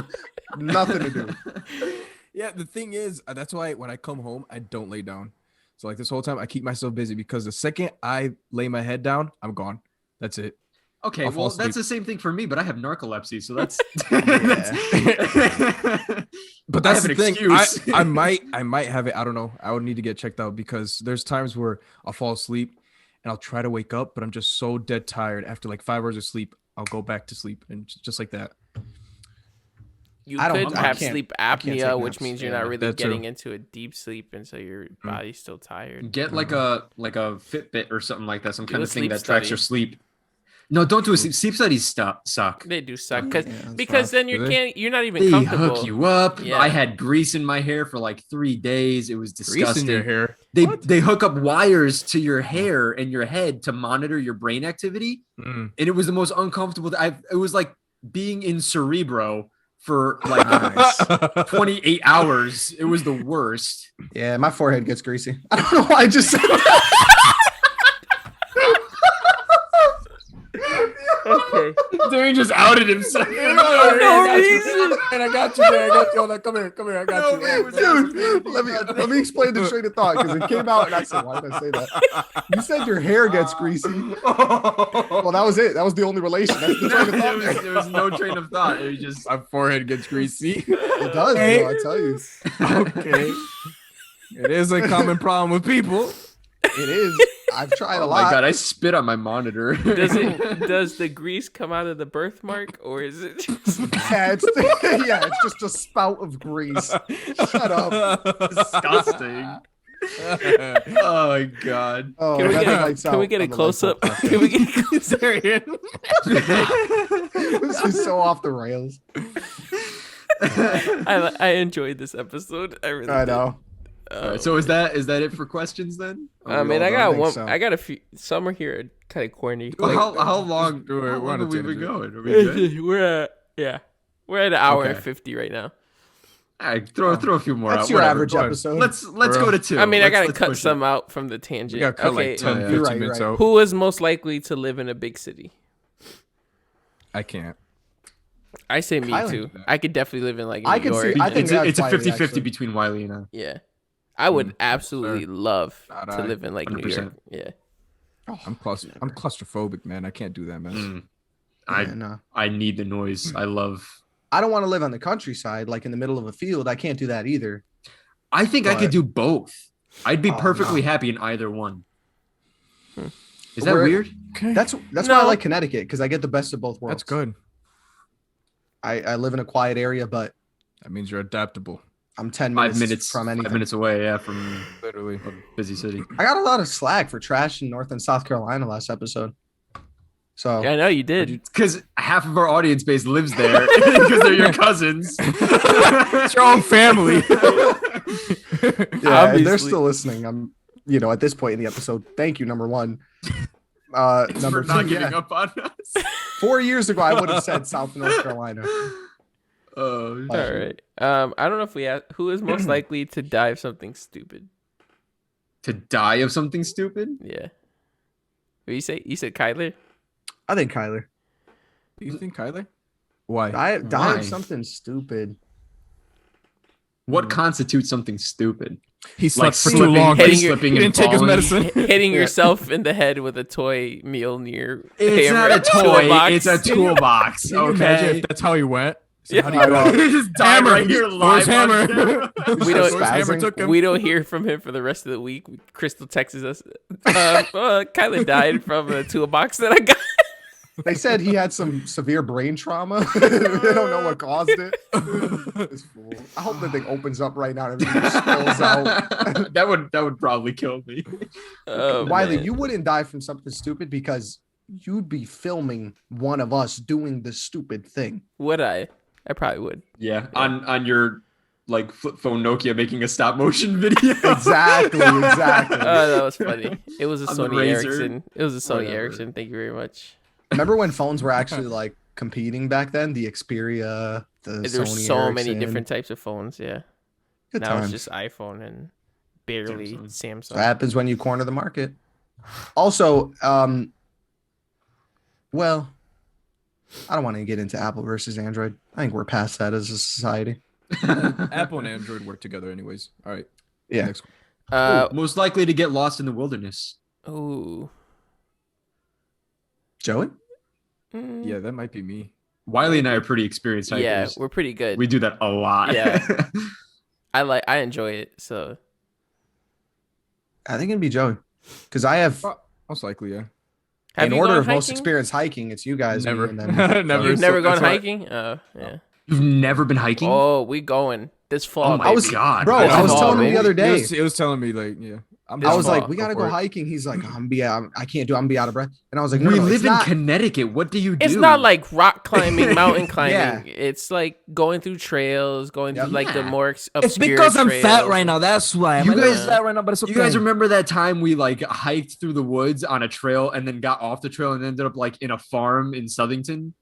Nothing to do. Yeah, the thing is, that's why when I come home, I don't lay down. So like this whole time, I keep myself busy because the second I lay my head down, I'm gone. That's it. Okay, I'll fall well, that's asleep. the same thing for me, but I have narcolepsy, so that's. But I that's have the an thing. excuse. I might have it. I don't know. I would need to get checked out because there's times where I'll fall asleep and I'll try to wake up, but I'm just so dead tired. After like 5 hours of sleep, I'll go back to sleep and just like that. You I don't- could I have can't- sleep I can't apnea, take which naps. means you're Yeah, not really that too. getting into a deep sleep, and so your body's still tired. Get like a Fitbit or something like that, some Do kind a of thing sleep that tracks study. your sleep. No, don't do a sleep studies. Suck. They do suck Yeah, because that's then Do you they? can't. You're not even They comfortable. hook you up. Yeah. I had grease in my hair for like 3 days. It was Grease disgusting. in your hair. They hook up wires to your hair and your head to monitor your brain activity, Mm. and it was the most uncomfortable. It was like being in Cerebro for like Nice. 28 hours. It was the worst. Yeah, my forehead gets greasy. I don't know why I just said that. Okay. Darian just outed himself. No reason. And I got you, man. I got you. Hold on. Come here. I got you. man, it was- Dude, let me explain the train of thought because it came out and I said, why did I say that? You said your hair gets greasy. Well, that was it. That was the only relation. That's the train of thought. there. there was no train of thought. It was just My forehead gets greasy. It does, Hey. bro, I tell you. Okay. It is a common problem with people. It is. I've tried a oh my lot. god, I spit on my monitor. Does the grease come out of the birthmark, or is it? Just... Yeah, it's just a spout of grease. Shut up. disgusting? Oh my god. Oh, Can we that get lights can we out get a on the close up? Lightpole podcast. Can we get a close up? This is so off the rails. I enjoyed this episode. I really I did. know. All right, so is that it for questions then? I mean, Are we I all got done? think one. so. I got a few. Some are here kind of corny. Well, how long? We're How long on a have we been tangent. going? Are we good? We're at an hour Okay. and 50 right now. All right, throw a few more That's out. your whatever. average Go ahead. episode. Let's go to 2. I mean, I gotta Let's cut push it. some out from the tangent. You gotta cut Okay, like 10, yeah. 15 You're right, minutes you're right. out. who is most likely to live in a big city? I can't. I say me Kylie. too. I could definitely live in like New I can see- York. I think It's that's a Wiley, 50-50 actually. between Wiley and I. Yeah, I would absolutely love Not to I. live in like New 100%. York. Yeah, I'm claustrophobic, man. I can't do that, man. Mm. Yeah, no. I need the noise. I love. I don't want to live on the countryside, like in the middle of a field. I can't do that either. I think I But- could do both. I'd be Oh, perfectly no. happy in either one. Hmm. Is that We're- weird? Okay. That's why I No. like Connecticut because I get the best of both worlds. That's good. I live in a quiet area, but That means you're adaptable. I'm 10 minutes, from anything. 5 minutes away. Yeah, from Literally. a busy city. I got a lot of slack for trash in North and South Carolina last episode. So Yeah, I know you did. Because half of our audience base lives there because they're your cousins. It's your own family. yeah, and they're still listening. I'm, at this point in the episode, thank you, number one. Number for not two, giving up on us. 4 years ago, I would have said South North Carolina. Oh, All right. I don't know if we asked who is most likely to die of something stupid. to die of something stupid? Yeah. What you say? You said Kyler? I think Kyler. Do you think Kyler? Why? Die Why? of something stupid. What constitutes something stupid? He Like slept for too slipping, long. hitting He your- slipping didn't and take his falling. medicine. Hitting yourself in the head with a toy Mjolnir It's hammer not a toy. toolbox. It's a toolbox. Can you imagine Okay. if that's how he went? So Yeah. how do you I know. He just died Hammer. right here live. Where's on Hammer? camera. We don't- Where's Hammer took him? We don't hear from him for the rest of the week. Crystal texts us. Kyler died from a toolbox that I got. They said he had some severe brain trauma. They don't know what caused it. This fool. I hope the thing opens up right now and everything spills out. that would probably kill me. Oh, Wiley, man. you wouldn't die from something stupid because you'd be filming one of us doing the stupid thing. Would I? I probably would. Yeah, on your like flip phone Nokia making a stop motion video. Exactly. Oh, that was funny. It was a On the Sony Razr. Ericsson. It was a Sony Whatever. Ericsson. Thank you very much. Remember when phones were actually like competing back then? The Xperia, the There were Sony so many Ericsson. different types of phones. Yeah. Good Now times. it's just iPhone and barely Samsung. What happens when you corner the market? Also, well, I don't want to get into Apple versus Android. I think we're past that as a society. Apple and Android work together anyways. All right. Yeah. Next. Uh, Most likely to get lost in the wilderness. ooh. Joey? Mm, Yeah, that might be me. Wiley and I are pretty experienced hikers. yeah, we're pretty good. We do that a lot. Yeah. I enjoy it. So I think it'd be Joey. Because I have, Most likely, yeah. have in you order gone of most hiking? experienced hiking, it's you guys. me, Never. and then Never. You've never gone That's why- hiking? Oh, yeah. You've never been hiking? Oh, we going this fall. Oh my I was- god. bro, I was telling him the other day. It was telling me like, yeah. I'm I was down. like, we gotta for go it. hiking. He's like, I can't do it. I'm gonna be out of breath. And I was like, no, we no, live it's in not. Connecticut. What do you do? It's not like rock climbing, mountain climbing. Yeah. It's like going through trails, going through like the Yeah. more obscure It's because I'm fat trails. right now. That's why. You I'm a little guys- fat right now, but it's okay. You guys remember that time we like hiked through the woods on a trail and then got off the trail and ended up like in a farm in Southington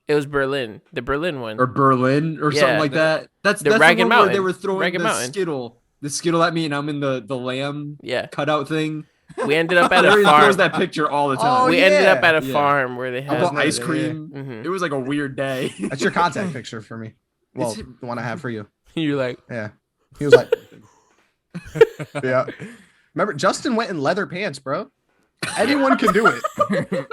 It was Berlin, the Berlin one. or Berlin or something Yeah. like that? That's The that's Ragged the one Mountain. where they were throwing Ragged the Mountain. skittle at me and I'm in the lamb Yeah, cutout thing. we ended up at a Larry farm. throws that picture all the time. Oh, we ended up yeah. at a Yeah. farm where they I had bought ice cream. Mhm. It was like a weird day. That's your contact picture for me. Well, It's- the one I have for you. You're like, Yeah. He was like, yeah. Remember, Justin went in leather pants, bro. Anyone can do it.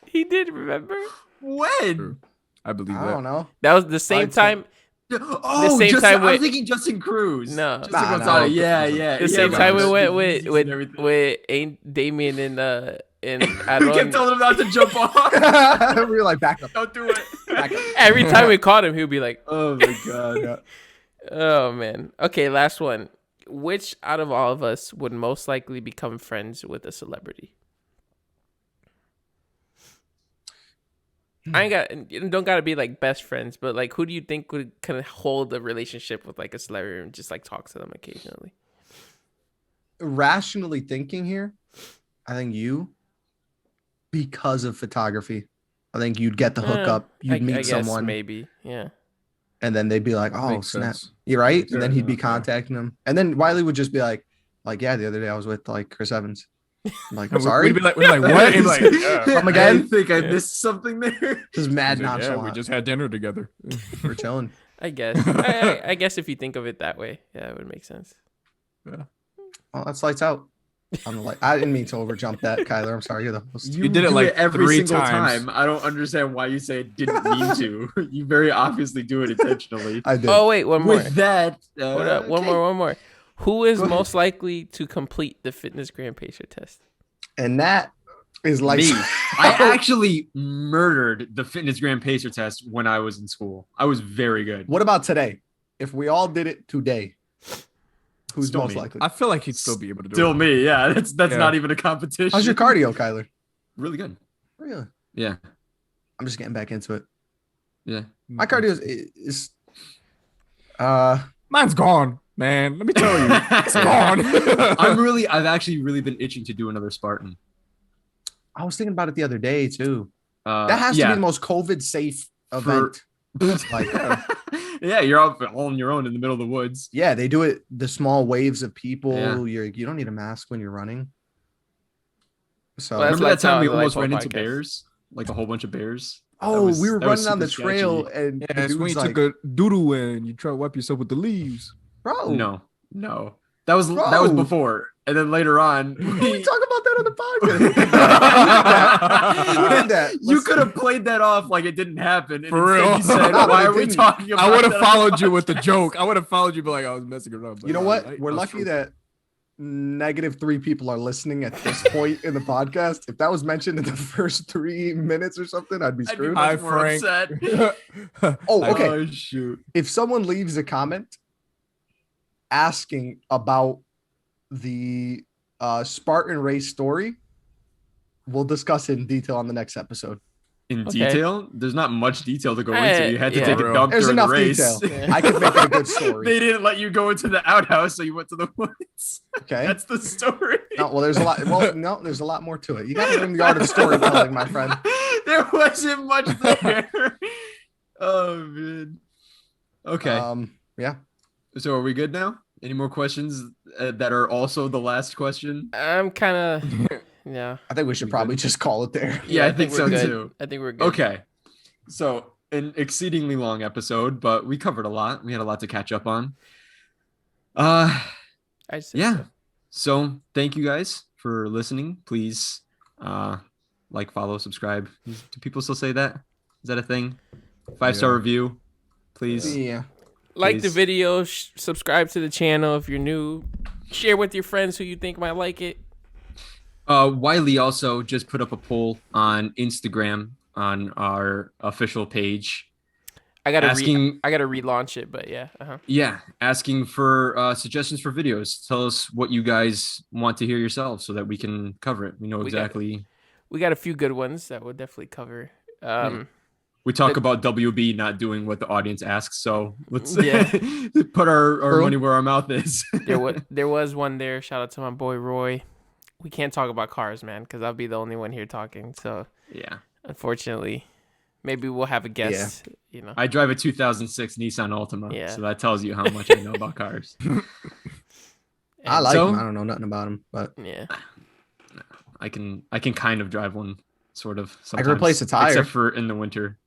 he did remember. When? I believe I that. don't know. That was the same I'd say- time. Oh, same Justin, time I was with- thinking Justin Cruz. No. Justin Nah, Gonzalez. no. Yeah. The same yeah, time we but- went and with everything. Damien and We Aaron. kept telling him not to jump off. We were like, back up. Don't do it. Back up. Every time we caught him, he would be like, Oh my god. Yeah. "Oh man." Okay, last one. Which out of all of us would most likely become friends with a celebrity? I don't gotta be like best friends, but like who do you think would kind of hold a relationship with like a celebrity and just like talk to them occasionally? Rationally thinking here, I think you, because of photography, I think you'd get the hookup. You'd I meet guess someone, maybe, yeah. and then they'd be like, "Oh, Makes snap!" sense. You're right, Sure, and then he'd be yeah. contacting them, and then Wiley would just be like, "Yeah, the other day I was with like Chris Evans." I'm like, I'm And sorry, We'd be like, what? He's like, yeah. Come again? I think I missed something there. just mad He's like, yeah, nonchalant. we just had dinner together. We're chilling. I guess. I guess if you think of it that way, yeah, it would make sense. Well, that's lights out. I'm like, I didn't mean to overjump that, Kyler. I'm sorry. You're the host. You did it do like every 3 single times. time. I don't understand why you say it didn't mean to. You very obviously do it intentionally. I did. Oh wait, one more. With that, Hold up, one more. Who is most likely to complete the fitness gram pacer test? And that is like me. I actually murdered the Fitness Gram Pacer test when I was in school. I was very good. What about today? if we all did it today, who's Still most me. likely? I feel like he'd still be able to do Still it. me. Yeah, that's Yeah. not even a competition. How's your cardio, Kyler? Really good. Really? Yeah. I'm just getting back into it. Yeah. My cardio is Mine's gone, man. Let me tell you, it's gone. I've actually really been itching to do another Spartan. I was thinking about it the other day too. That has to be the most COVID safe event. Like, yeah, you're out all on your own in the middle of the woods. yeah, they do it. The small waves of people. Yeah. You don't need a mask when you're running. So Well, that's Remember that time we Lightpole almost ran into Podcast. bears? Like a whole bunch of bears? we were that was running on the super trail sketchy. and Yeah, the it's when dude's you like, took a doodle and you try to wipe yourself with the leaves. bro, No. That was before. And then later on, we talk about that on the podcast. We did that. You could have played that off like it didn't happen. And For instead real. you said, No, but why it are we didn't. talking about I would have that? followed you with the joke. I would have followed you, but like I was messing around. You know what? We're lucky that -3 people are listening at this point in the podcast. If that was mentioned in the first 3 minutes or something, I'd be I'd be screwed. much Hi, more Frank. upset. Oh, okay. Oh, shoot. If someone leaves a comment asking about the Spartan race story, we'll discuss it in detail on the next episode. In Okay. detail, there's not much detail to go Eh, into. You had to yeah. take a Real. dump There's during the enough race. detail. I could make it a good story. They didn't let you go into the outhouse, so you went to the woods. Okay. That's the story. No, well, there's a lot. Well, no, there's a lot more to it. You got to learn the art of storytelling, my friend. There wasn't much there. Oh man. Okay. Yeah. So are we good now? Any more questions that are also the last question? I'm kind of, yeah. I think we should probably just call it there. Yeah, I think we're so good. too. I think we're good. Okay. So an exceedingly long episode, but we covered a lot. We had a lot to catch up on. I say Yeah. so. So thank you guys for listening. Please like, follow, subscribe. Do people still say that? Is that a thing? 5-star Yeah. review, please. Yeah. Like the Please. video, subscribe to the channel if you're new. Share with your friends who you think might like it. Wiley also just put up a poll on Instagram on our official page. I gotta Asking- I gotta relaunch it, but yeah. Yeah, asking for suggestions for videos. Tell us what you guys want to hear yourselves so that we can cover it. We know We got it. exactly. We got a few good ones that we'll definitely cover. We talk about WB not doing what the audience asks, so let's Yeah. put our True. money where our mouth is. there was one there. Shout out to my boy Roy. We can't talk about cars, man, because I'll be the only one here talking. So Yeah. unfortunately, maybe we'll have a guest. You know. I drive a 2006 Nissan Altima, Yeah. so that tells you how much I know about cars. I And like so- him. I don't know nothing about him, but Yeah. I can kind of drive one, sort of. I Sometimes, can replace a tire. except for in the winter.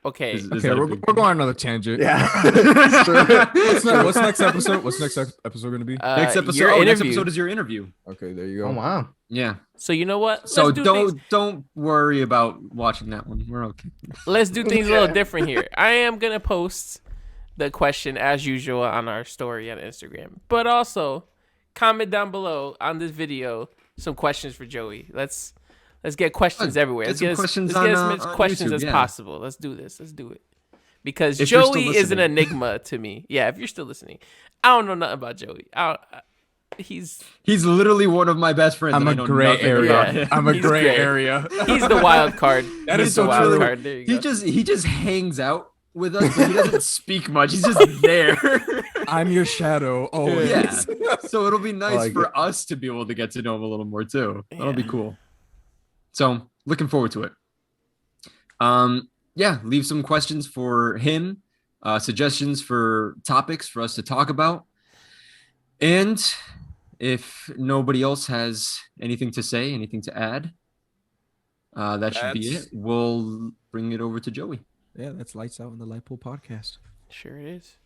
Okay. Is Okay, that a we're big- going on another tangent. yeah. It's true. What's next episode? What's next episode gonna be? Next episode. Your Next interview. episode is your interview. Okay, there you go. Oh wow. Yeah. So you know what? So Let's do things- don't worry about watching that one. We're okay. Let's do things a little different here. I am gonna post the question as usual on our story on Instagram, but also comment down below on this video some questions for Joey. Let's get questions everywhere. Get Let's some get, questions let's get as on, much on questions YouTube, as yeah. possible. Let's do this. Let's do it. Because If you're still Joey is an listening. enigma to me. Yeah, if you're still listening, I don't know nothing about Joey. He's Literally one of my best friends. I'm and I a know gray nothing area. about him. I'm a He's gray great. area. the wild card. That He's is the so wild true. card. There you go. He just hangs out with us, but he doesn't speak much. He's just there. I'm your shadow always. Yeah. So it'll be nice like for us to be able to get to know him a little more too. That'll be Yeah. cool. So looking forward to it. Yeah, leave some questions for him, suggestions for topics for us to talk about. And if nobody else has anything to say, anything to add, that should be That's- it. We'll bring it over to Joey. Yeah, that's lights out in the Lightpole Podcast. Sure it is.